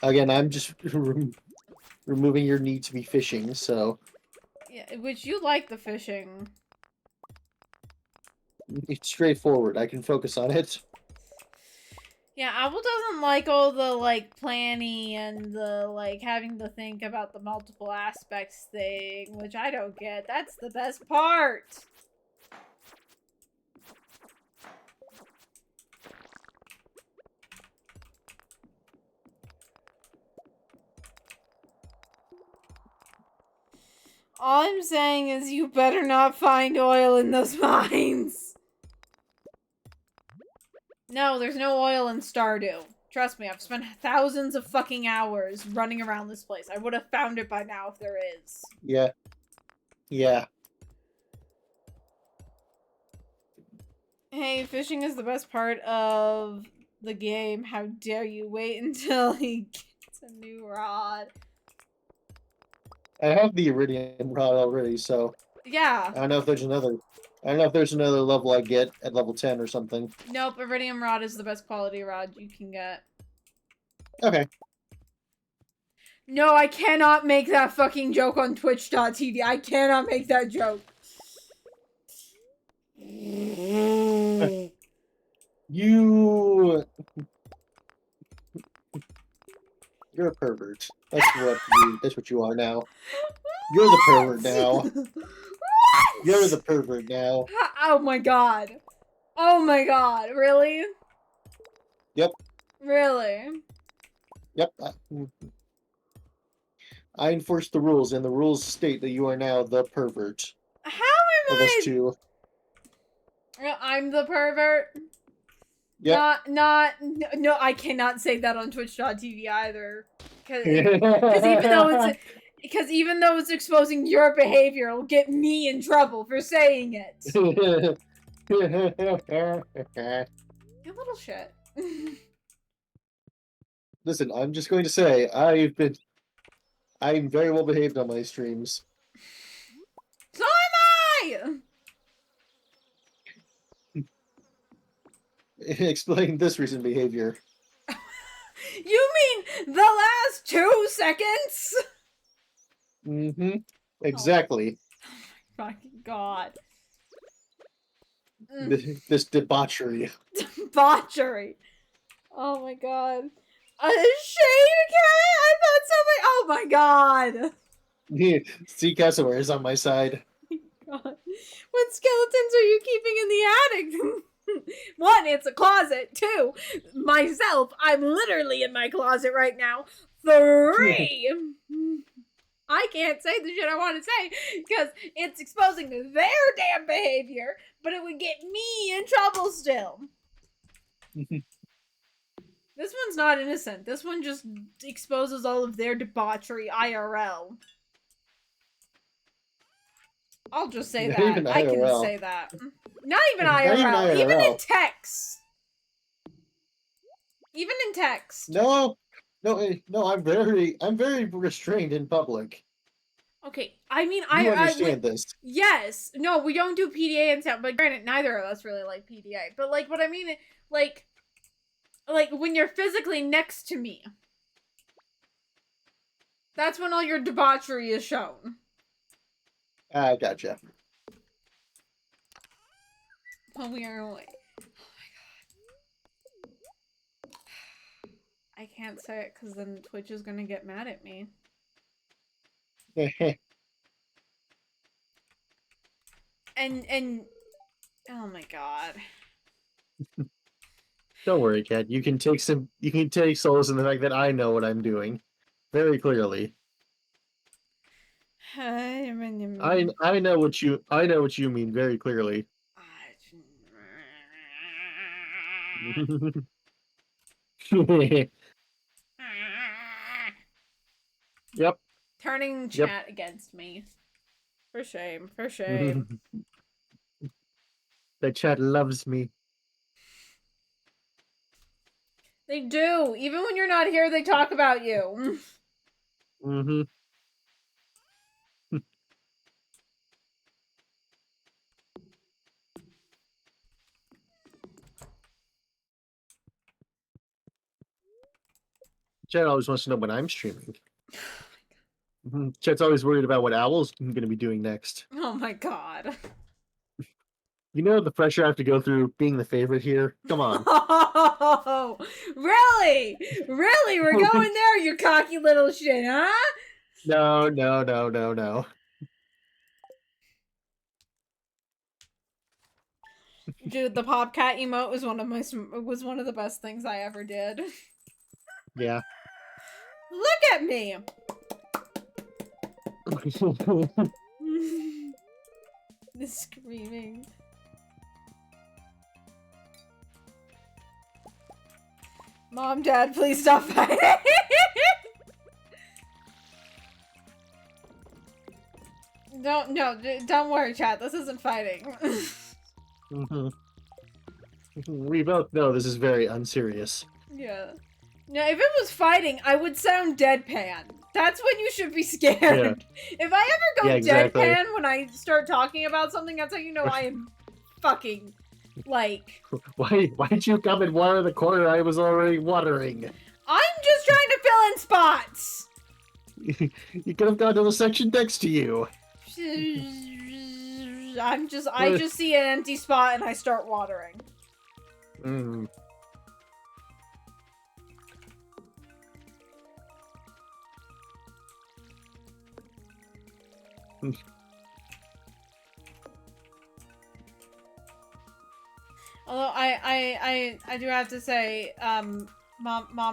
Again, I'm just removing your need to be fishing, so... Yeah, which you like the fishing. It's straightforward. I can focus on it. Yeah, Apple doesn't like all the, like, planning and the, like, having to think about the multiple aspects thing, which I don't get. That's the best part! All I'm saying is you better not find oil in those mines. No, there's no oil in Stardew. Trust me, I've spent thousands of fucking hours running around this place. I would have found it by now if there is. Yeah. Yeah. Hey, fishing is the best part of the game. How dare you wait until he gets a new rod. I have the iridium rod already, so... Yeah. I don't know if there's another... I don't know if there's another level I get at level 10 or something. Nope, iridium rod is the best quality rod you can get. Okay. No, I cannot make that fucking joke on Twitch.tv. I cannot make that joke. You're a pervert. That's what you are now. You're the pervert now. You're the pervert now. Oh my god. Oh my god. Really? Yep. Really? Yep. I enforce the rules, and the rules state that you are now the pervert. How am I? Of us two. I'm the pervert? Yep. No, I cannot say that on Twitch.tv either. Because even though it's exposing your behavior, it'll get me in trouble for saying it. You little shit. Listen, I'm just going to say, I'm very well behaved on my streams. So am I! Explain this recent behavior. You mean the last 2 seconds? Mm-hmm. Exactly. Oh my fucking god. This debauchery. Debauchery. Oh my god. A shade cat? I thought somebody. Oh my god. See, Cassowary is on my side. God. What skeletons are you keeping in the attic? 1, it's a closet. 2, myself. I'm literally in my closet right now. 3, I can't say the shit I want to say because it's exposing their damn behavior, but it would get me in trouble still. This one's not innocent. This one just exposes all of their debauchery IRL. I'll just say Not that. even I can IRL. say that. Not even Not even IRL. Even in IRL. text. Even in text. No, I'm very restrained in public. Okay, I mean, You understand this. yes, no, we don't do PDA and stuff, but granted, neither of us really like PDA. But, like, what I mean, like, when you're physically next to me, that's when all your debauchery is shown. I gotcha. When we are away. Oh my god. I can't say it because then Twitch is gonna get mad at me. and oh my god. Don't worry, Kat. You can take solace in the fact that I know what I'm doing very clearly. I know what you mean very clearly. Yep. Turning chat against me. For shame. For shame. The chat loves me. They do. Even when you're not here, they talk about you. Mm-hmm. Chat always wants to know when I'm streaming. Chat's always worried about what Owl's going to be doing next. Oh my god. You know the pressure I have to go through being the favorite here? Come on. Oh, really? Really? We're going there, you cocky little shit, huh? No. Dude, the Popcat emote was one of the best things I ever did. Yeah. Look at me. The screaming. Mom, Dad, please stop fighting. Don't worry, chat. This isn't fighting. We both know this is very unserious. Yeah. Now, if it was fighting, I would sound deadpan. That's when you should be scared. Yeah. If I ever go exactly. deadpan when I start talking about something, that's how you know I am fucking, like... Why'd you come and water the corner I was already watering? I'm just trying to fill in spots! You could have gone to the section next to you. I just see an empty spot and I start watering. Mm. Although I do have to say, mom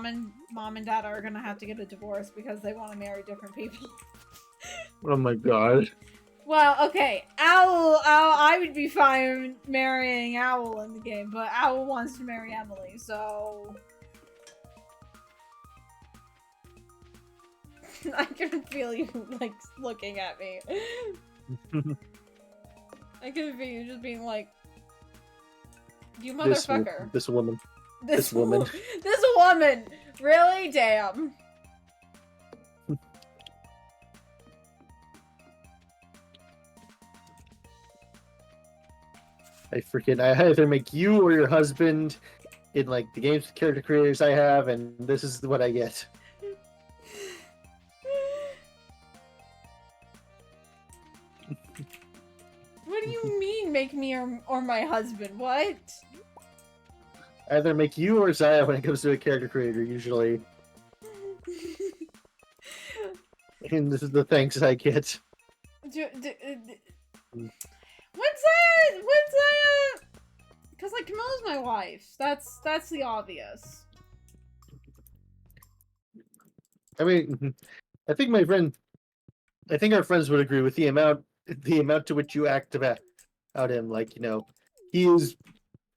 and dad are gonna have to get a divorce because they want to marry different people. Oh my god. Well, okay, Owl, I would be fine marrying Owl in the game, but Owl wants to marry Emily, so... I can feel you, like, looking at me. I can feel you just being like, you motherfucker. This woman. This woman. This woman! Really? Damn. I either make you or your husband in like the games character creators I have, and this is what I get. What do you mean, make me or my husband? What? Either make you or Zaya when it comes to a character creator, usually. And this is the thanks I get. What's that? Because, like, Camilla's my wife. That's the obvious. I mean, I think our friends would agree with the amount to which you act about him. Like, you know, he is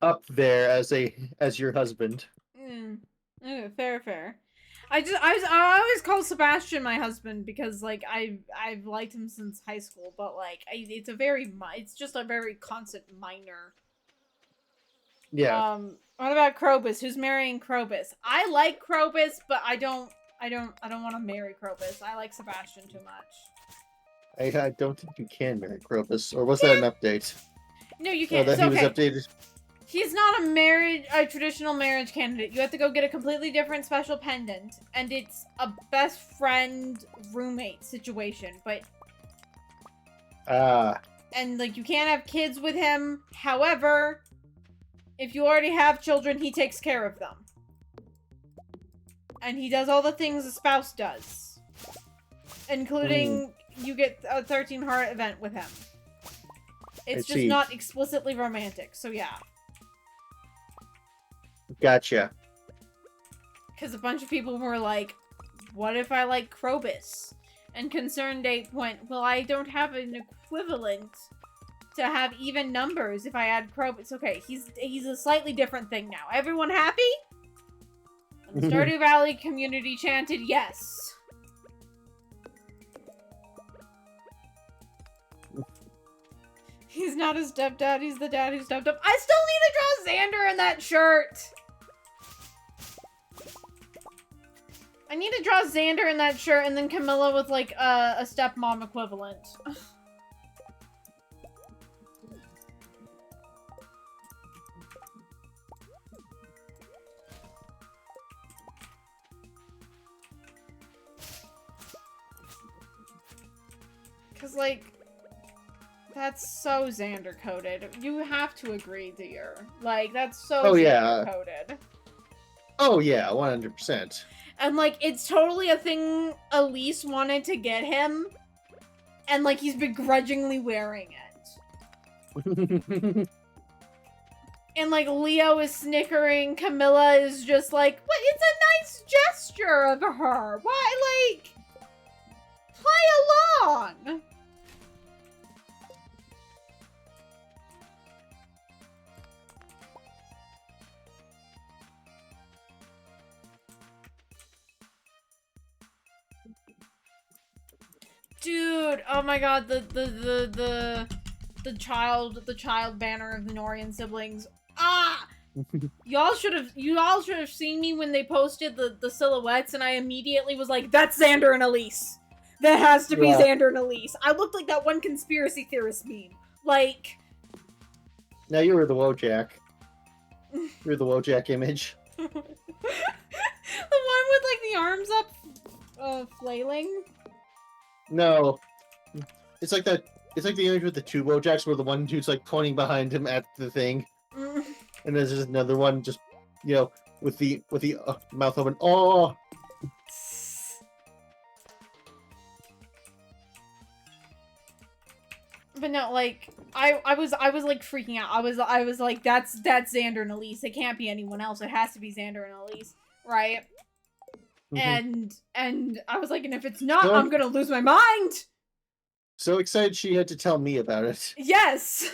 up there as your husband. Okay, fair. I always call Sebastian my husband because like I've liked him since high school, but like it's just a very constant minor. Yeah. What about Krobus? Who's marrying Krobus? I like Krobus, but I don't want to marry Krobus. I like Sebastian too much. I don't think you can marry Krobus, or was that an update? No, you Oh, can't. that It's he was okay. updated. He's not a traditional marriage candidate. You have to go get a completely different special pendant, and it's a best friend roommate situation. But and like you can't have kids with him. However, if you already have children, he takes care of them, and he does all the things a spouse does, including you get a 13 heart event with him. It's just not explicitly romantic. So yeah. Gotcha. Because a bunch of people were like, what if I like Krobus? And Concerned Ape went, well, I don't have an equivalent to have even numbers if I add Krobus. Okay, he's a slightly different thing now. Everyone happy? And the Stardew Valley community chanted yes. He's not his stepdad, he's the dad who stepped up. I still need to draw Xander in that shirt! I need to draw Xander in that shirt and then Camilla with, like, a stepmom equivalent. Cause, like, that's so Xander coded. You have to agree, dear. Like, that's so Xander coded. Oh yeah, 100%. And like, it's totally a thing Elise wanted to get him, and like, he's begrudgingly wearing it. And like, Leo is snickering, Camilla is just like, but it's a nice gesture of her. Why, like, play along. Dude, oh my god, the child banner of the Norian siblings. Ah! Y'all should have seen me when they posted the silhouettes, and I immediately was like, that's Xander and Elise. That has to be Xander and Elise. I looked like that one conspiracy theorist meme. Like, now you were the Wojak. You're the Wojak image. The one with like the arms up flailing. No. It's like that. It's like the image with the two Wojaks where the one dude's like pointing behind him at the thing. And there's just another one just, you know, with the mouth open. Oh! But no, like, I was like freaking out. I was like, that's Xander and Elise. It can't be anyone else. It has to be Xander and Elise, right? And I was like, and if it's not, I'm gonna lose my mind! So excited she had to tell me about it. Yes!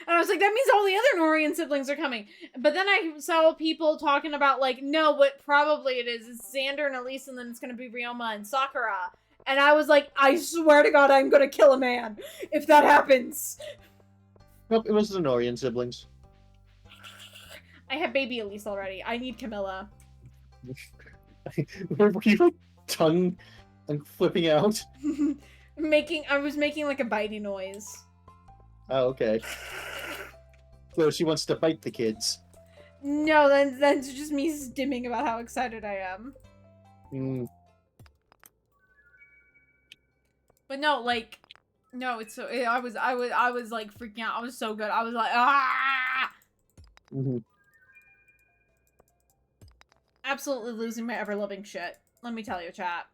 And I was like, that means all the other Norian siblings are coming. But then I saw people talking about, like, no, what probably it is Xander and Elise, and then it's gonna be Ryoma and Sakura. And I was like, I swear to God, I'm gonna kill a man if that happens. Nope, it was the Norian siblings. I have baby Elise already. I need Camilla. Were you like tongue and flipping out? I was making like a bitey noise. Oh, okay. So she wants to bite the kids. No, that's just me stimming about how excited I am. But no, like, no, it's so. I was like freaking out. I was so good. I was like, ah! Absolutely losing my ever-loving shit. Let me tell you, chat.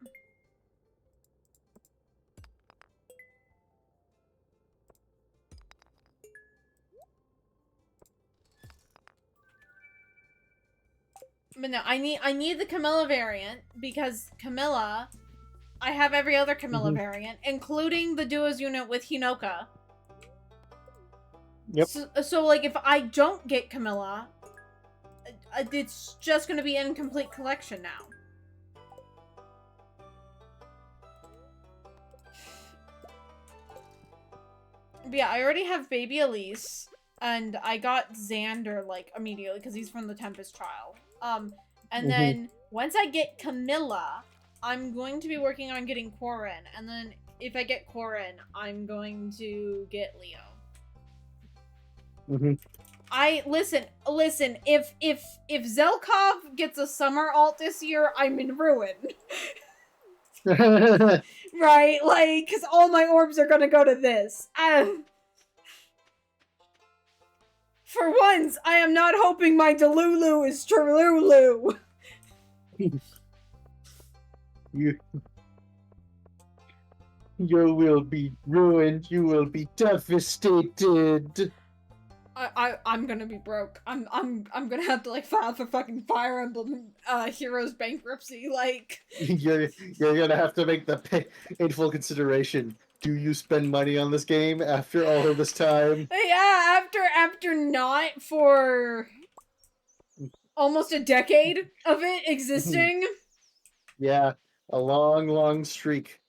But no, I need the Camilla variant because Camilla, I have every other Camilla variant, including the duos unit with Hinoka. Yep. So like, if I don't get Camilla, it's just gonna be an incomplete collection now. But yeah, I already have baby Elise, and I got Xander, like, immediately, because he's from the Tempest Trial. And then, once I get Camilla, I'm going to be working on getting Corin, and then if I get Corin, I'm going to get Leo. Listen, if Zelkov gets a summer alt this year, I'm in ruin. Right? Like, because all my orbs are gonna go to this. For once, I am not hoping my Delulu is Trululu. You will be ruined. You will be devastated. I'm gonna be broke. I'm gonna have to like file for fucking Fire Emblem Heroes bankruptcy. Like you're gonna have to make the painful consideration. Do you spend money on this game after all of this time? Yeah, after not for almost a decade of it existing. Yeah, a long streak.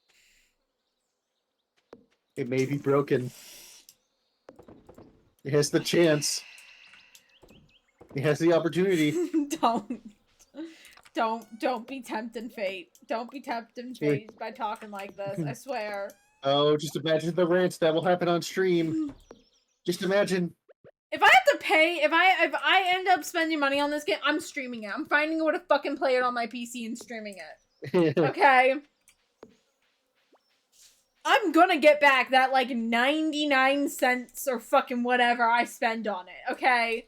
It may be broken. It has the chance. It has the opportunity. Don't be tempting fate. Don't be tempting fate by talking like this. I swear. Oh, just imagine the rants that will happen on stream. Just imagine. If I have to pay, if I end up spending money on this game, I'm streaming it. I'm finding a way to fucking play it on my PC and streaming it. Okay? I'm gonna get back that, like, 99 cents or fucking whatever I spend on it, okay?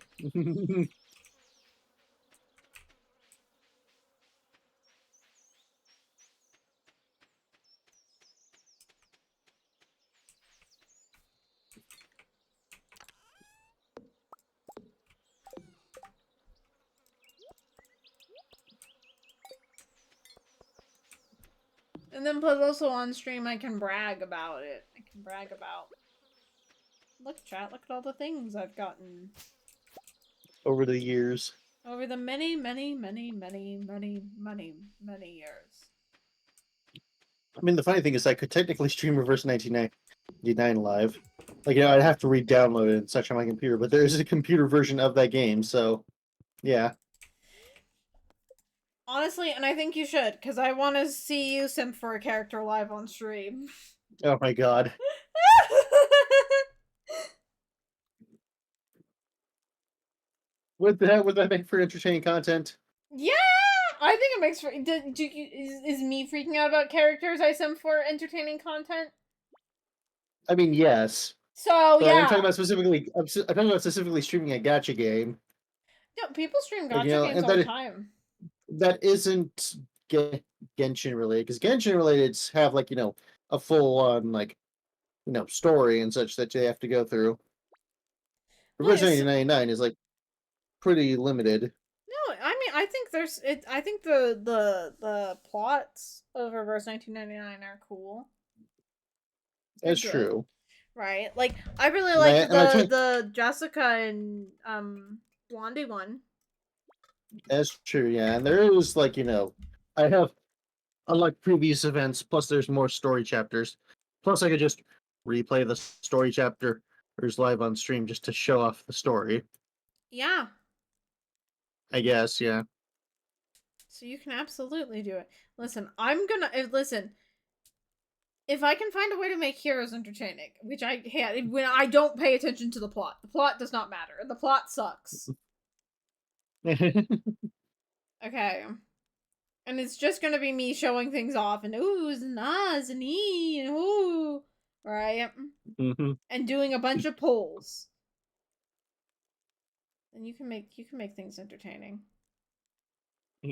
And then plus also on stream I can brag about it. I can brag about... Look, chat, look at all the things I've gotten. Over the years. Over the many years. I mean, the funny thing is I could technically stream Reverse 1999 live. Like, I'd have to re-download it and such on my computer, but there is a computer version of that game, so yeah. Honestly, and I think you should, because I want to see you simp for a character live on stream. Oh my god. Would that make for entertaining content? Yeah! I think it makes for... is me freaking out about characters I simp for entertaining content? I mean, yes. So, but yeah. I'm talking about specifically streaming a gacha game. No, people stream gacha games all the time. That isn't Genshin related, because Genshin related have, like, you know, a full-on, like, you know, story and such that they have to go through. Reverse 1999 is, like, pretty limited. No, I mean, I think there's it. I think the plots of Reverse 1999 are cool. That's true. Right, like I really like the Jessica and Blondie one. That's true, yeah. And there is, like, you know, I have, unlike previous events, plus there's more story chapters. Plus I could just replay the story chapter live on stream just to show off the story. Yeah. I guess, yeah. So you can absolutely do it. Listen, I'm gonna... Listen, if I can find a way to make Heroes entertaining, which when I don't pay attention to the plot does not matter. The plot sucks. Okay. And it's just gonna be me showing things off and oohs and ahs and ee and ooh, right? And doing a bunch of polls. And you can make things entertaining.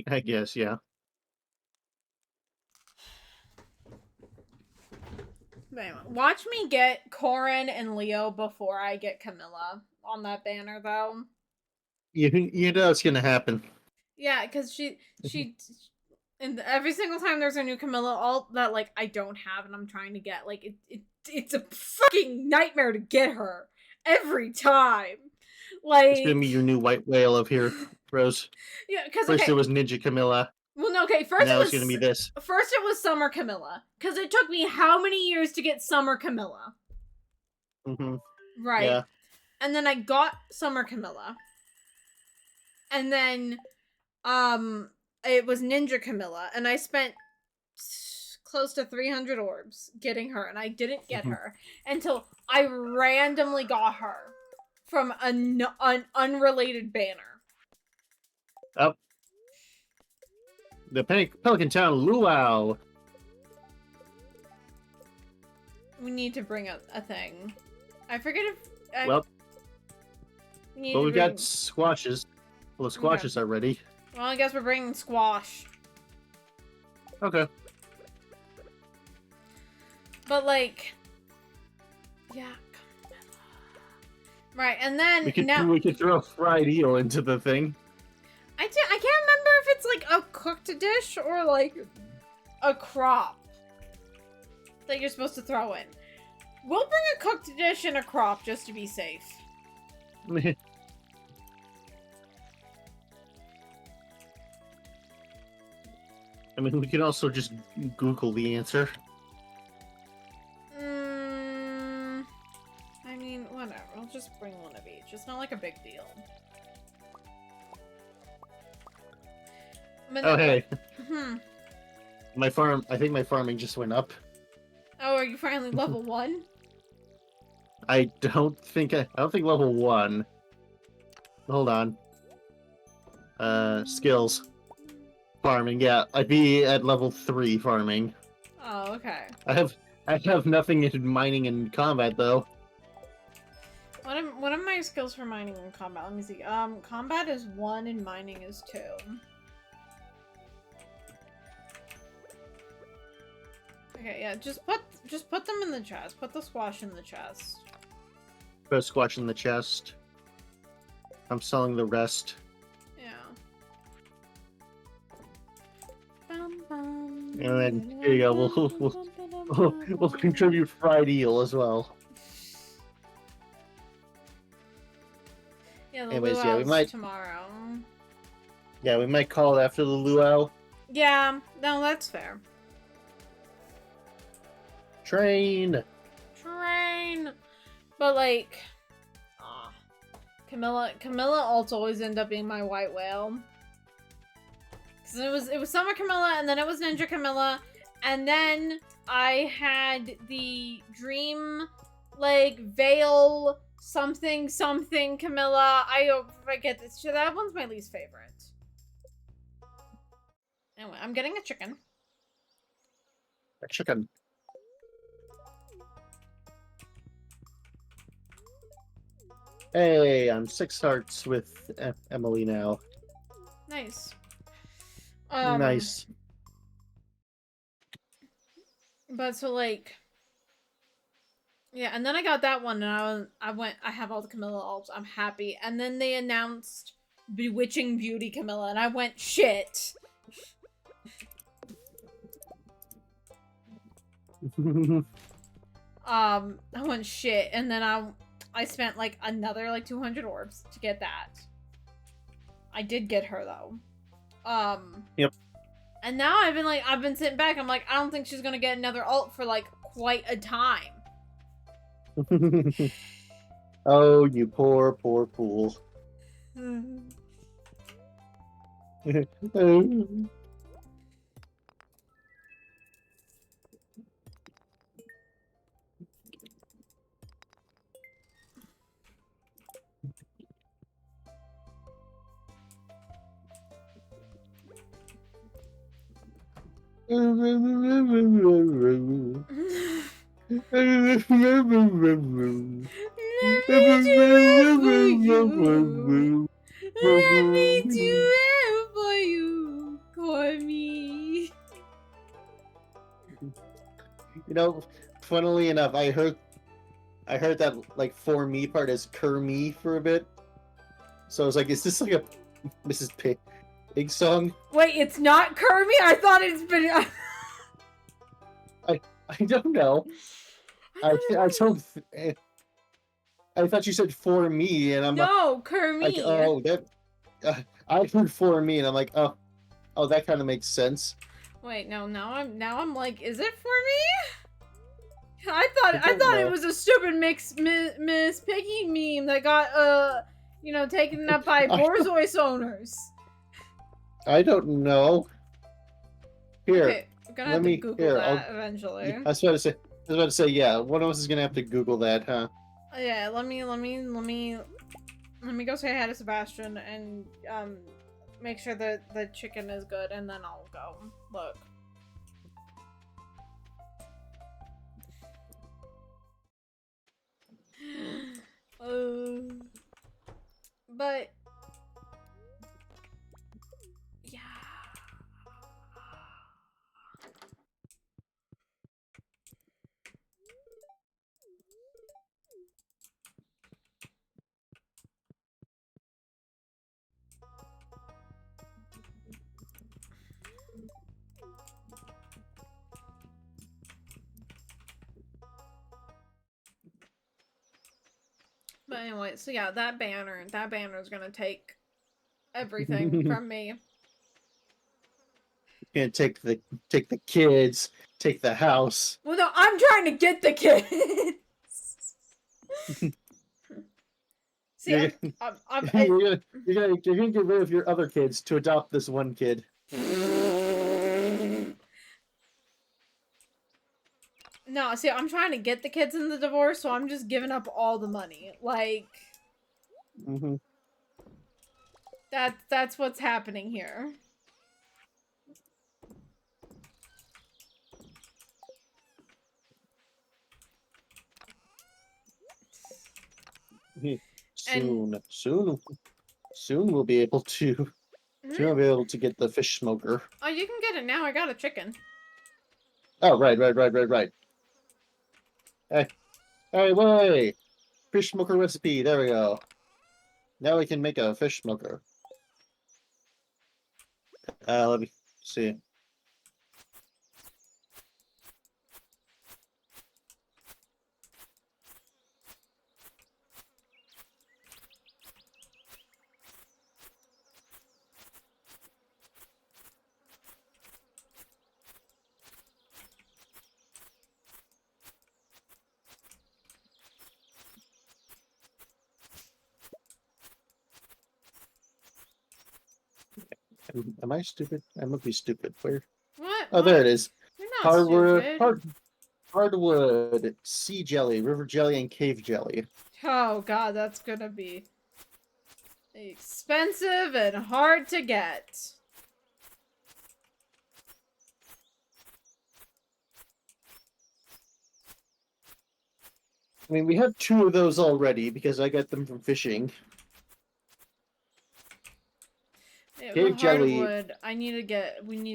I guess, yeah. Anyway, watch me get Corin and Leo before I get Camilla on that banner, though. You know it's gonna happen. Yeah, because she and every single time there's a new Camilla alt that, like, I don't have and I'm trying to get, like, it's a fucking nightmare to get her every time. Like, it's gonna be your new white whale of Heroes. Yeah, because first it was Ninja Camilla. Well, no, okay. First now it was gonna be this. First it was Summer Camilla, because it took me how many years to get Summer Camilla? Mm-hmm. Right? Yeah. And then I got Summer Camilla. And then it was Ninja Camilla, and I spent close to 300 orbs getting her, and I didn't get her until I randomly got her from an unrelated banner. Up. The Pelican Town Luau. We need to bring up a thing. I forget if. Well, we've got squashes. Well, the squashes are ready. Well, I guess we're bringing squash. Okay. But like, yeah. Right, and then we could throw a fried eel into the thing. I can't remember if it's like a cooked dish or like a crop that you're supposed to throw in. We'll bring a cooked dish and a crop just to be safe. I mean, we can also just Google the answer. I mean, whatever. I'll just bring one of each. It's not like a big deal. Oh, hey. Hmm. I think my farming just went up. Oh, are you finally level 1? I don't think level 1. Hold on. Skills. Farming, yeah. I'd be at level 3 farming. Oh, okay. I have nothing in mining and combat though. What are my skills for mining and combat? Let me see. Combat is 1 and mining is 2. Okay, yeah, just put them in the chest. Put the squash in the chest. Put a squash in the chest. I'm selling the rest. Yeah. And then here you go. We'll contribute fried eel as well. Yeah, the anyways, luau's yeah, we might tomorrow. Yeah, we might call it after the luau. Yeah, no, that's fair. Train. But like, Camilla ults always end up being my white whale. Cause it was Summer Camilla, and then it was Ninja Camilla, and then I had the Dream like Veil something Camilla. I forget this. That one's my least favorite. Anyway, I'm getting a chicken. A chicken. Hey, I'm 6 hearts with Emily now. Nice. Nice. But so like, yeah, and then I got that one, and I have all the Camilla alts. I'm happy. And then they announced Bewitching Beauty Camilla, and I went shit. I went shit, and then I spent like another like 200 orbs to get that. I did get her though. Yep. And now I've been sitting back. I'm like, I don't think she's gonna get another ult for like quite a time. Oh, you poor fool. Let me do it for you, Cormy. You know, funnily enough, I heard that like for me part as Kermie for a bit. So I was like, is this like a Mrs. Pig song? Wait, it's not Kirby? I thought it's been. I don't know. I thought you said for me, and I'm no Kermie. like, oh, that I heard for me, and I'm like, oh, that kind of makes sense. Wait, no, now I'm like, is it for me? I thought it was a stupid Miss Piggy meme that got you know, taken up by Borzois owners. I don't know. Here, okay, I'm gonna have to Google that eventually. I was about to say, yeah. One of us is gonna have to Google that, huh? Yeah, let me go say hi to Sebastian and make sure that the chicken is good, and then I'll go look. But yeah. But anyway, so yeah, that banner is gonna take everything from me. Gonna take the kids, take the house. Well, no, I'm trying to get the kids. See, you're gonna get rid of your other kids to adopt this one kid. No, see, I'm trying to get the kids in the divorce, so I'm just giving up all the money. Like, that's what's happening here. Soon we'll be able to. Soon we'll be able to get the fish smoker. Oh, you can get it now. I got a chicken. Oh, right. Hey, wait! Fish smoker recipe. There we go. Now we can make a fish smoker. Let me see. Am I stupid? I must be stupid. Where? What? Oh, there it is. You're not stupid. Hardwood, sea jelly, river jelly, and cave jelly. Oh god, that's gonna be expensive and hard to get. I mean, we have 2 of those already because I got them from fishing. Cave jelly. Hardwood,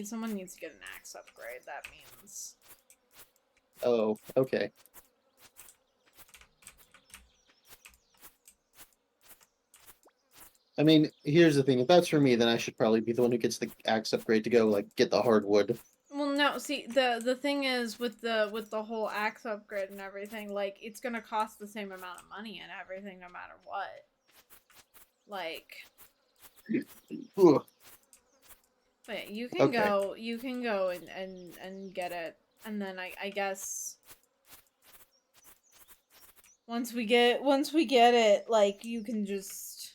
someone needs to get an axe upgrade. That means. Oh, okay. I mean, here's the thing. If that's for me, then I should probably be the one who gets the axe upgrade to go, like, get the hardwood. Well, no, see, the thing is, with the whole axe upgrade and everything, like, it's gonna cost the same amount of money and everything no matter what. Like... Ugh. But you can go and get it, and then I guess... Once we get it, like, you can just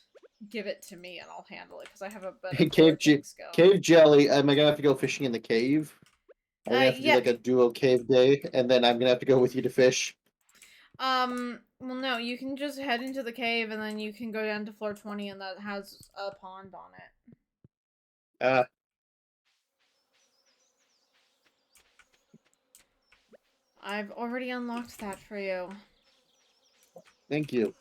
give it to me and I'll handle it, because I have a better cave jelly, am I gonna have to go fishing in the cave? I'm gonna have to do like a duo cave day, and then I'm gonna have to go with you to fish. Well, no, you can just head into the cave, and then you can go down to floor 20, and that has a pond on it. I've already unlocked that for you. Thank you.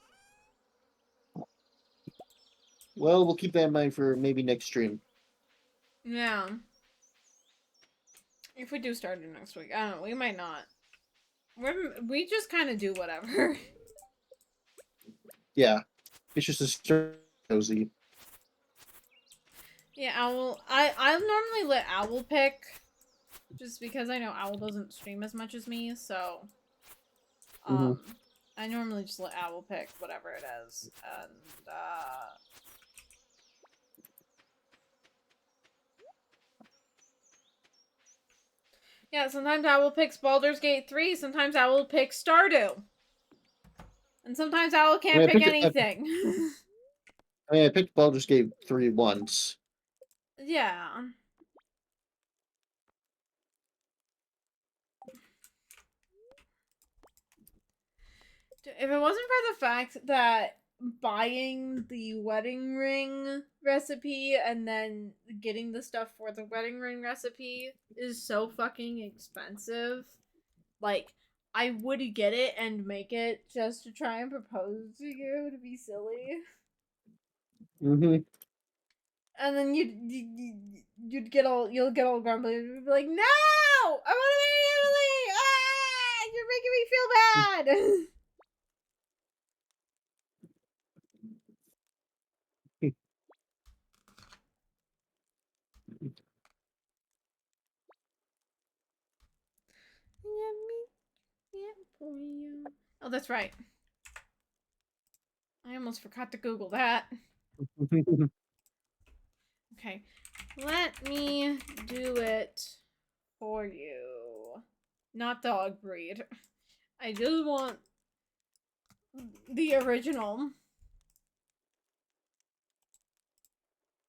Well, we'll keep that in mind for maybe next stream. Yeah. If we do start it next week. I don't know, we might not. We just kind of do whatever. Yeah. It's just a cozy. Yeah, I'll normally let Owl pick. Just because I know Owl doesn't stream as much as me, so... I normally just let Owl pick whatever it is. And, Yeah, sometimes I will pick Baldur's Gate 3, sometimes I will pick Stardew. And sometimes I can't pick anything. I picked Baldur's Gate 3 once. Yeah. If it wasn't for the fact that buying the wedding ring recipe and then getting the stuff for the wedding ring recipe is so fucking expensive, like, I would get it and make it just to try and propose to you to be silly. Mm-hmm. And then you'd get all grumbly and be like, "No, I want to marry Emily! Ah, you're making me feel bad." Oh, that's right. I almost forgot to Google that. Okay, let me do it for you. Not dog breed. I just want the original.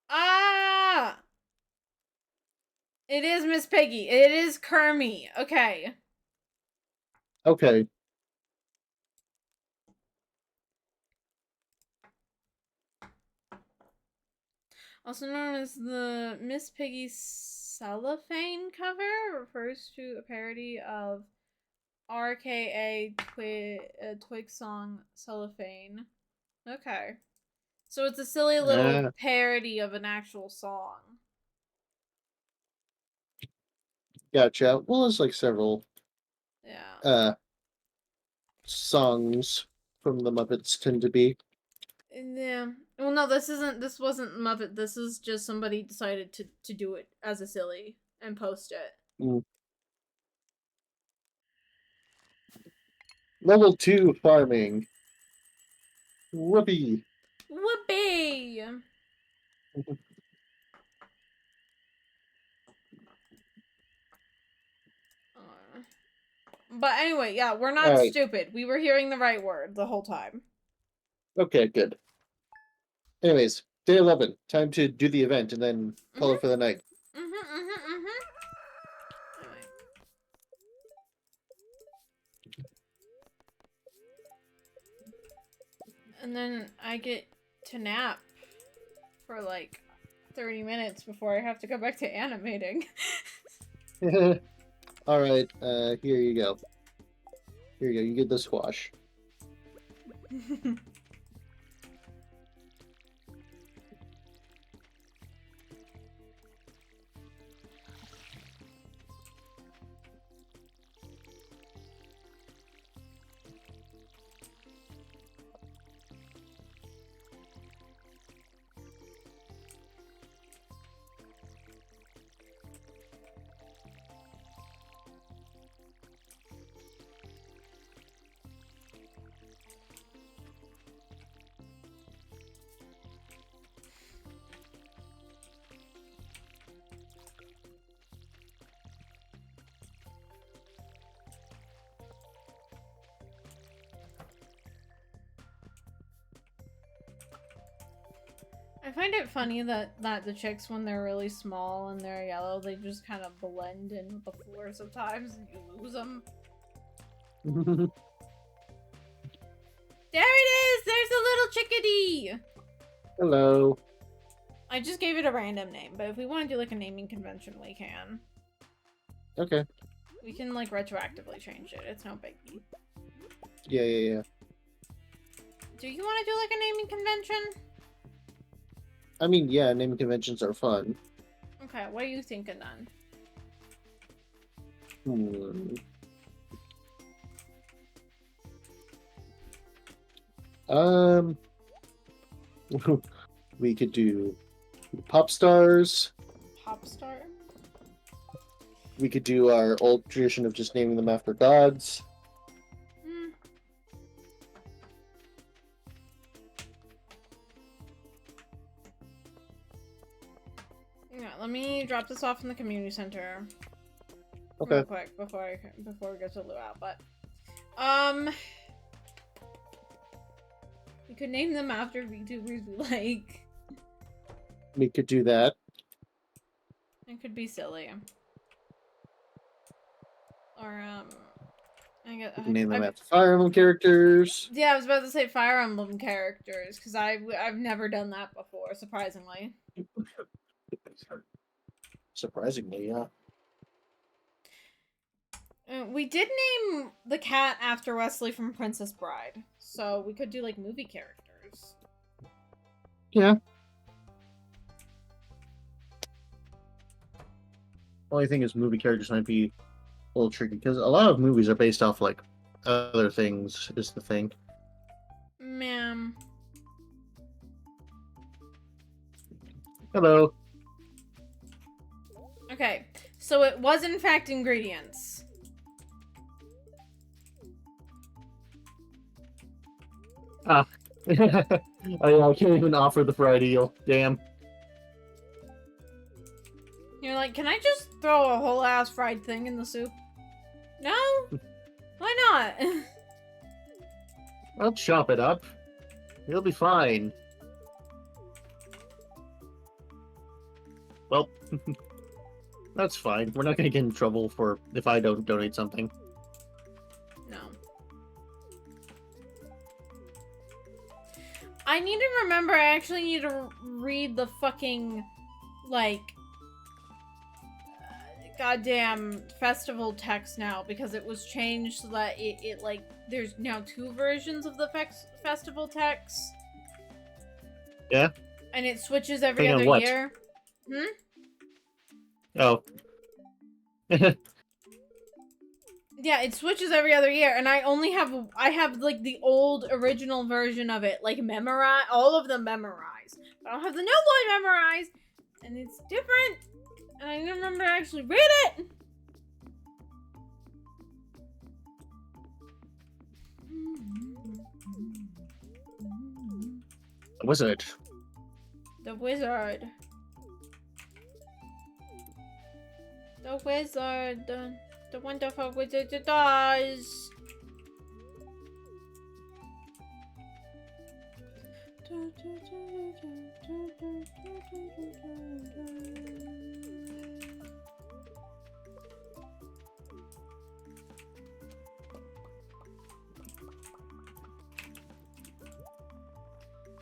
Ah! It is Miss Piggy. It is Kermie. Okay. Okay. Also known as the Miss Piggy cellophane cover, refers to a parody of RKA Twig song Cellophane. Okay. So it's a silly little parody of an actual song. Gotcha. Well, there's like several Yeah. Songs from the Muppets tend to be. Yeah. Well, no, this wasn't Muppet. This is just somebody decided to do it as a silly and post it. Level 2 farming. Whoopee. Whoopee! But anyway, yeah, we're not stupid. We were hearing the right word the whole time. Okay, good. Anyways, day 11. Time to do the event and then call it for the night. Anyway. And then I get to nap for like 30 minutes before I have to go back to animating. Alright, here you go. Here you go, you get the squash. I find it funny that the chicks, when they're really small and they're yellow, they just kind of blend in with the floor sometimes and you lose them. There it is! There's a little chickadee! Hello. I just gave it a random name, but if we want to do like a naming convention, we can. Okay. We can like retroactively change it. It's no biggie. Yeah. Do you want to do like a naming convention? I mean, yeah, naming conventions are fun. Okay, what are you thinking then? We could do pop stars. Pop star? We could do our old tradition of just naming them after gods. Yeah, let me drop this off in the community center. Okay. real quick before we get to luau. But we could name them after VTubers we like. We could do that. It could be silly. Or I guess, We can name them after Fire Emblem characters. yeah, I was about to say Fire Emblem characters because I've never done that before, surprisingly. Surprisingly, yeah. We did name the cat after Wesley from Princess Bride, so we could do like movie characters. Yeah. Only thing is, movie characters might be a little tricky because a lot of movies are based off like other things. Is the thing. Ma'am. Hello. Okay, so it was in fact ingredients. Ah. I can't even offer the fried eel. Damn. You're like, can I just throw a whole ass fried thing in the soup? No? Why not? I'll chop it up. You'll be fine. Well, that's fine. We're not gonna get in trouble for if I don't donate something. No. I need to remember, I actually need to read the fucking, like, goddamn festival text now, because it was changed so that it like, there's now 2 versions of the festival text. Yeah? And it switches every Depending on other what? year. Oh. Yeah, it switches every other year, and I have like the old original version of it, like memorized, all of them memorized. But I don't have the new one memorized, and it's different, and I didn't remember to actually read it. Wizard. The wizard. The wizard. The wonderful wizard it does.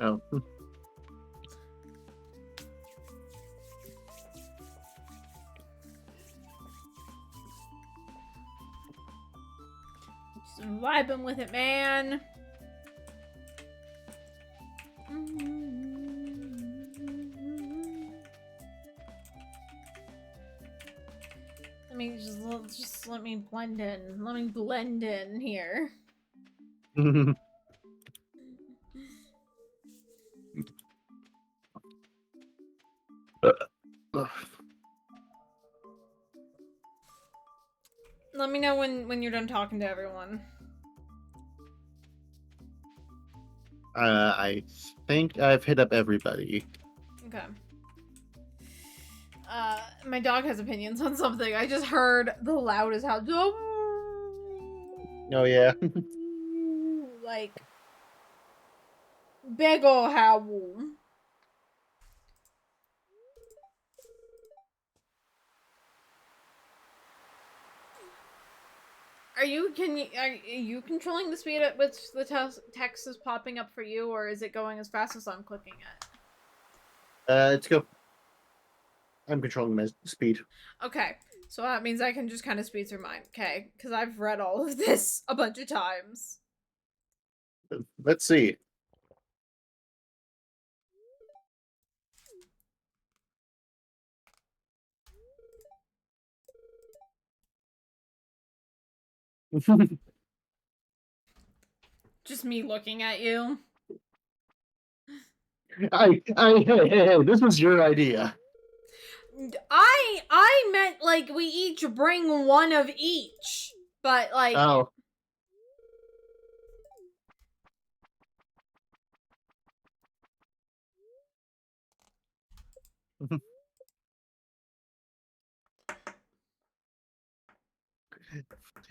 Oh. Just vibing with it, man. Let me just let me blend in. Let me blend in here. Let me know when you're done talking to everyone. I think I've hit up everybody. Okay. My dog has opinions on something. I just heard the loudest howl. Oh yeah. Like big ol' howl. Are you controlling the speed at which the text is popping up for you, or is it going as fast as I'm clicking it? Let's go. I'm controlling my speed. Okay, so that means I can just kind of speed through mine. Okay, because I've read all of this a bunch of times. Let's see. Just me looking at you. Hey, this was your idea. I meant like we each bring one of each, but like. Oh.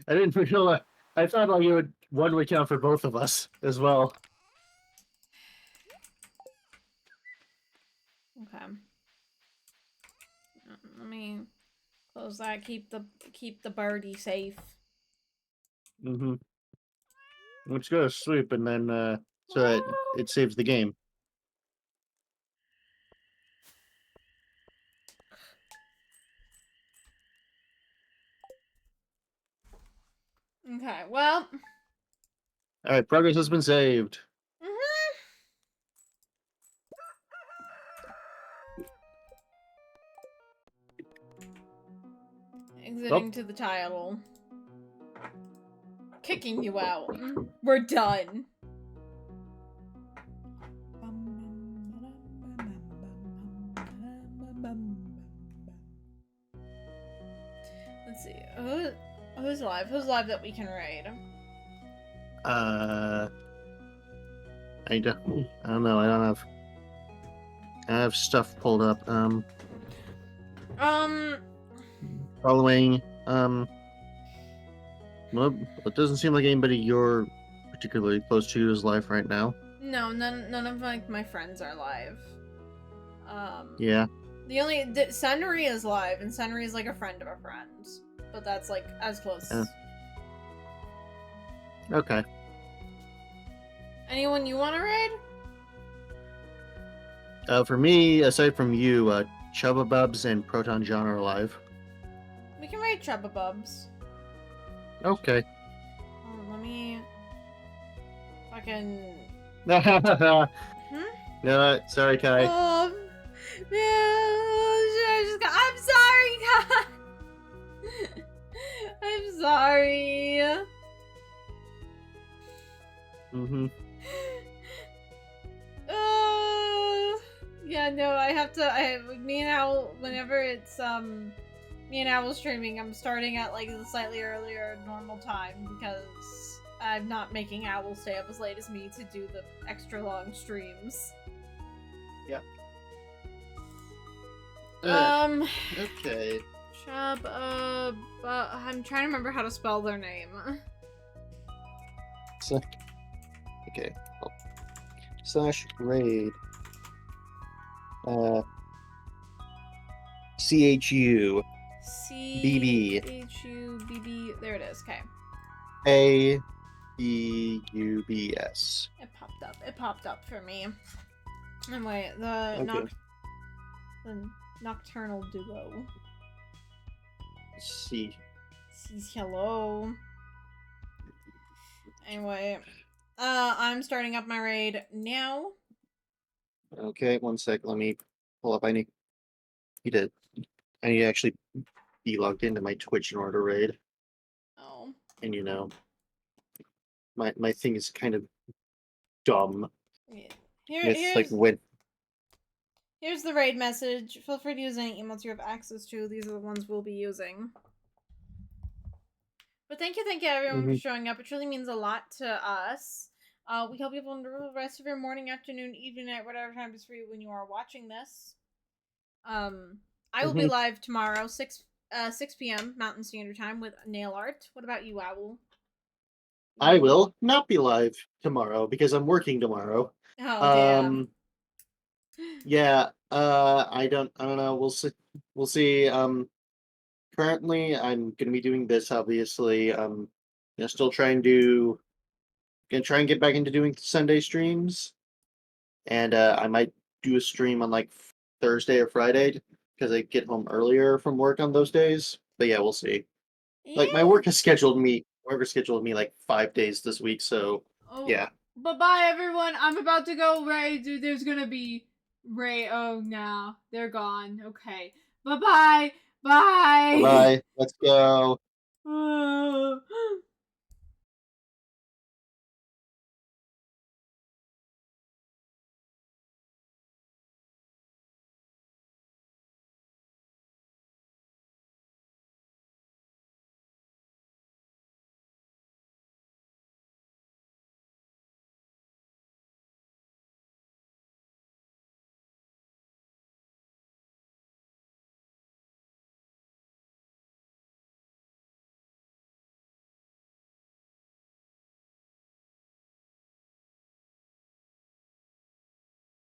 I didn't realize. I thought like one would count for both of us as well. Okay. Let me close that. Keep the birdie safe. Mm-hmm. Let's go to sleep and then so that it saves the game. Okay, well. All right, progress has been saved. Exiting to the title. Kicking you out. We're done. Let's see. Who's live? Who's live that we can raid? I don't know. I don't have. I have stuff pulled up. Following. Well, it doesn't seem like anybody you're particularly close to is live right now. No, none of like my friends are live. Yeah. The only Sunry is live, and Sunry is like a friend of a friend, but that's like as close. Yeah. Okay. Anyone you want to raid? For me, aside from you, Chubba Bubs and Proton John are live. We can raid Chubba Bubs. Okay. Let me fucking. No, sorry, Kai. I'm sorry, Kai. I'm sorry. Mm-hmm. Yeah, no, I have to. Me and Owl, whenever it's me and Owl streaming, I'm starting at like a slightly earlier normal time because I'm not making Owl stay up as late as me to do the extra long streams. Yep. Okay. Chub, I'm trying to remember how to spell their name. Okay. /raid. CHU. CHUBB. There it is. Okay. ABUBS. It popped up. It popped up for me. And wait, the nocturnal duo. C. Hello. Anyway, I'm starting up my raid now. Okay, one sec. Let me pull up. I need to actually be logged into my Twitch in order to raid. Oh. And you know, my thing is kind of dumb. Yeah. It's like when. Here's the raid message. Feel free to use any emotes you have access to. These are the ones we'll be using. But thank you everyone for showing up. It truly means a lot to us. We hope you have a wonderful rest of your morning, afternoon, evening, night, whatever time is for you when you are watching this. I will be live tomorrow, 6 p.m. Mountain Standard Time with nail art. What about you, Owl? I will not be live tomorrow because I'm working tomorrow. Oh, damn. Yeah, I don't know. We'll see. Currently I'm gonna be doing this, obviously. Still gonna try and get back into doing Sunday streams. And I might do a stream on like Thursday or Friday because I get home earlier from work on those days. But yeah, we'll see. Yeah. Like my work has scheduled me like 5 days this week, so yeah. Bye everyone. I'm about to go raid. Dude, there's gonna be raid. Oh no, they're gone. Okay. Bye. Bye. Let's go.